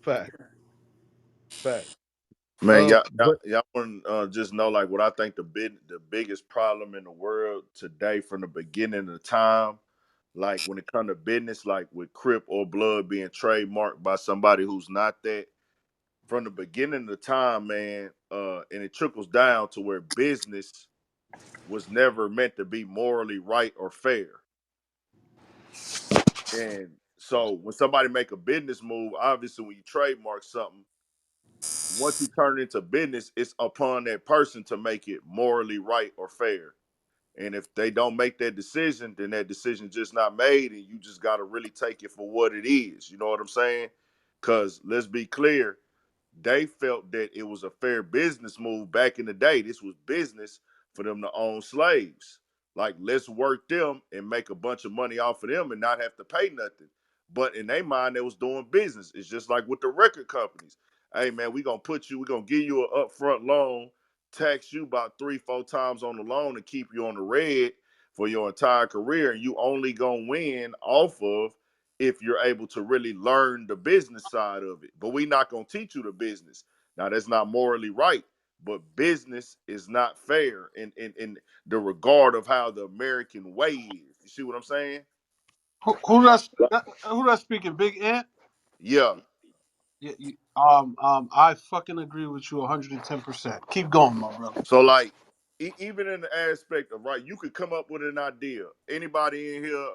Fact, fact. Man, But y'all want to just know like what I think the biggest problem in the world today from the beginning of time, like when it comes to business, like with Crip or Blood being trademarked by somebody who's not that, from the beginning of time, man, and it trickles down to where business was never meant to be morally right or fair. And so when somebody make a business move, obviously when you trademark something, once you turn it into business, it's upon that person to make it morally right or fair. And if they don't make that decision, then that decision just not made, and you just got to really take it for what it is. You know what I'm saying? Because let's be clear, they felt that it was a fair business move back in the day. This was business for them to own slaves. Like, let's work them and make a bunch of money off of them and not have to pay nothing. But in their mind, they was doing business. It's just like with the record companies. Hey man, we're gonna give you an upfront loan, tax you about 3, 4 times on the loan and keep you on the red for your entire career. And you only gonna win off of if you're able to really learn the business side of it. But we're not going to teach you the business. Now, that's not morally right, but business is not fair in the regard of how the American way is. You see what I'm saying? Who that's speaking? Big Ant. Yeah. Yeah, I fucking agree with you 110%. Keep going, my brother. So like even in the aspect of right, you could come up with an idea. Anybody in here,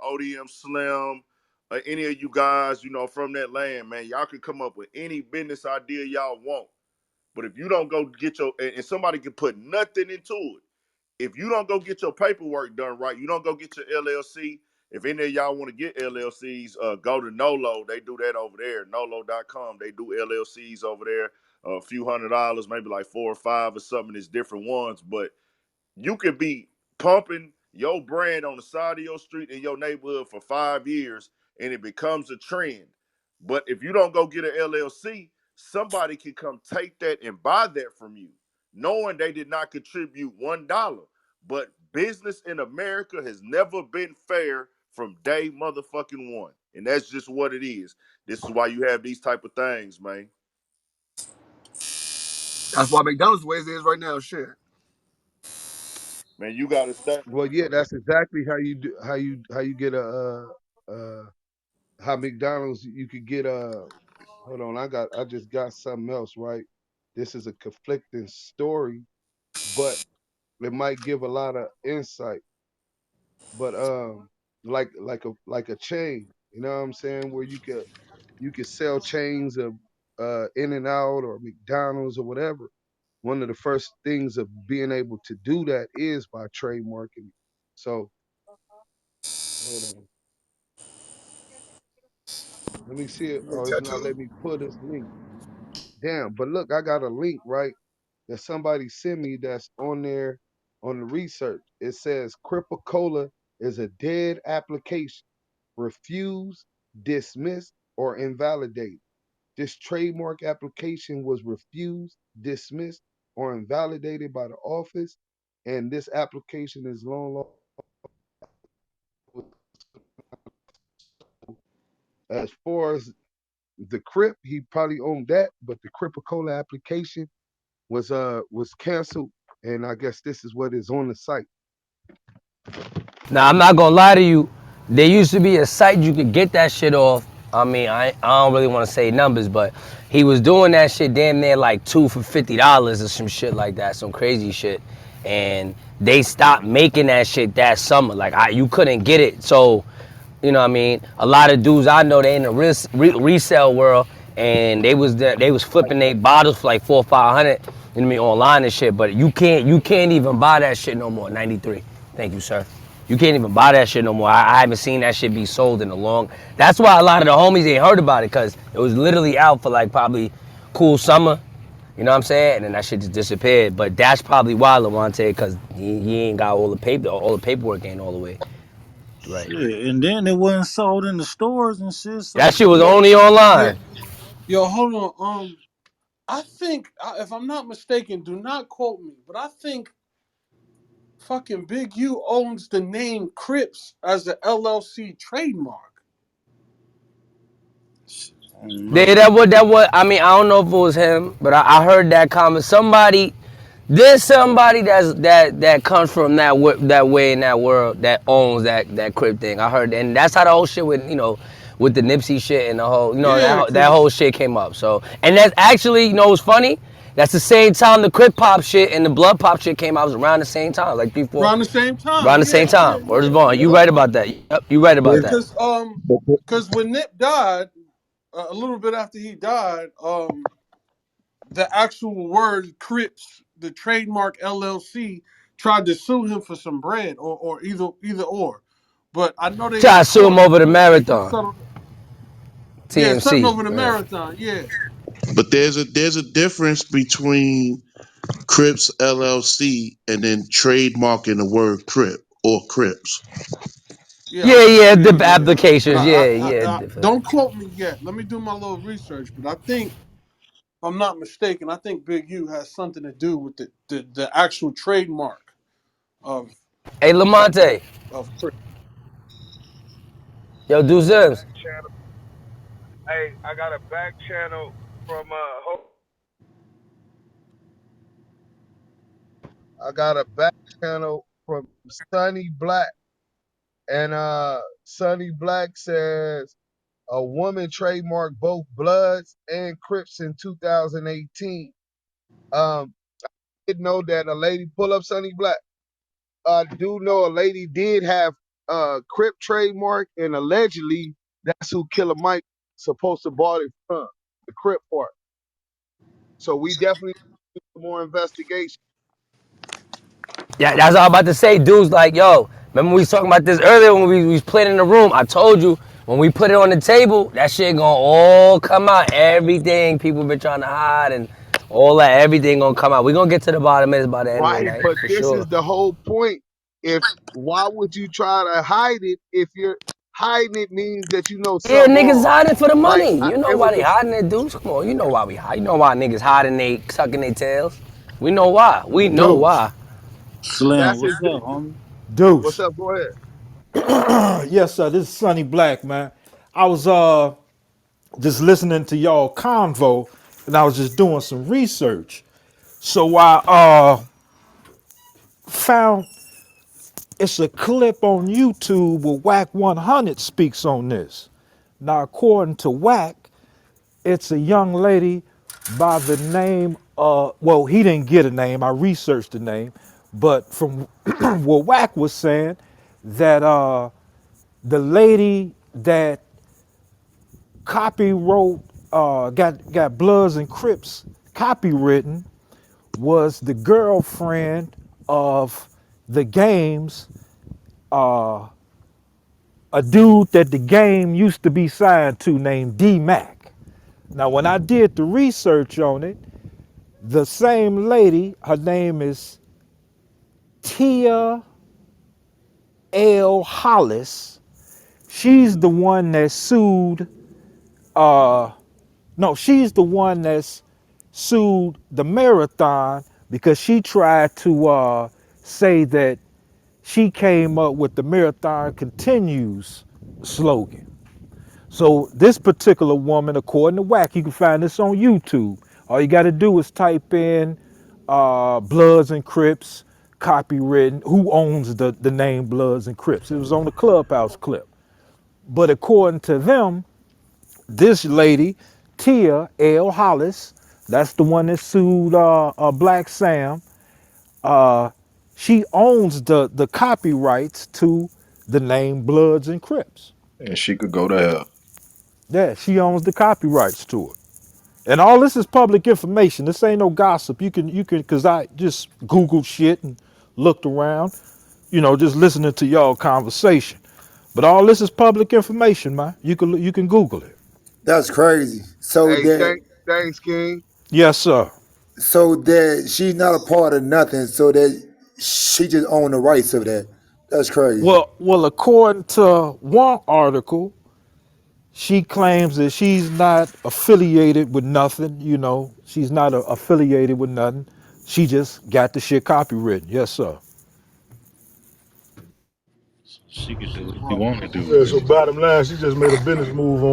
ODM Slim, any of you guys, from that land, man, y'all could come up with any business idea y'all want. But if you don't go get and somebody can put nothing into it. If you don't go get your paperwork done right, you don't go get your LLC. If any of y'all want to get LLCs, go to Nolo. They do that over there. Nolo.com. They do LLCs over there. A few $100, maybe like 4 or 5 or something. It's different ones, but you could be pumping your brand on the side of your street in your neighborhood for 5 years and it becomes a trend. But if you don't go get an LLC, somebody can come take that and buy that from you, knowing they did not contribute $1. But business in America has never been fair from day motherfucking one. And that's just what it is. This is why you have these type of things, man. That's why McDonald's the way it is right now. Shit. Man, you gotta stay. Well, yeah, that's exactly how you do how you get how McDonald's you could get hold on, I just got something else, right? This is a conflicting story, but it might give a lot of insight. But like a chain, you know what I'm saying, where you could sell chains of In and Out or McDonald's or whatever. One of the first things of being able to do that is by trademarking. So hold on. Let me see it. You get Oh, it's not tattooed? letting me pull this link. Damn, but look, I got a link, right? That somebody sent me that's on there on the research. It says Cripicola is a dead application, refused, dismissed, or invalidated. This trademark application was refused, dismissed, or invalidated by the office, and this application is long as far as the Crip, he probably owned that, but the Cripicola application was canceled, and I guess this is what is on the site. Now I'm not gonna lie to you. There used to be a site you could get that shit off. I mean, I don't really want to say numbers, but he was doing that shit damn near like two for $50 or some shit like that, some crazy shit. And they stopped making that shit that summer. Like you couldn't get it. So, you know what I mean? A lot of dudes I know they in the resale world, and they was flipping their bottles for like 400 or 500. You know what I mean, online and shit. But you can't even buy that shit no more. 93. Thank you, sir. You can't even buy that shit no more. I haven't seen that shit be sold in a long. That's why a lot of the homies ain't heard about it, because it was literally out for like probably cool summer. You know what I'm saying? And then that shit just disappeared. But that's probably why, Levante, because he ain't got all the paperwork ain't all the way right. Shit, and then it wasn't sold in the stores and shit. That So shit was Yo, only yo, online. yo, hold on. I think, if I'm not mistaken, do not quote me, but I think fucking Big U owns the name Crips as the LLC trademark. I don't They, know. that what I mean, I don't know if it was him, but I heard that comment. There's somebody that comes from that way in that world that owns that crib thing. I heard, and that's how the whole shit with with the Nipsey shit and the whole Yeah, that cause whole shit came up. So, and that's actually, what's funny? That's the same time the crib pop shit and the blood pop shit came out. It was around the same time, like 3, 4, around the same time. around the same Yeah, yeah, time. Word is yeah, born. You yeah. right about that. Yep, you right about Yeah, But, that. cause when Nip died, a little bit after he died, the actual word Crips, the trademark LLC, tried to sue him for some bread, or either or. But I know they Try in to sue him court, over the but they just marathon. settled. Yeah, something TMC. over the Yeah. marathon. Yeah, but there's a difference between Crips LLC and then trademarking the word Crip or Crips. yeah, Yeah, yeah, yeah, the yeah. applications. Yeah, yeah. Don't quote me yet. Let me do my little research. But I think, if I'm not mistaken, I think Big U has something to do with the actual trademark of Hey, Lamonte. Crips. Yo, do Zims. Channel. Hey, I got a back channel from I got a back channel from Sonny Black, and Sonny Black says A woman trademarked both Bloods and Crips in 2018. Did know that a lady pull up Sonny Black. Do know a lady did have Crip trademark, and allegedly that's who Killer Mike supposed to bought it from, the Crip part. So we definitely need some more investigation. Yeah, that's all I'm about to say. Dudes like, yo, remember we was talking about this earlier when we was playing in the room. I told you, when we put it on the table, that shit gonna all come out. Everything people been trying to hide and all that, everything gonna come out. We gonna get to the bottom of it by the end of the Right, night, but for this sure. is the whole point. If Why would you try to hide it if you're hiding it means that you know Yeah, something niggas wrong. hiding for the Like money. You know it why was they hiding it, dudes. Come on, you know why we hide. You know why niggas hiding they sucking their tails. We know why. We know Deuce. why. Slim, that's what's it. up, homie? What's Deuce. up? Go ahead. Yes, sir. This is Sonny Black, man. I was just listening to y'all convo, and I was just doing some research. So I found it's a clip on YouTube where Whack 100 speaks on this. Now, according to Whack, it's a young lady by the name well, he didn't get a name. I researched the name, but from what Whack was saying, that the lady that copy wrote, got Bloods and Crips copywritten, was the girlfriend of the games, a dude that the game used to be signed to named D Mac. Now, when I did the research on it, the same lady, her name is Tia L. Hollis. She's the one that sued, uh, no, she's the one that's sued the marathon because she tried to say that she came up with the marathon continues slogan. So this particular woman, according to Wack, you can find this on YouTube. All you got to do is type in Bloods and Crips, copywritten, who owns the name Bloods and Crips. It was on the Clubhouse clip. But according to them, this lady, Tia L. Hollis, that's the one that sued Black Sam, uh, she owns the copyrights to the name Bloods and Crips. And she could go to hell. Yeah, she owns the copyrights to it. And all this is public information. This ain't no gossip. You can cause I just Googled shit and looked around, just listening to y'all conversation. But all this is public information, man. You can Google it. That's crazy. Hey, thanks, King. Yes, sir. So that she's not a part of nothing. So that she just own the rights of that. That's crazy. Well, according to one article, she claims that she's not affiliated with nothing. She's not affiliated with nothing. She just got the shit copywritten. Yes, sir. She could do what she want to do Yeah, with so it. bottom line, she just made a business move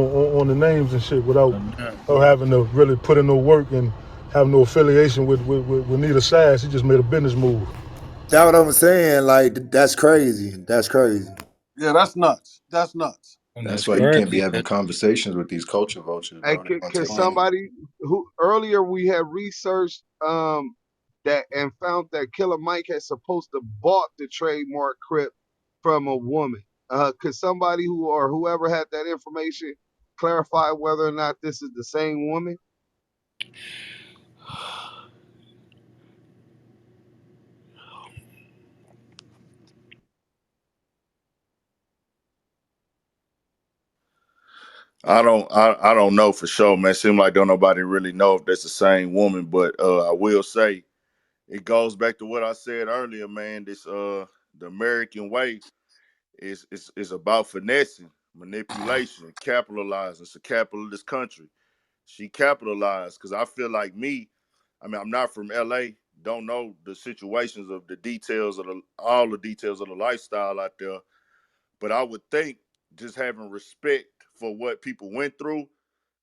on the names and shit without Man, her having to really put in no work and have no affiliation with neither side. She just made a business move. That's what I'm saying. Like that's crazy. That's crazy. Yeah, that's nuts. That's nuts. and That's that's why you can't be crazy. having conversations with these culture vultures, Hey, bro. They're gonna can take anything. somebody who earlier we had researched that and found that Killer Mike had supposed to bought the trademark Crip from a woman. Could somebody who or whoever had that information clarify whether or not this is the same woman? I don't know for sure, man. Seems like don't nobody really know if that's the same woman, but I will say it goes back to what I said earlier, man. This the American way is about finessing, manipulation, capitalizing. It's a capitalist country. She capitalized because I feel like me. I mean, I'm not from LA. Don't know the situations of the details of all the details of the lifestyle out there. But I would think just having respect for what people went through,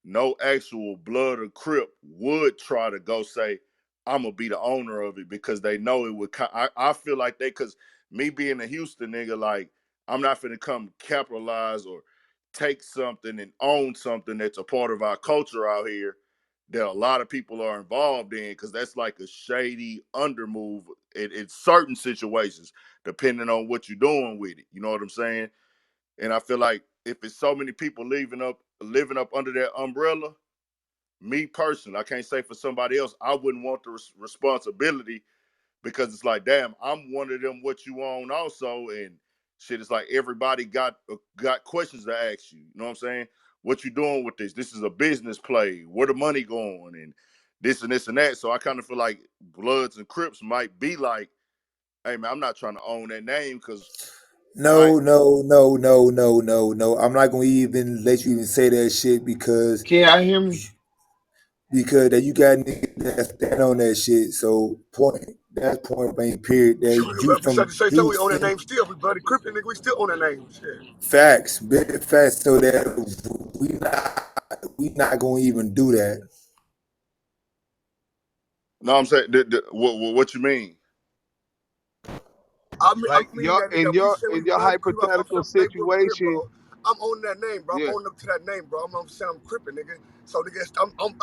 no actual blood or crip would try to go say, I'm gonna be the owner of it because they know it would. I feel like they, cause me being a Houston nigga, like I'm not finna come capitalize or take something and own something that's a part of our culture out here that a lot of people are involved in, because that's like a shady undermove in certain situations, depending on what you're doing with it. You know what I'm saying? And I feel like if it's so many people living up under that umbrella, me personally, I can't say for somebody else, I wouldn't want the responsibility, because it's like, damn, I'm one of them. What you own also, and shit. It's like everybody got questions to ask you. You know what I'm saying? What you doing with this? This is a business play. Where the money going? And this and that. So I kind of feel like Bloods and Crips might be like, hey man, I'm not trying to own that name because I No, no, no, no, no, no, no. I'm not gonna even let you even say that shit Can y'all hear me? because that you got niggas that stand on that shit. So point blank period. That Shoot, you if we start from to say so, you we own that name still. We bloody Crippin', nigga, we still own that name. Shit. facts, big facts. So that we not gonna even do that. no, I'm saying what you mean? I'm Like meaning your that in nigga, we your say we in your blood creep off hypothetical some paperwork we crip, situation, bro. I'm owning that name, bro. I'm yeah. owning up to that name, bro. I'm saying I'm crippin', nigga. So nigga,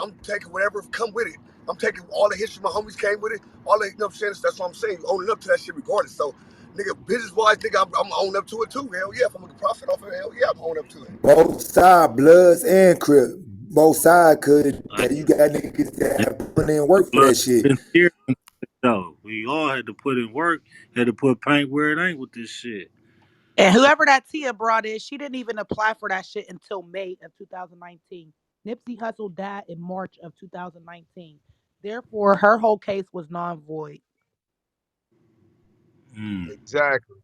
I'm taking whatever come with it. I'm taking all the history my homies came with it. All the, you know what I'm saying? That's what I'm saying. You owning up to that shit regardless. So nigga, business wise, nigga, I'm owning up to it too. Hell yeah, if I'm gonna profit off of it, hell yeah, I'm owning up to it. Both side Bloods and Crip. Both side could Like, that you got niggas that and have put in work for blood that shit. been here though. We all had to put in work, had to put paint where it ain't with this shit. And whoever that Tia brought is, she didn't even apply for that shit until May of 2019. Nipsey Hussle died in March of 2019. Therefore, her whole case was non void. Mm. Exactly.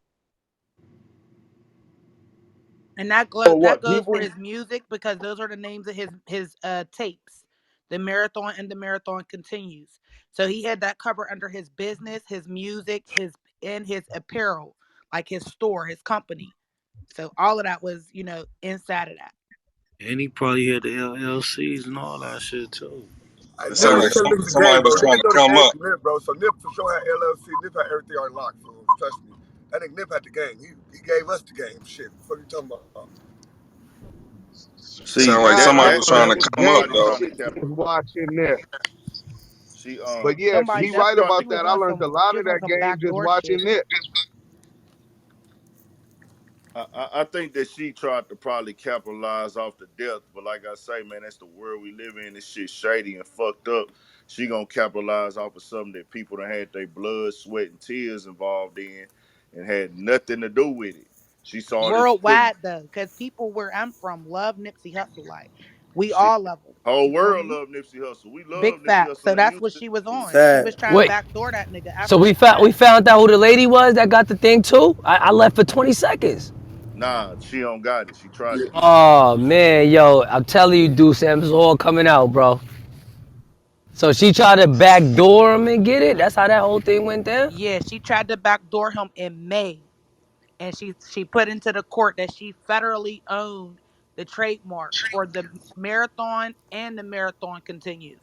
And that So that what goes for people his music because those are the names of his tapes. The Marathon and the Marathon Continues. So he had that cover under his business, his music, his and his apparel, like his store, his company. So all of that was, inside of that. And he probably had the LLCs and all that shit too. I It Nip sounds was like telling niggas the somebody game, bro. was trying Niggas to know the come game up. from Nip, bro. So Nip for sure had LLC. Nip had everything on lock, so trust me. That nigga Nip had the game. He gave us the game. Shit, what are you talking about? It sounds See, like nah that somebody that was trying the that to was come up gang somebody though. trying to shit is capitalize. watching that. She But yeah, Somebody he she right tried. about definitely was that. I on learned a some lot of just on that some game just backdoor watching shit. it. I think that she tried to probably capitalize off the death, but like I say, man, that's the world we live in. This shit shady and fucked up. She gonna capitalize off of something that people that had their blood, sweat, and tears involved in, and had nothing to do with it. She started putting Worldwide though, because people where I'm from love Nipsey Hussle. Like we shit. all love him. Whole You feel world me? love Nipsey Hussle. We Big love Nipsey fact. Hussle So in that's what Houston. she was on. She was Fact. trying to Wait, backdoor that nigga so after we he found we passed. found out who the lady was that got the thing too? I left for 20 seconds. Nah, she don't got it. She tried to Yeah. get it. Oh man, yo, I'm telling you, Deuce, it's all coming out, bro. So she tried to backdoor him and get it. That's how that whole thing went down. Yeah, she tried to backdoor him in May, and she put into the court that she federally owned the trademark for the marathon and the marathon continues.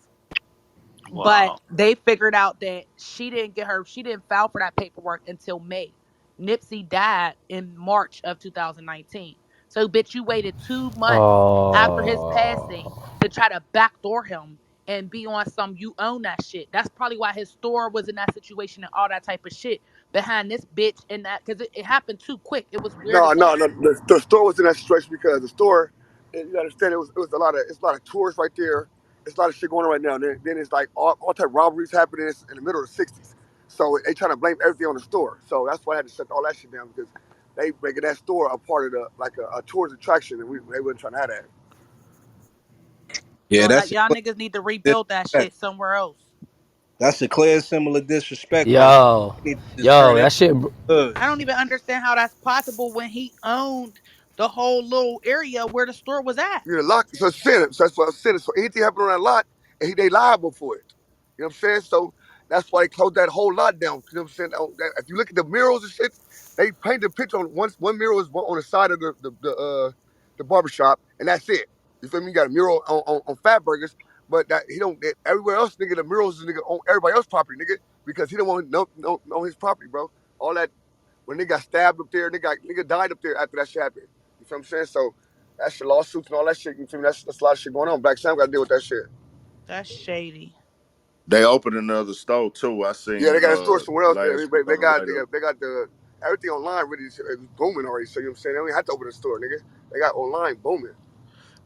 But Wow. they figured out that she didn't file for that paperwork until May. Nipsey died in March of 2019. So bitch, you waited 2 months after his passing Oh, to try to backdoor him and be on some you own that shit. That's probably why his store was in that situation and all that type of shit behind this bitch and that because it happened too quick. It was weird No, as no, hell. no. The store was in that situation because the store, and you understand, it was a lot of tourists right there. It's a lot of shit going on right now. Then it's like all type of robberies happening in the middle of the '60s. So they trying to blame everything on the store. So that's why I had to shut all that shit down because they making that store a part of the like a tourist attraction, and they wasn't trying to have that. Yeah, Well, that's a y'all clear niggas need to rebuild that disrespect. shit somewhere else. That's a clear symbol of disrespect right there. yo, You need to just turn yo, that that shit. hood. I don't even understand how that's possible when he owned the whole little area where the store was at. You know, lock, so sentence. That's what I said. So anything happened on that lot, and they liable for it. You know what I'm saying? So that's why they closed that whole lot down. You know what I'm saying? If you look at the murals and shit, they painted a picture on one mural is on the side of the barbershop, and that's it. You feel me? You got a mural on Fat Burgers, but that he don't everywhere else, nigga. The murals is nigga on everybody else's property, nigga, because he don't want no his property, bro. All that when they got stabbed up there, nigga died up there after that shit happened. You feel what I'm saying? So. That shit, lawsuits and all that shit. You feel me? That's a lot of shit going on. Black Sam got to deal with that shit. That's shady. They opened another store too. I Yeah, they seen got a store somewhere else. last week on the write up. They got the everything online really is booming already. So you know what I'm saying? They don't even have to open a store, nigga. They got online booming.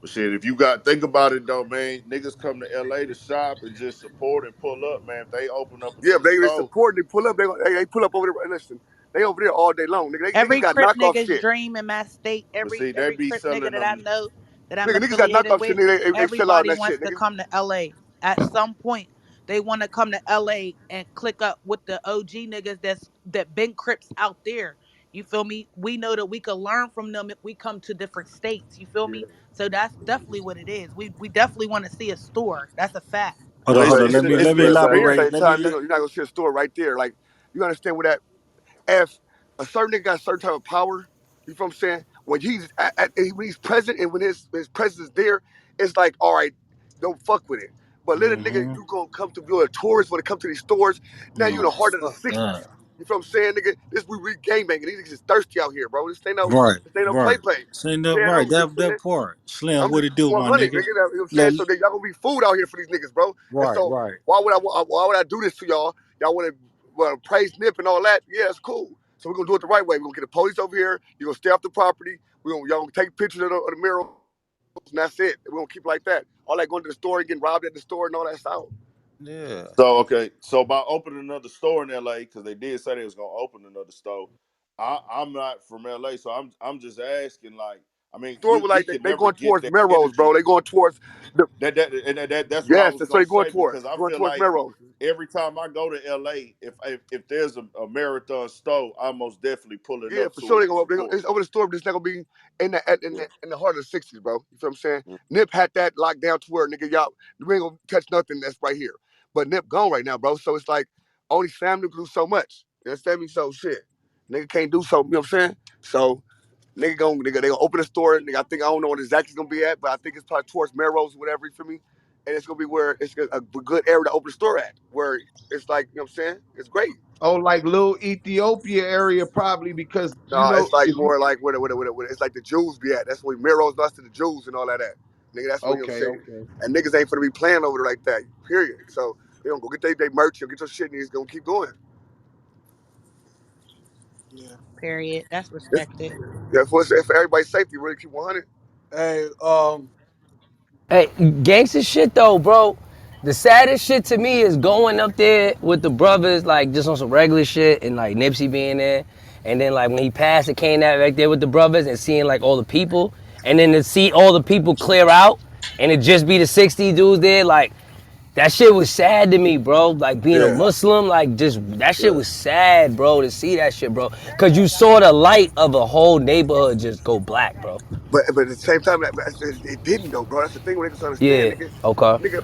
But shit, if you got think about it though, man, niggas come to LA to shop and just support and pull up, man. If they open up Yeah, if another they store, support, they pull up. They pull up over there. And listen, they over there all day long, nigga. They, niggas Every got Crip knockoff nigga's shit. dream in my state, but every see, they every be Crip nigga selling that I them. know that I'm Niggas got affiliated knockoff with, shit. Nigga, they sell out and everybody that wants shit, to nigga. come to LA. At some point, they want to come to LA and click up with the OG niggas that been Crips out there. You feel me? We know that we could learn from them if we come to different states. You feel me? So that's definitely what it is. We definitely want to see a store. That's a fact. But Hold But on. it's it's Let it's me but at the elaborate. same time, you're not gonna see a store right there. Like you understand what that if a certain nigga got a certain type of power, you feel what I'm saying? When when he's present and when his presence is there, it's like, all right, don't fuck with it. But little nigga, Mm-hmm. you gonna come to be a tourist when it comes to these stores. Now you in the No, heart of the fuck that. 60s. You feel what I'm saying, nigga? This we game banging. These niggas is thirsty out here, bro. Right, This ain't no play right. play. Saying that Yeah, right. no, you know what I'm That saying? part. Slim, I'm what just it do, my 100, nigga. nigga? You know what I'm saying? Let, So y'all gonna be food out here for these niggas, bro. And right, so right. why would I do this to y'all? Y'all want to praise Nip and all that? Yeah, it's cool. So we're gonna do it the right way. We're gonna get the police over here. You're gonna stay off the property. Y'all gonna take pictures of the mirror, and that's it. We're gonna keep it like that. All that going to the store and getting robbed at the store and all that's out. Yeah. So okay, so by opening another store in LA, because they did say they was gonna open another store. I'm not from LA, so I'm just asking. Like, I mean, Store with we like could they never going get towards that Melrose, energy. bro. They going towards the That's what I yes. was That's what gonna they going say towards. because I Going feel towards like Melrose. every time I go to LA, if there's a marathon store, I most definitely pulling Yeah, up for to sure it they to gonna support. it's over the store, but it's not gonna be Yeah. in the heart of the '60s, bro. You feel what I'm saying? Mm. Nip had that locked down to where nigga y'all we ain't gonna touch nothing that's right here. But Nip gone right now, bro. So it's like only family can do so much. You understand me? So shit, nigga can't do so. You know what I'm saying? So they gonna open a store. Nigga, I don't know what exactly it's gonna be at, but I think it's probably towards Melrose, whatever. You feel me? And it's gonna be where it's a good area to open a store at, where it's like you know what I'm saying. It's great. Oh, like little Ethiopia area probably because you No, know it's like if you more like where it's like the Jews be at. That's where Miro's us to the Jews and all that at. Nigga, that's what you know what I'm okay, saying. okay. And niggas ain't finna be playing over there like that. Period. So they don't go get they merch, you get your shit, and he's gonna keep going. Yeah. Period. That's That's, respected. that's what's for everybody's safety. Really keep 100. Hey, Hey, gangster shit though, bro. The saddest shit to me is going up there with the brothers, like just on some regular shit, and like Nipsey being there, and then like when he passed, it came out back there with the brothers and seeing like all the people, and then to see all the people clear out, and it just be the 60 dudes there, like that shit was sad to me, bro. Like being a Yeah, Muslim, like just that shit yeah. was sad, bro, to see that shit, bro. Cause you saw the light of a whole neighborhood just go black, bro. But at the same time, it didn't though, bro. That's the thing when niggas understand, Yeah, nigga. okay. Nigga,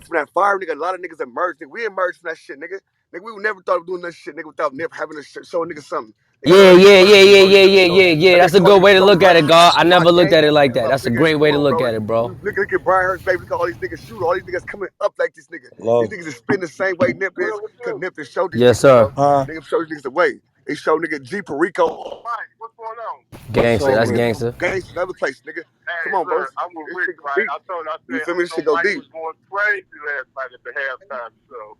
from that fire, nigga, a lot of niggas emerged. Nigga, we emerged from that shit, nigga. Nigga, we would never thought of doing that shit, nigga, without never having to show a nigga something. Nigga, I know Yeah, that nigga yeah, yeah, first yeah, before he yeah, knew, yeah, so yeah, yeah. that That's nigga a taught good me way to so look at much. it, God. I My never looked game at it like came that. up, That's a nigga. great way Come to on, look bro. at it, bro. Look at Brian Hurst, baby. Look at all these niggas shoot. All these niggas coming up like this nigga. These Hello. niggas is spitting the same way Nip is, cause Nip just showed these Yes, niggas, sir. bro. Huh? Nigga showed these niggas the way. He showed nigga G Perico. Mike, what's going on? What's Gangster. Nigga, up That's nigga, with it? gangster. gangs in other places, nigga. Hey, come on, bro. Look, I'm with Rich, right? I told him, I said, you feel me? This shit go deep. Was going crazy last night at the halftime show.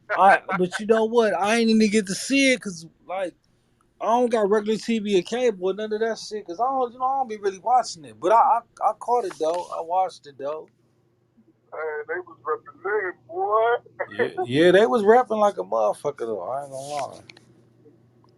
But you know what? I ain't even get to see it because like I don't got regular TV or cable or none of that shit because I don't be really watching it. But I caught it though. I watched it though. Hey, they was representing, boy. Yeah, yeah, they was rapping like a motherfucker though. I ain't gonna lie.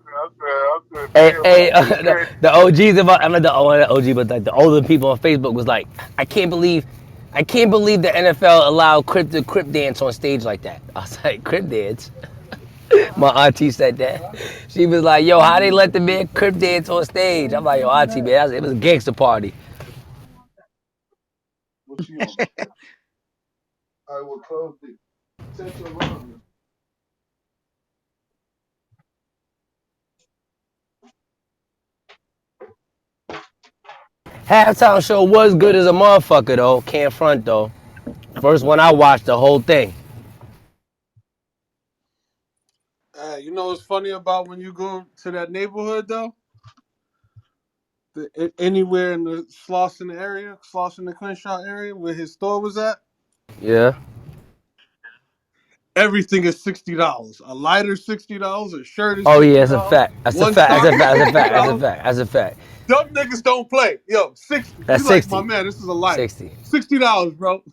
I said, Hey, damn, hey, he said, the OGs about, I'm not the OG, but like the older people on Facebook was like, I can't believe, I can't believe the NFL allowed Crip to Crip dance on stage like that. I was like, Crip dance? My auntie said that. She was like, yo, how they let the man Crip dance on stage? I'm like, yo, auntie, man, it was a gangster party. What you on? I will close it. Set your alarm. Halftime show was good as a motherfucker though. Can't front though. First one I watched the whole thing. you know what's funny about when you go to that neighborhood though? Anywhere in the Slauson area, Slauson the Crenshaw area, where his store was at, Yeah. everything is $60. A lighter $60, a shirt is Oh yeah, that's a $60, fact. That's a one fact. That's a sock is fact. That's a sixty fact. That's a dollars. fact. That's a fact. Dumb niggas don't play. Yo, 60. You That's like my 60. man? This is a lighter. 60. $60, bro.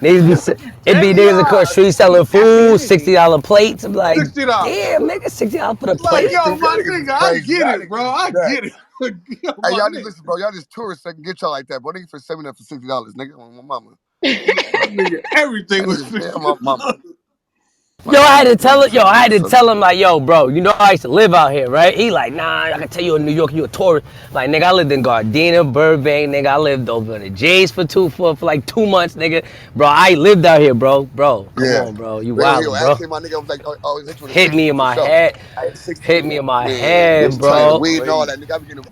Niggas be it be Hey, niggas across the street selling That's the food, energy. $60 plates. I'm like, $60. damn, nigga, $60 for the Like, plate? yo, Y'all my niggas nigga, is I crazy. get Y'all it, niggas bro. is I get it. nuts. Yo, Hey, my y'all just nigga. listen, bro. Y'all just tourists that can get y'all like that, bro. Nigga for selling that for $60, nigga. My mama. My nigga, everything That was nigga, yeah, my mama. $60. My Yo, I nigga, had to tell it. Yo, I had to so tell him like, yo, bro, you know I used to live out here, right? He like, nah, I can tell you in New York, you a tourist. Like, nigga, I lived in Gardena, Burbank, nigga. I lived over in the Jays for like 2 months, nigga. Bro, I lived out here, bro. Bro, come yeah. on, bro. You They gonna hear wildin', bro. actually my nigga was like, oh, hit you with a Hit 60 me in for my sure. head. I had 60 Hit me in my man, head, them selling the bro. weed and all Wait. that, nigga. I be getting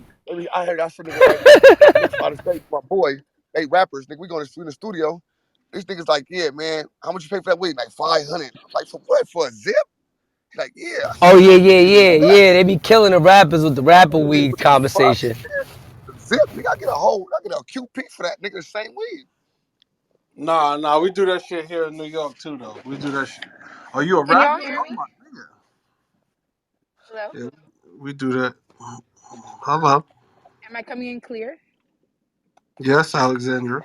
I heard that shit nigga like niggas out of state, my boy, they rappers, nigga. We going to in the studio. These niggas like, yeah, man, how much you pay for that weed? Like 500. I'm like, for what? For a zip? He's like, yeah. I Oh said, yeah, bro, you yeah, need to yeah, invest. yeah. They be killing the rappers with the rapper Yeah, weed what the fuck? conversation. The zip, nigga, I get a QP for that nigga, the same weed. Nah, we do that shit here in New York too, though. We do that shit. Are you a Can y'all rapper? hear Oh me? my nigga. Hello? Yeah, we do that. Hello. Am I coming in clear? Yes, Alexandra.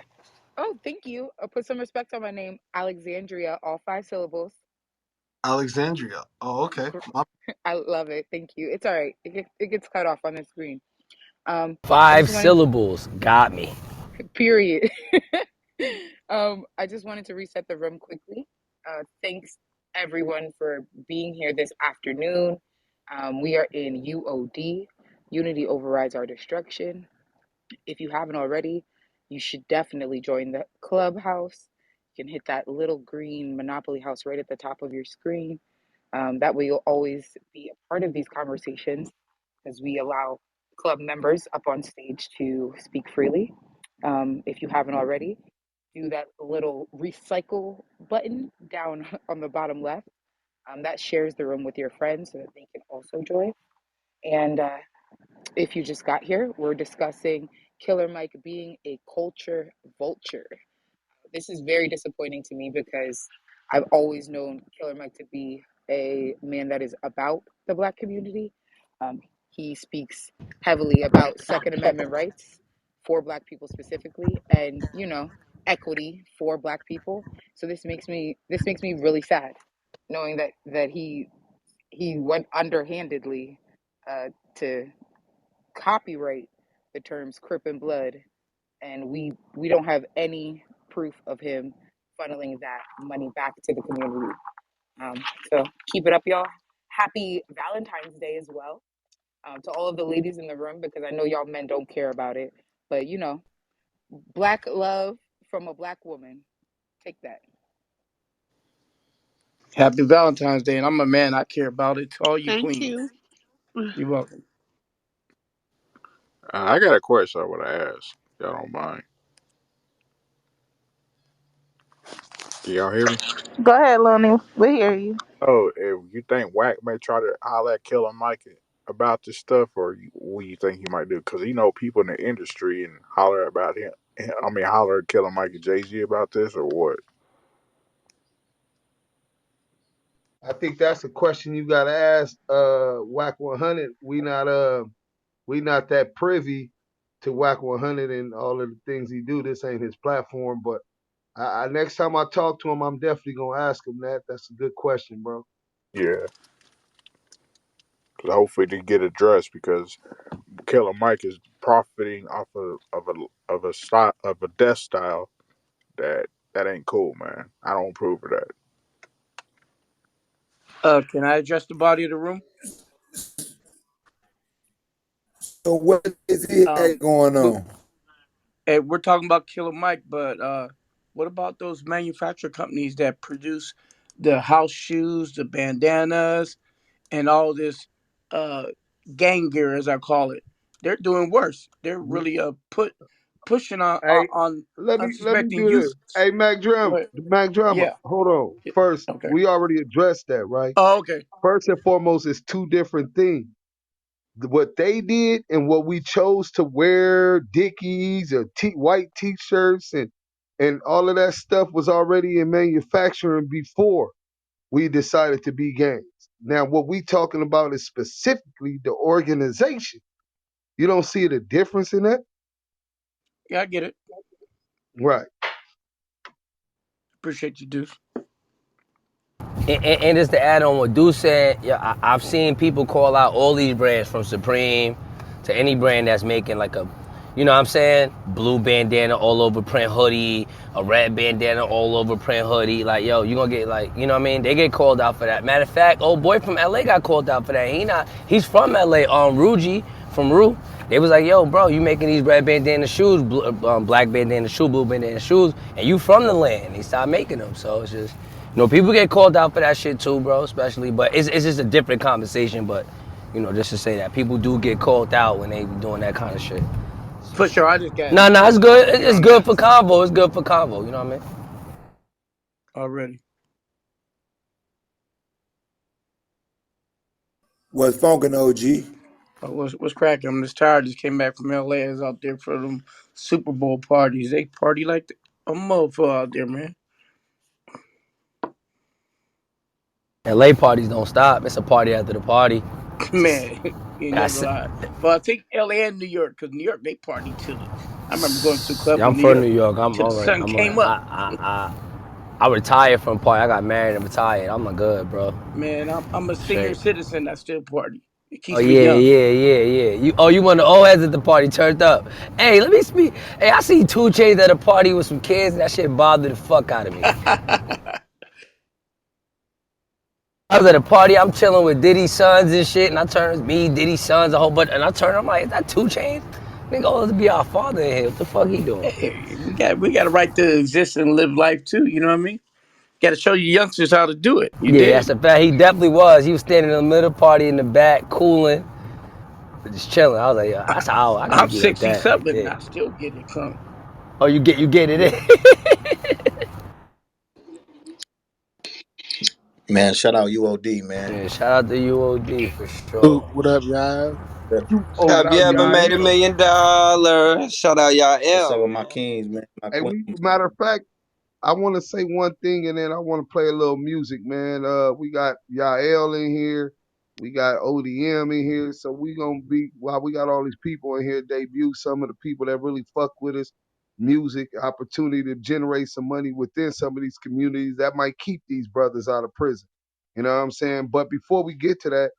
Oh, thank you. Put some respect on my name, Alexandria, all 5 syllables. Alexandria. Oh, okay. I love it. Thank you. It's all right. It gets cut off on the screen. I Five just wanted syllables. Got me. period. I just wanted to reset the room quickly. Thanks everyone for being here this afternoon. We are in U.O.D. Unity overrides our destruction. If you haven't already, you should definitely join the clubhouse. You can hit that little green Monopoly house right at the top of your screen. That way, you'll always be a part of these conversations as we allow club members up on stage to speak freely. If you haven't already, do that little recycle button down on the bottom left. That shares the room with your friends so that they can also join. And if you just got here, we're discussing Killer Mike being a culture vulture. This is very disappointing to me because I've always known Killer Mike to be a man that is about the Black community. He speaks heavily about Second Amendment rights for Black people specifically, and equity for Black people. So this makes me really sad, knowing that he went underhandedly to copyright the terms Crip and Blood, and we don't have any proof of him funneling that money back to the community. So keep it up, y'all. Happy Valentine's Day as well to all of the ladies in the room because I know y'all men don't care about it, but Black love from a Black woman. Take that. Happy Valentine's Day, and I'm a man. I care about it. To all you Thank queens, you. you're welcome. I got a question I want to ask. Y'all don't mind? Can y'all hear me? Go ahead, Lonnie. We hear you. Oh, if you think Wack may try to holler at Killer Mike about this stuff, or what you think he might do? Because people in the industry and holler about him. I mean, holler at Killer Mike and Jay Z about this, or what? I think that's a question you gotta ask Whack 100. We not that privy to Whack 100 and all of the things he do. This ain't his platform, but next time I talk to him, I'm definitely gonna ask him that. That's a good question, bro. Yeah, because hopefully they get addressed because Killer Mike is profiting off of a death style that ain't cool, man. I don't approve of that. Can I address the body of the room? So what is he Um, had going but on? we're talking about Killer Mike, but what about those manufacturer companies that produce the house shoes, the bandanas, and all this uh, gang gear, as I call it? They're doing worse. They're really pushing on Hey, let me unsuspecting do youth. this. Hey, Go ahead. Mac Drama, Yeah. hold on. Yeah. First, Okay. we already addressed that, right? Oh, okay. First and foremost, it's two different things. what they did and what we chose to wear, Dickies or white t-shirts and all of that stuff was already in manufacturing before we decided to be gangs. Now, what we talking about is specifically the organization. You don't see the difference in that? Yeah, I get it. Right. Appreciate you, Deuce. And just to add on what Dude said, yeah, I've seen people call out all these brands from Supreme to any brand that's making like a, you know what I'm saying, blue bandana all over print hoodie, a red bandana all over print hoodie. Like, yo, you gonna get like, you know what I mean? They get called out for that. Matter of fact, old boy from LA got called out for that. He's from LA, Ruji from Ru. They was like, yo, bro, you making these red bandana shoes, black bandana shoe, blue bandana shoes, and you from the land. And he started making them. So it's just, you know, people get called out for that shit too, bro, especially, but it's just a different conversation, but, you know, just to say that people do get called out when they be doing that kind of shit. For sure. I just got Nah, it's my good. opinion It's on good that for convo. It's good for convo, you know what I mean? already. What's funkin' OG? What's cracking? I'm just tired. Just came back from LA. I was out there for them Super Bowl parties. They party like a motherfucker out there, man. LA parties don't stop. It's a party after the party. Man, you I, never lied. Well, I think LA and New York, because New York, they party till I remember going to a club yeah, I'm in New from York New York. I'm till the all right. sun I'm all right. came up. I retired from party. I got married and retired. I'm a good, bro. Man, I'm a senior Straight. citizen. I still party. It Oh keeps me yeah, young. yeah. You one of the old heads at the party turned up. Hey, let me speak. Hey, I seen 2 Chainz at a party with some kids, and that shit bothered the fuck out of me. I was at a party, I'm chilling with Diddy's sons and shit, and I turn me, Diddy's sons, a whole bunch, and I turn, I'm like, is that 2 Chainz? Nigga, oh, to be our father in here. What the fuck he doing? Hey, we got a right to exist and live life too. You know what I mean? Got to show you youngsters how to do it. You Yeah, that's dig? a fact. He definitely was. He was standing in the middle party in the back, cooling, just chilling. I was like, yeah, that's how I gotta I'm be like that, right 67 and there. I still get it crunk. Oh, you get it in. Man, shout out UOD, man. Yeah, shout out to U.O.D for Dude, sure. what up, y'all? You Shout owed Have you out out, ever UOD, made y'all. $1 bro. million? Shout out What's up y'all. with my kings, man? My Hey, queens, matter of fact, I want to say one thing and then I want to play a little music, man. We got Yael in here. We got ODM in here. So we going to be, while we got all these people in here, debut some of the people that really fuck with us. Music, opportunity to generate some money within some of these communities that might keep these brothers out of prison. You know what I'm saying? But before we get to that,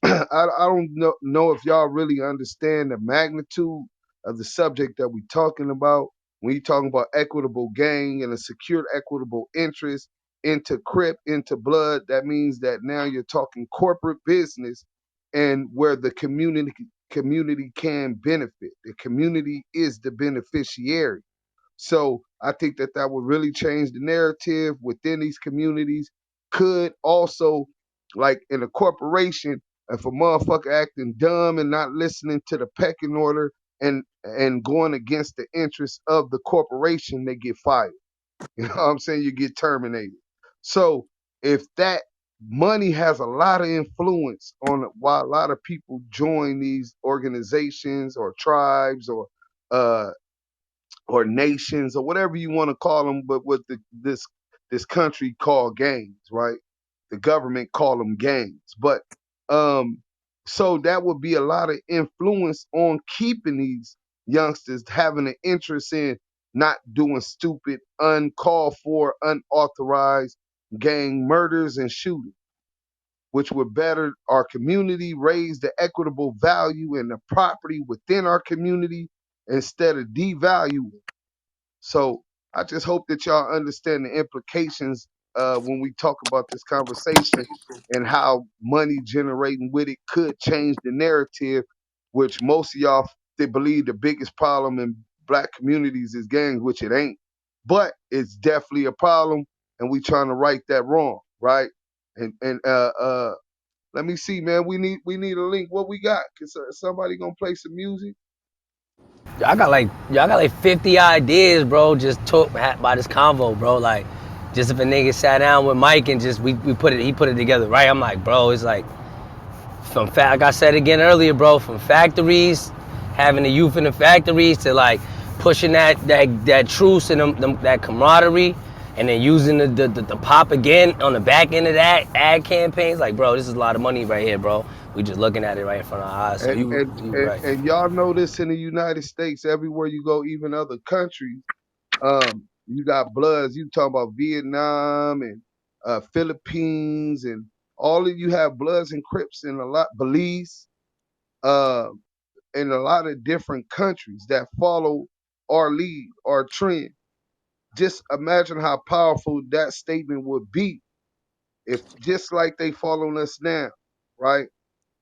I don't know if y'all really understand the magnitude of the subject that we talking about when you talking about equitable gain and a secured equitable interest into crip, into blood. That means that now you're talking corporate business and where the community can benefit. The community is the beneficiary. So I think that that would really change the narrative within these communities. Could also, like in a corporation, if a motherfucker acting dumb and not listening to the pecking order and going against the interests of the corporation, they get fired. You know what I'm saying? You get terminated. So if that money has a lot of influence on why a lot of people join these organizations or tribes uh or nations or whatever you want to call them, but what this country call gangs, right? The government call them gangs, but um, so that would be a lot of influence on keeping these youngsters having an interest in not doing stupid, uncalled for, unauthorized gang murders and shootings, which would better our community, raise the equitable value and the property within our community instead of devaluing. So I just hope that y'all understand the implications when we talk about this conversation and how money generating with it could change the narrative, which most of y'all they believe the biggest problem in black communities is gangs, which it ain't. But it's definitely a problem, and we trying to right that wrong, right? And let me see, man. We need a link. What we got? Can somebody gonna play some music? I got like 50 ideas, bro. Just took by this convo, bro. Like, just if a nigga sat down with Mike and just we put it, he put it together, right? I'm like, bro, it's like like I said again earlier, bro, from factories, having the youth in the factories to like pushing that truce and that camaraderie, and then using the pop again on the back end of that ad campaigns. Like, bro, this is a lot of money right here, bro. We just looking at it right in front of our eyes. So And and you and, right. and y'all know this in the United States, everywhere you go, even other countries. You got Bloods. You talking about Vietnam and Philippines and all of you have Bloods and Crips in a lot Belize, uh, in a lot of different countries that follow our lead, our trend. Just imagine how powerful that statement would be if just like they following us now, right?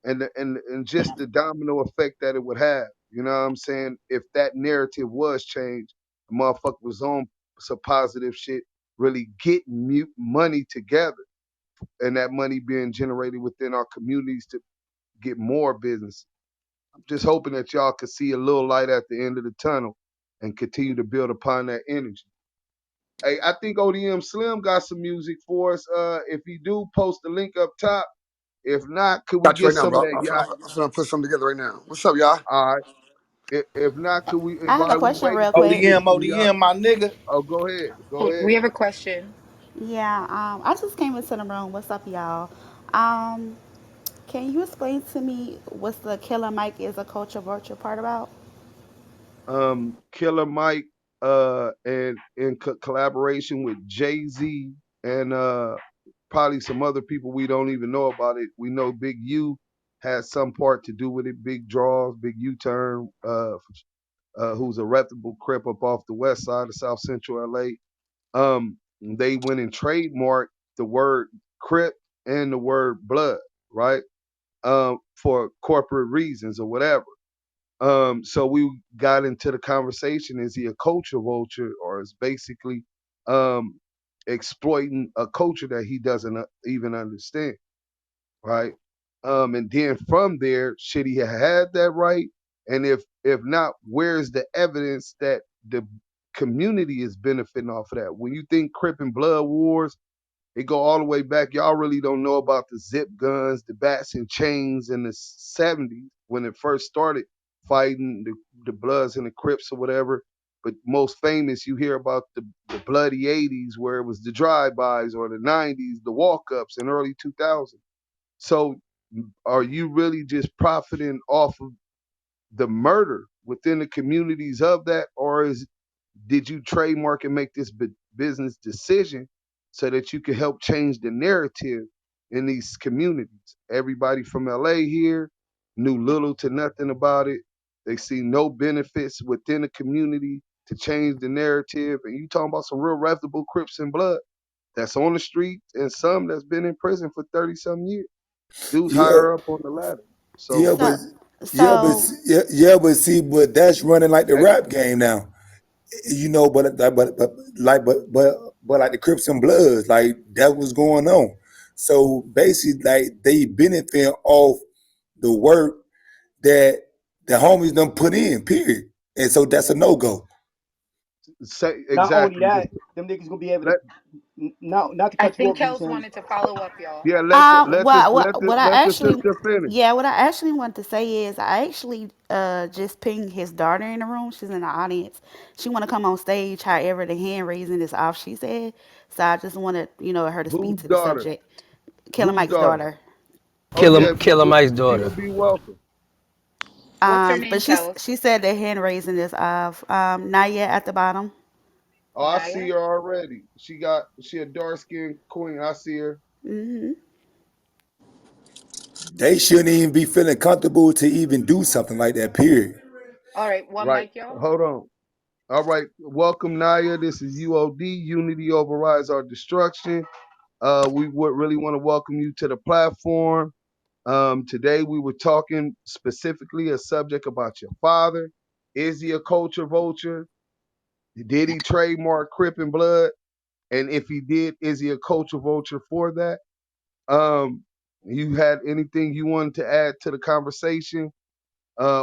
And just the domino effect that it would have. You know what I'm saying? If that narrative was changed, the motherfucker was on some positive shit, really getting money together, and that money being generated within our communities to get more business. I'm just hoping that y'all could see a little light at the end of the tunnel and continue to build upon that energy. Hey, I think ODM Slim got some music for us. If he do, post the link up top. If not, could we Got you get right now, some of bro. that? I'm, Yeah. I'm, I'm gonna put something together right now. What's up, y'all? All right. If not, could we? I have a While we question waiting real for the quick. ODM, people, y'all. ODM, my nigga. Oh, go ahead. Go ahead. We have a question. Yeah, I just came into the room. What's up, y'all? Um, can you explain to me what's the Killer Mike is a culture vulture part about? Killer Mike, and in collaboration with Jay Z and probably some other people we don't even know about it. We know Big U has some part to do with it. Big draws, Big U turn. Who's a reputable crip up off the west side of South Central LA. They went and trademarked the word crip and the word blood, right? For corporate reasons or whatever. So we got into the conversation: is he a culture vulture, or is basically um, exploiting a culture that he doesn't even understand, right? And then from there, should he have had that right? And if not, where's the evidence that the community is benefiting off of that? When you think Crip and Blood Wars, it go all the way back. Y'all really don't know about the zip guns, the bats and chains in the '70s when it first started fighting the Bloods and the Crips or whatever. But most famous, you hear about the bloody '80s where it was the drive-bys, or the '90s, the walk-ups, and early 2000s. So are you really just profiting off of the murder within the communities of that, or did you trademark and make this business decision so that you could help change the narrative in these communities? Everybody from LA here knew little to nothing about it. They see no benefits within the community to change the narrative. And you talking about some real reputable Crips and Blood that's on the street, and some that's been in prison for 30 some years. Dudes Yeah, higher up on the ladder. So yeah, but So, yeah, but so but see, but that's running like the hey, rap game now. But like the Crips and Bloods, like that was going on. So basically, like they benefit off the work that the homies done put in. Period. And so that's a no go. say Not only exactly. that, them niggas gonna be able to Let not to I cut you think off, Kels G-Sin. wanted to follow up, y'all. yeah, what I let the actually, sister finish. yeah, what I actually want to say is I actually just pinged his daughter in the room. She's in the audience. She want to come on stage. However, the hand raising is off. She said so. I just wanted her to speak Whose to the daughter? subject. Killer Whose Mike's daughter? daughter. Oh yeah, Killer Mike's she'll daughter. be welcome. What's her But name, Kels? she said the hand raising is off. Naya at the bottom. Oh, I see Naya? her already. She a dark skinned queen. I see her. They shouldn't even be feeling comfortable to even do something like that. Period. All right, one Right. mic, y'all. Hold on. All right. Welcome, Naya. This is U.O.D. Unity overrides our destruction. We would really want to welcome you to the platform. Today we were talking specifically a subject about your father. Is he a culture vulture? Did he trademark Crip and Blood? And if he did, is he a culture vulture for that? You had anything you wanted to add to the conversation,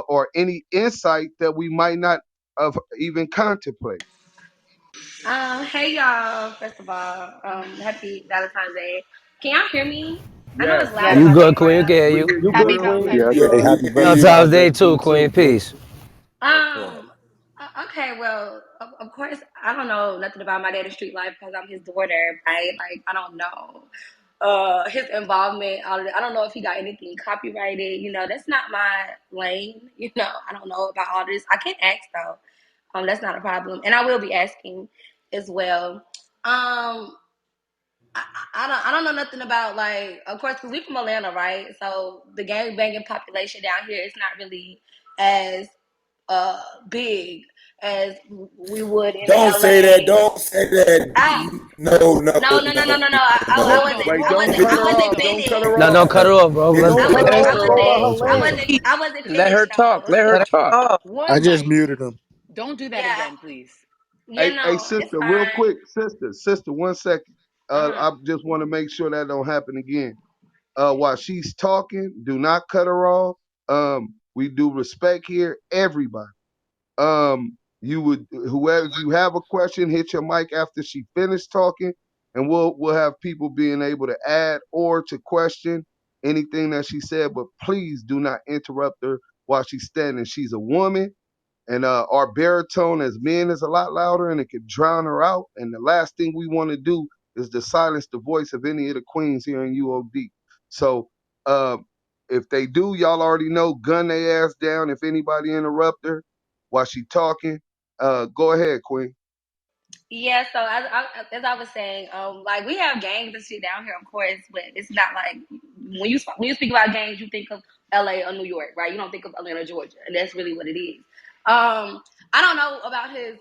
or any insight that we might not have even contemplate? Hey y'all. First of all, happy Valentine's Day. Can y'all hear me? I know it's Yes, loud You in my yes. good, Queen? We can background. hear We you. hear You you Happy good, real Queen? clear. Valentine's Yeah, I Day, say Yeah, happy y'all. yeah, yeah. Valentine's Valentine's Day Day to too, you Queen. too. Peace. That's right. Um, okay, well, of course, I don't know nothing about my dad's street life because I'm his daughter, right? Like, I don't know his involvement. I don't know if he got anything copyrighted. That's not my lane. I don't know about all this. I can ask though. That's not a problem, and I will be asking as well. I don't know nothing about, like, of course, because we from Atlanta, right? So the gang banging population down here is not really as uh big as we would in Don't say that. LA. Don't say that. I No, no, no no no no no no. I no, Hold wasn't on, Wait, I hold don't wasn't on. cut I her Hold wasn't off. on. Don't cut finished. her No, don't off. cut her off, bro. Let Don't I her cut wasn't her finish. I off. It's all wasn't her I lane. wasn't I wasn't Let finished her talk. though. Let her Let her talk. talk. I One just mic. muted him. Don't do that Yeah, again, please. Hey, it's sister, real fine. quick, sister, 1 second. Uh-huh. I just want to make sure that don't happen again. While she's talking, do not cut her off. We do respect here, everybody. You would whoever if you have a question, hit your mic after she finished talking, and we'll have people being able to add or to question anything that she said. But please do not interrupt her while she's standing. She's a woman. And our baritone as men is a lot louder and it could drown her out. And the last thing we want to do is to silence the voice of any of the queens here in UOD. So uh, if they do, y'all already know, gun their ass down if anybody interrupt her while she talking. Go ahead, Queen. Yeah, so as I was saying, like, we have gangs and shit down here, of course, but it's not like when you speak about gangs, you think of LA or New York, right? You don't think of Atlanta, Georgia, and that's really what it is. I don't know about his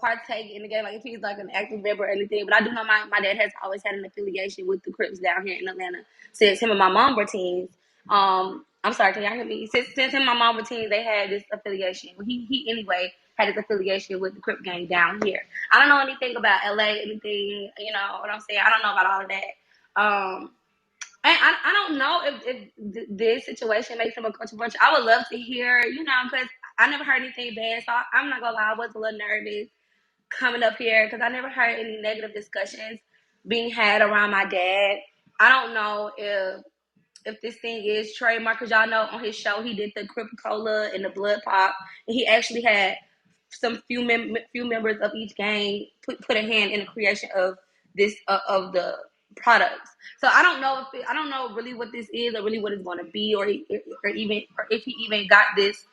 partake in the game, like if he's like an active member or anything, but I do know my dad has always had an affiliation with the Crips down here in Atlanta since him and my mom were teens. I'm sorry, can y'all hear me? Since him and my mom were teens, they had this affiliation. Well, he anyway had his affiliation with the Crip gang down here. I don't know anything about LA, anything, you know what I'm saying? I don't know about all of that. And I don't know if this situation makes him a controversial. I would love to hear, because I never heard anything bad. So I'm not going to lie, I was a little nervous coming up here because I never heard any negative discussions being had around my dad. I don't know if this thing is trademark, because y'all know on his show he did the Crip Cola and the Blood Pop, and he actually had some few members of each gang put a hand in the creation of this of the products. So I don't know I don't know really what this is or really what it's going to be, or if he even got this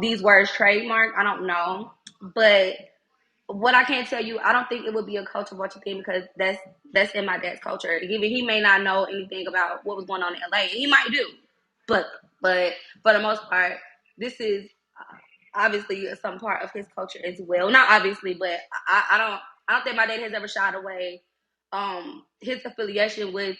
these words trademarked. I don't know, but what I can't tell you, I don't think it would be a culture vulture thing because that's in my dad's culture. Even he may not know anything about what was going on in LA. He might do, but but for the most part, this is obviously some part of his culture as well. Not obviously, but I don't think my dad has ever shied away his affiliation with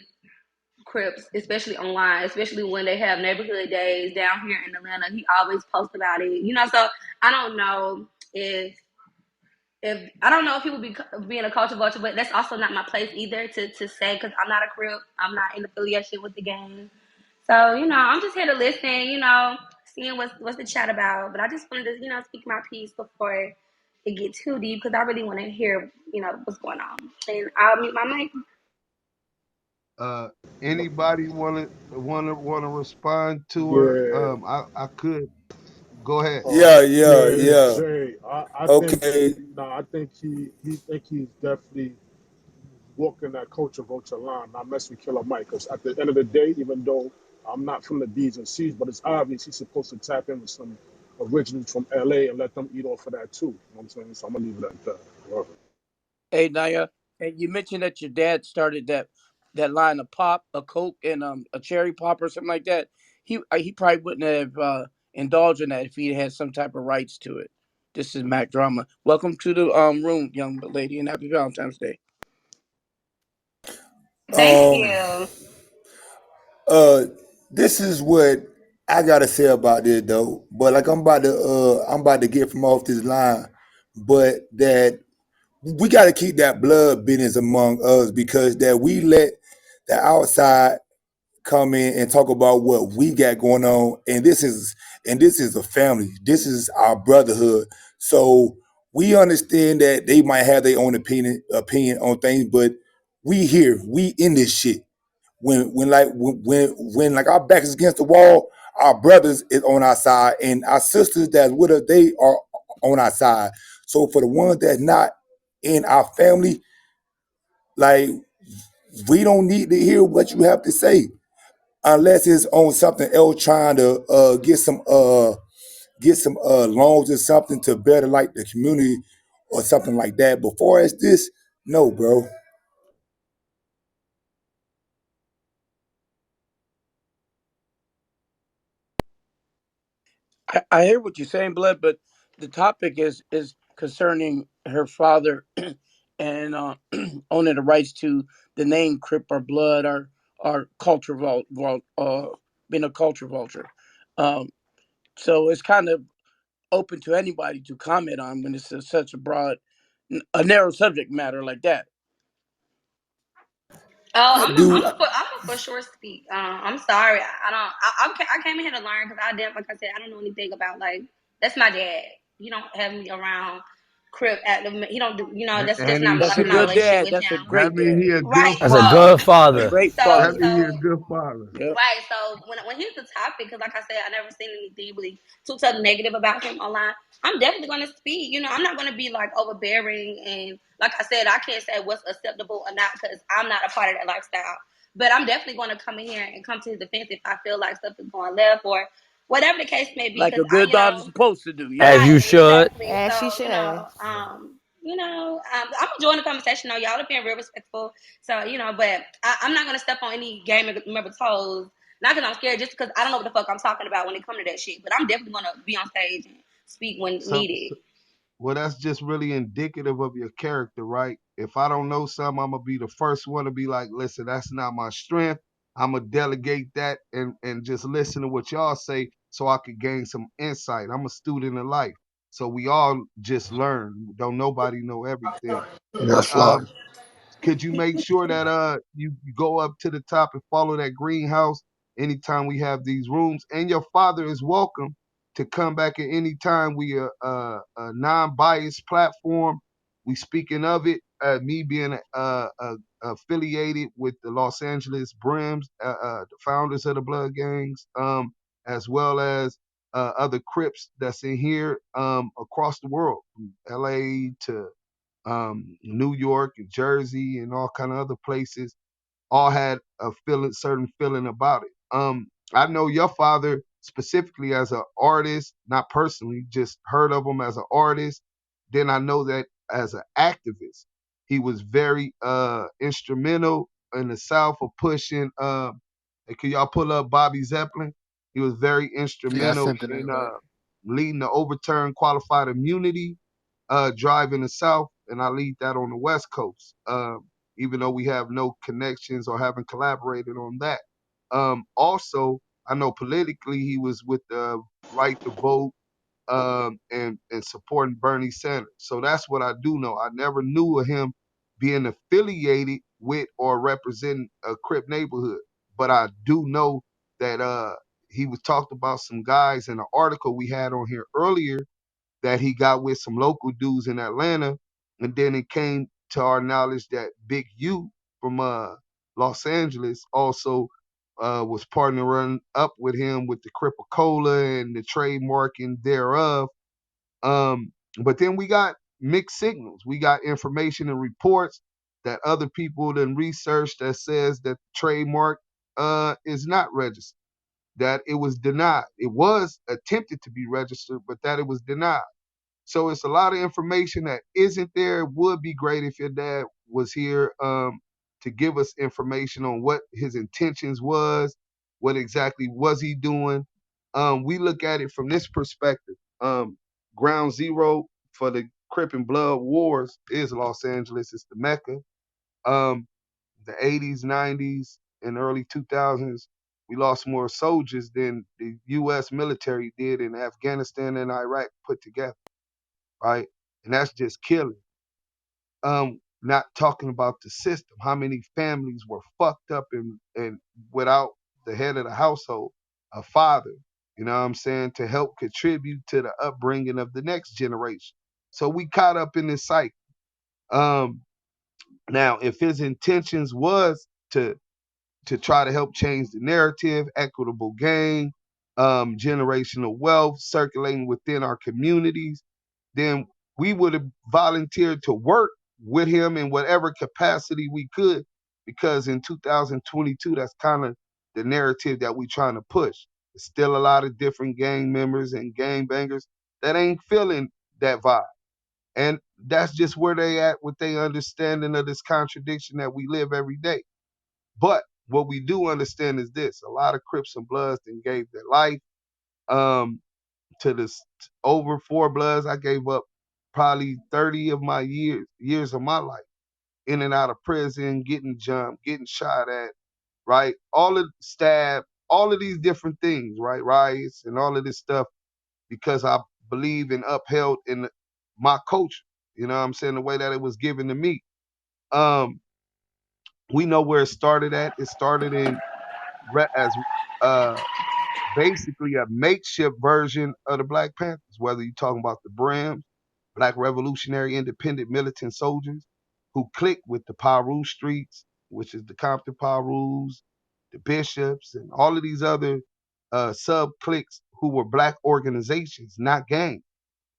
Crips, especially online, especially when they have neighborhood days down here in Atlanta. He always posts about it, So I don't know if I don't know if he would be being a culture vulture, but that's also not my place either to say because I'm not a crip, I'm not in affiliation with the gang. So I'm just here to listen, seeing what's the chat about. But I just wanted to speak my piece before it get too deep because I really want to hear what's going on. And I'll mute my mic. Uh, anybody wanna respond to her? Yeah, I could go ahead. Yeah, yeah, yeah, it's yeah. Jay. I think, Okay. no, I think he think he's definitely walking that culture vulture line, not messing with Killer Mike. Because at the end of the day, even though I'm not from the D's and C's, but it's obvious he's supposed to tap in with some originals from LA and let them eat off of that too. You know what I'm saying? So I'm gonna leave it at that. Word. Hey, Naya, and you mentioned that your dad started that line of pop, a Coke, and a cherry pop or something like that. He probably wouldn't have indulged in that if he had some type of rights to it. This is Mac Drama. Welcome to the room, young lady, and happy Valentine's Day. Thank Um. you. Uh. This is what I gotta say about this though. But like I'm about to get from off this line. But that we got to keep that blood business among us because that we let the outside come in and talk about what we got going on, and this is a family. This is our brotherhood. So we understand that they might have their own opinion on things, but we here, we in this shit. when like our back is against the wall, our brothers is on our side, and our sisters that's with us, they are on our side. So for the ones that's not in our family, like we don't need to hear what you have to say unless it's on something else trying to get some loans or something to better like the community or something like that. Before as this, no, bro. I hear what you're saying, Blood, but the topic is concerning her father and owning the rights to the name Crip or Blood or culture being a culture vulture. Um, so it's kind of open to anybody to comment on when it's such a broad, a narrow subject matter like that. Oh, I do. I'm a for sure speak. I'm sorry. I don't. I came in here to learn because I didn't. Like I said, I don't know anything about like. That's my dad. You don't have me around crib at the. He don't do. You know. That's And not he like That's a I'm not in a good should. relationship dad. with That's a him. That great means dad. he a good Right. That's a father. So good A father. great so That father. means he a so good father. Yep. right. So when he's the topic, because like I said, I never seen anything really too tough negative about him online. I'm definitely going to speak. You know, I'm not going to be like overbearing and like I said, I can't say what's acceptable or not because I'm not a part of that lifestyle. But I'm definitely going to come in here and come to his defense if I feel like stuff is going left or whatever the case may be. Like Because a good daughter's you know, supposed to do. Yeah. As you right, should. exactly. As she So should. I'm enjoying the conversation. Though y'all are being real respectful. So but I'm not gonna step on any game member toes. Not because I'm scared, just because I don't know what the fuck I'm talking about when it comes to that shit. But I'm definitely gonna be on stage and speak when So, needed. well, that's just really indicative of your character, right? If I don't know something, I'm gonna be the first one to be like, listen, that's not my strength. I'm gonna delegate that and just listen to what y'all say so I could gain some insight. I'm a student of life. So we all just learn. Don't nobody know everything. That's flawed. Um, could you make sure that you go up to the top and follow that greenhouse anytime we have these rooms? And your father is welcome to come back at any time. We are a non-biased platform. We speaking of it. Me being affiliated with the Los Angeles Brims, the founders of the Blood Gangs, as well as other Crips that's in here across the world, from LA to New York and Jersey and all kind of other places, all had a certain feeling about it. I know your father specifically as an artist, not personally, just heard of him as an artist. Then I know that as an activist, he was very instrumental in the South of pushing. And can y'all pull up Bobby Zeppelin? He was very Yeah, I instrumental sent an in invite. leading the overturn qualified immunity drive in the South, and I lead that on the West Coast. Even though we have no connections or haven't collaborated on that. Also, I know politically he was with the right to vote and supporting Bernie Sanders. So that's what I do know. I never knew of him being affiliated with or representing a Crip neighborhood, but I do know that he was talked about some guys in an article we had on here earlier that he got with some local dudes in Atlanta, and then it came to our knowledge that Big U from Los Angeles also was partnering up with him with the Cola and the trademarking thereof. But then we got mixed signals. We got information and reports that other people then researched that says that the trademark is not registered, that it was denied. It was attempted to be registered, but that it was denied. So it's a lot of information that isn't there. It would be great if your dad was here to give us information on what his intentions was, what exactly was he doing. We look at it from this perspective. Ground zero for the Crip and Blood wars is Los Angeles. It's the Mecca. Um, the 80s, 90s, and early 2000s, we lost more soldiers than the U.S. military did in Afghanistan and Iraq put together, right? And that's just killing. Not talking about the system. How many families were fucked up and without the head of the household, a father, you know what I'm saying, to help contribute to the upbringing of the next generation. So we caught up in this cycle. Um, Now, if his intentions was to to try to help change the narrative, equitable gain, generational wealth circulating within our communities, then we would have volunteered to work with him in whatever capacity we could, because in 2022, that's kind of the narrative that we trying to push. There's still a lot of different gang members and gang bangers that ain't feeling that vibe. And that's just where they at with their understanding of this contradiction that we live every day. But what we do understand is this: a lot of Crips and Bloods then gave their life um, to this over four Bloods. I gave up probably 30 of my years of my life in and out of prison, getting jumped, getting shot at, right? All of stabbed, all of these different things, right? Riots and all of this stuff because I believe and upheld in my culture. You know what I'm saying? The way that it was given to me. Um, we know where it started at. It started in as uh, basically a makeshift version of the Black Panthers, whether you're talking about the BRAMs, Black Revolutionary Independent Militant Soldiers, who clicked with the Paru Streets, which is the Compton Parus, the Bishops, and all of these other sub cliques who were Black organizations, not gangs,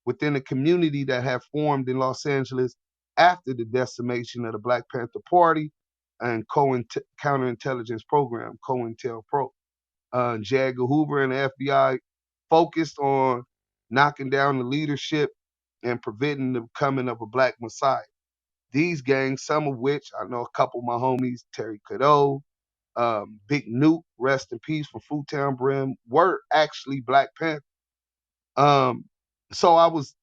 within the community that have formed in Los Angeles after the decimation of the Black Panther Party and counterintelligence program, COINTELPRO. J. Edgar Hoover and the FBI focused on knocking down the leadership and preventing the coming of a Black Messiah. These gangs, some of which I know a couple of my homies, Terry Cadeau, Big Nuke, rest in peace from Fruitown Brim, were actually Black Panthers. Um, so I was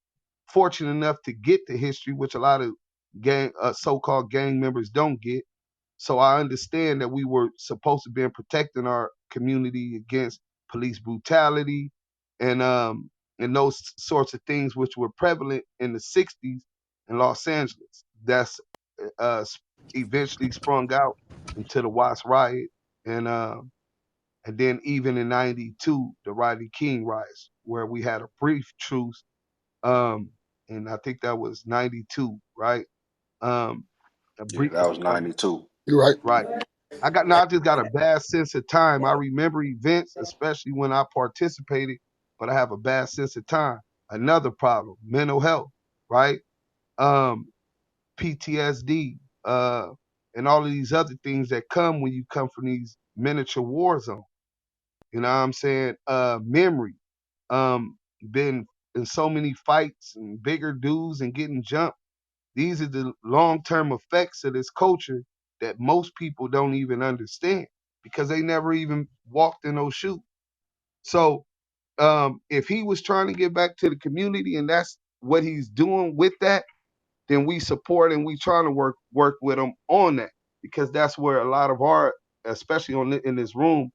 fortunate enough to get the history, which a lot of so-called gang members don't get. So I understand that we were supposed to be protecting our community against police brutality and those sorts of things which were prevalent in the 60s in Los Angeles. That's uh, eventually sprung out into the Watts riot and then even in 92, the Rodney King riots, where we had a brief truce. And I think that was 92, right? Um, a Yeah, brief, that was 92. You're right. right. I just got a bad sense of time. I remember events, especially when I participated, but I have a bad sense of time. Another problem, mental health, right? Um, PTSD, and all of these other things that come when you come from these miniature war zones. You know what I'm saying? Memory, been in so many fights and bigger dudes and getting jumped. These are the long-term effects of this culture that most people don't even understand because they never even walked in those shoes. So if he was trying to get back to the community and that's what he's doing with that, then we support and we trying to work with him on that because that's where a lot of our, especially in this room,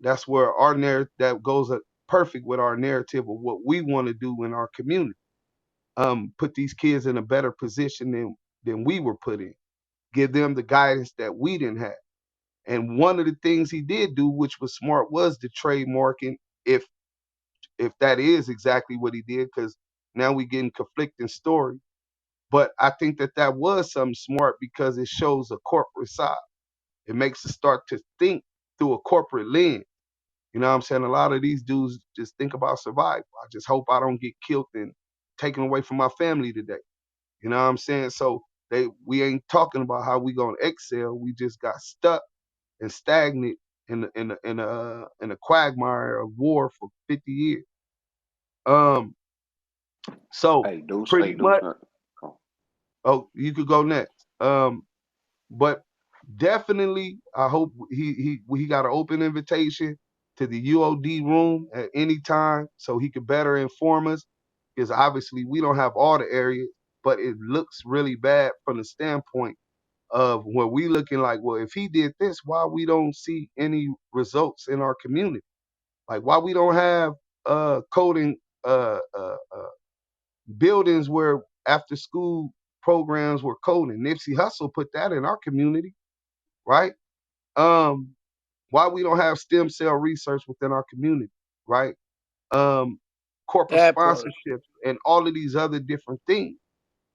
that's where our narrative that goes perfect with our narrative of what we want to do in our community. Put these kids in a better position than we were put in. Give them the guidance that we didn't have. And one of the things he did do, which was smart, was the trademarking. If that is exactly what he did, because now we getting conflicting stories. But I think that was something smart because it shows a corporate side. It makes us start to think through a corporate lens. You know what I'm saying? A lot of these dudes just think about survival. I just hope I don't get killed and taken away from my family today. You know what I'm saying? So we ain't talking about how we gonna excel. We just got stuck and stagnant in a quagmire of war for 50 years. Um, so Hey, pretty Deuce. much. Oh, you could go next. But definitely, I hope he got an open invitation to the U.O.D. room at any time so he could better inform us. Because obviously we don't have all the areas, but it looks really bad from the standpoint of where we looking like, well, if he did this, why we don't see any results in our community? Like why we don't have coding buildings where after school programs were coding. Nipsey Hussle put that in our community, right? Um, why we don't have stem cell research within our community, right? Um, corporate That part. sponsorships and all of these other different things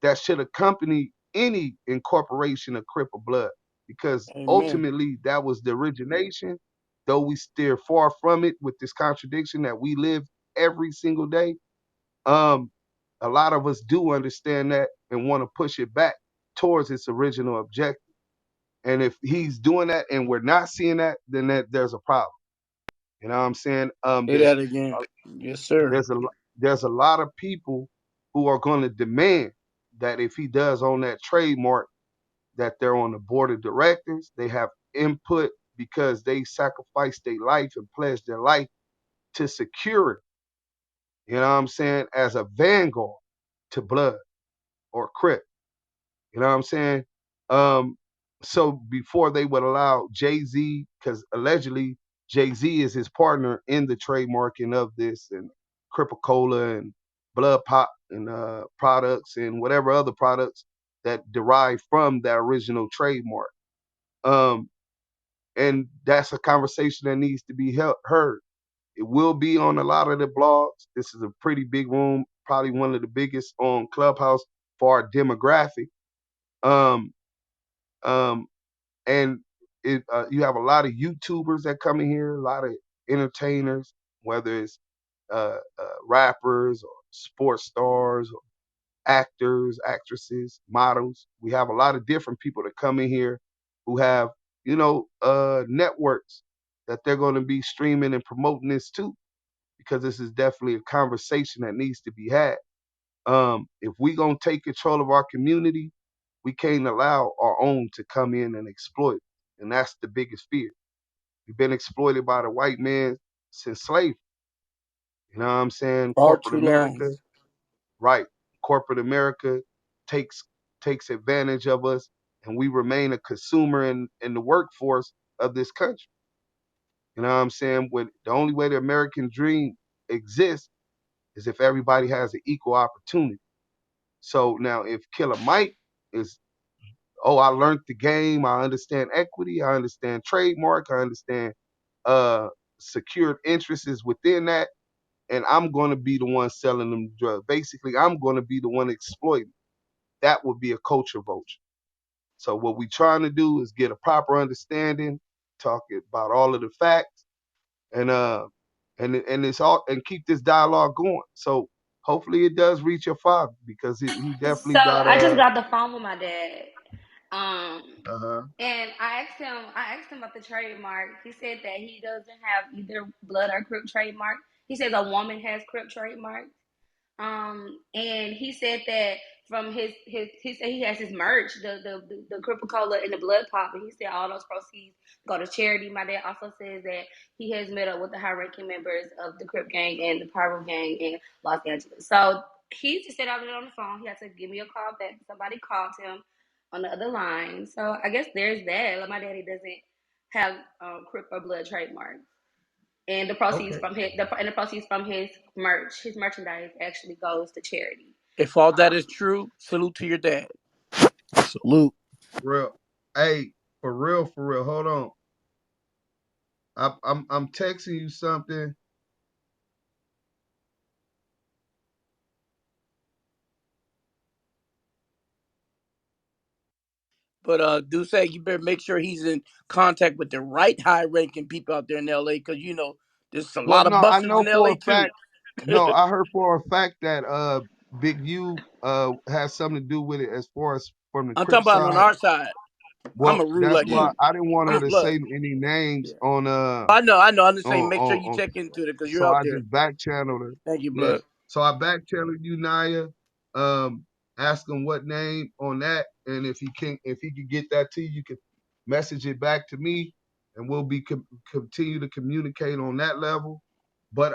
that should accompany any incorporation of Crip or Blood. because Amen. ultimately that was the origination. Though we steer far from it with this contradiction that we live every single day, um, a lot of us do understand that and want to push it back towards its original objective. And if he's doing that and we're not seeing that, then there's a problem. You know what I'm saying? Say that again. Yes, sir. There's a lot of people who are going to demand that if he does own that trademark, that they're on the board of directors, they have input because they sacrificed their life and pledged their life to secure it. You know what I'm saying? As a vanguard to blood or crip. You know what I'm saying? Um, so before they would allow Jay Z, because allegedly Jay Z is his partner in the trademarking of this and Cola and Blood Pop and products and whatever other products that derive from that original trademark. Um, and that's a conversation that needs to be heard. It will be on a lot of the blogs. This is a pretty big room, probably one of the biggest on Clubhouse for our demographic. Um, um, and you have a lot of YouTubers that come in here, a lot of entertainers, whether it's rappers or sports stars or actors, actresses, models. We have a lot of different people that come in here who have, networks that they're going to be streaming and promoting this too, because this is definitely a conversation that needs to be had. If we gonna take control of our community, we can't allow our own to come in and exploit. And that's the biggest fear. We've been exploited by the white man since slavery. You know what I'm saying? Far Corporate too long. America, right? Corporate America takes takes advantage of us, and we remain a consumer in the workforce of this country. You know what I'm saying? When the only way the American dream exists is if everybody has an equal opportunity. So now, if Killer Mike is, oh, I learned the game, I understand equity, I understand trademark, I understand uh secured interests is within that, and I'm going to be the one selling them drugs. Basically, I'm going to be the one exploiting. That would be a culture vulture. So what we trying to do is get a proper understanding, talk about all of the facts, and it's all, and keep this dialogue going. So hopefully it does reach your father, because he definitely So got I just got the phone with my dad. Um, uh-huh. and I asked him about the trademark. He said that he doesn't have either blood or crip trademark. He says a woman has crip trademark. And he said that from his he said he has his merch, the Cripple Cola and the Blood Pop, and he said all those proceeds go to charity. My dad also says that he has met up with the high ranking members of the Crip gang and the Pyro gang in Los Angeles. So he just said I was on the phone. He had to give me a call back. Somebody called him on the other line. So I guess there's that. Like my daddy doesn't have Crip or Blood trademark. And the proceeds Okay. from the proceeds from his merchandise actually goes to charity. If all that Um, is true, salute to your dad. Salute. Real. Hey, for real. Hold on. I'm texting you something. But do say you better make sure he's in contact with the right high ranking people out there in LA, because there's a Well, lot of no, I busters know in for LA a too. fact. No, I heard for a fact that Big U has something to do with it as far as from the I'm talking Crip about on side. our side. I'm Well, a rule that's like why you. I didn't want I'm her a to blood. say any names Yeah. on I know. I'm just saying, make sure you on check into it because you're so out I there. just back channeled her. Thank you, Yeah. blood. So I back channeled you, Naya. Ask him what name on that, and if he could get that to you, you could message it back to me, and we'll be continue to communicate on that level. But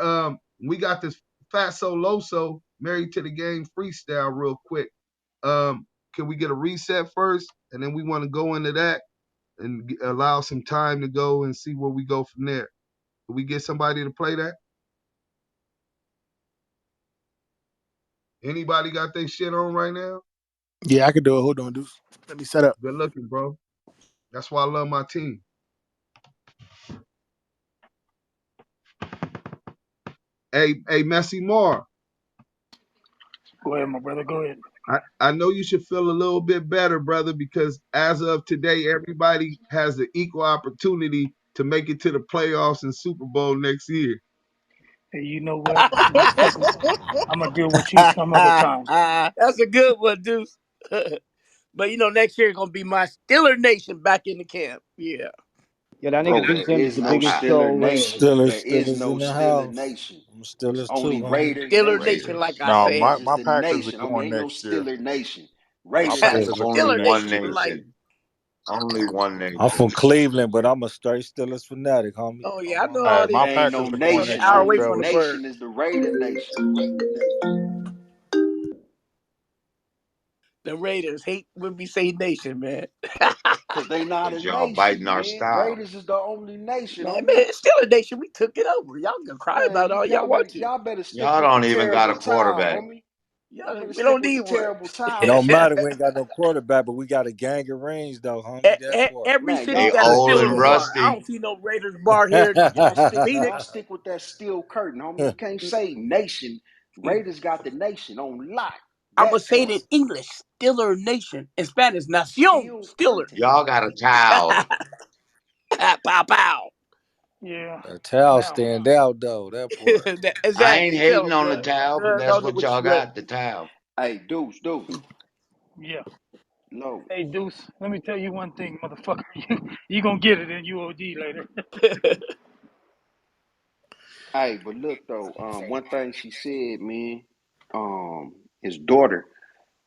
we got this Fatso Loso married to the game freestyle real quick. Can we get a reset first, and then we want to go into that and allow some time to go and see where we go from there. Can we get somebody to play that? Anybody got their shit on right now? Yeah, I could do it. Hold on, dude. Let me set up. Good looking, bro. That's why I love my team. Hey, Messy Moore. Go ahead, my brother. Go ahead. I know you should feel a little bit better, brother, because as of today, everybody has the equal opportunity to make it to the playoffs and Super Bowl next year. Hey, you know what, motherfucker? I'm gonna deal with you some other time. That's a good one, Deuce. But next year gonna be my Stiller Nation back in the camp. Yeah. Yeah, that nigga Bro, Deuce there Sims is is the no biggest Steeler troll Nation. ever. Steelers, There is Steelers no in the Steeler house. Nation. I'm It's Steelers too, only homie. Raider Stiller Nation, Nation. like I No, said. Raiders my is the Packers are nation, homie. going Ain't no next year. Steeler Nation. My Raiders is the Packers are only Stiller going one Nation, next but year. like, nation. Only one I'm nation. from Cleveland, but I'm a straight Steelers fanatic, homie. oh On yeah, I my know Hey, all mama. these. my There ain't no Packers are going Only an nation. next hour year, away Only from the fellas. bird. nation is the Raider Nation. The Raiders hate when we say nation, man. Cause they not a Cause y'all biting nation, our man. style. Raiders is the only nation, Man, homie. Stiller Nation, we took it over. Y'all can cry Man, about all y'all want to. y'all better stick Y'all with the don't even got a terrible towel, quarterback. homie. Y'all Y'all, better we stick don't with the need one. terrible towel. No matter, we ain't got no quarterback, but we got a gang of rings though, homie. That part. Every Man, city They y'all got a stick old with and Steelers that. bar. I rusty. don't see no Raiders bar here in Y'all Phoenix. stick with that steel curtain, homie. You can't say nation. Raiders got the nation on lock. I'm gonna That say it part. in English. Stiller Nation. In Spanish, Nación Steel Stiller. curtain. Y'all got a towel. Pow pow. Yeah. That towel Now, stand out though. That part. I ain't Exactly. Tell hating him, on the cuz. towel, but Cuz that's don't know what what y'all you read. got, the towel. Hey, Deuce, yeah. low. Hey, Deuce, let me tell you one thing, motherfucker. You gonna get it in UOD later. Hey, but look though, one thing she said, man, his daughter,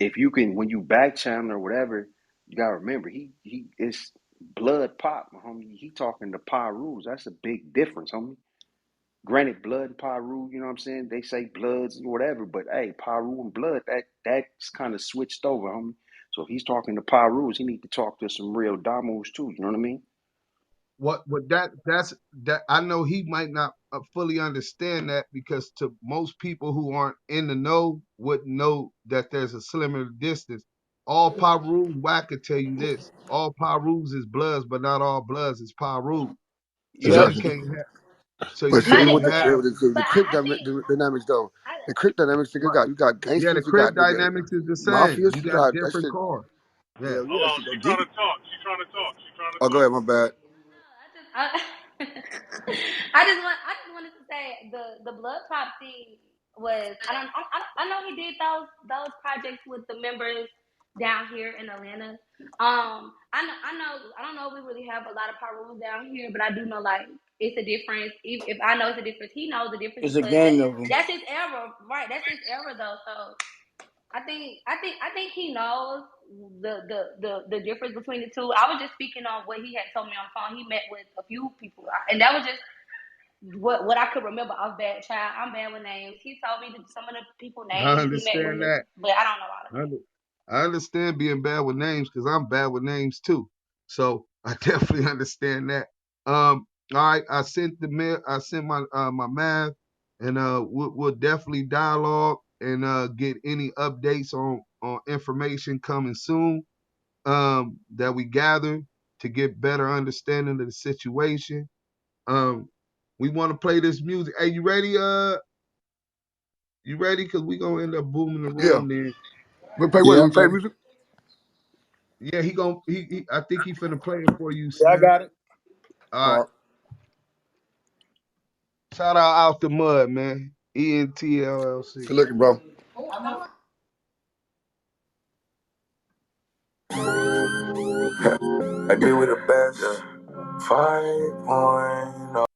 if you can, when you back channel or whatever, you gotta remember he is blood pop, homie. He talking to Pyru's. That's a big difference, homie. Granted, blood and Pyru, you know what I'm saying? They say bloods and whatever, but hey, Pyru and blood, that's kind of switched over, homie. So if he's talking to Pyrus, he need to talk to some real Damos too. You know what I mean? What that's that I know he might not fully understand that because to most people who aren't in the know wouldn't know that there's a slimmer distance. All Pirus, Wack could tell you this. All Pirus is Bloods, but not all Bloods is Piru. So Yep. you Exactly. can't have so But you see, My, can't with but have the but Crip I think dynamics though, I, the Crip dynamics, nigga, right. you got Yeah, the gangsters, you got crib nigga dynamics is the same. mafias, You you got got that different shit. cars. Yeah. Hell Hold yeah, that on, shit go she trying deep. to talk. She trying to talk. She trying to Oh, go talk. ahead, my bad. I just wanted to say the blood pop thing was I know he did those projects with the members down here in Atlanta. I don't know if we really have a lot of power rooms down here, but I do know like it's a difference. If I know it's a difference, he knows the difference It's a because gang of them. that's his era, right? That's his era though. So I think he knows the difference between the two. I was just speaking on what he had told me on the phone. He met with a few people, and that was just what I could remember. I was bad child. I'm bad with names. He told me some of the people I names he met understand with, that. but I don't know all the I, names. under- I understand being bad with names because I'm bad with names too. So I definitely understand that. All right, I sent the mail. I sent my math, and we'll definitely dialogue and get any updates on information coming soon. That we gather to get better understanding of the situation. Um, we want to play this music. Hey, you ready? You ready? Cause we gonna end up booming the Yeah. room then. We play what? Yeah, We I'm play ready. music? Yeah, he I think he finna play it for you, Yeah, I Slim. got it. All All right. right. Shout out the mud, man. ENTLLC. Good looking, bro. I deal with the best. 5.0.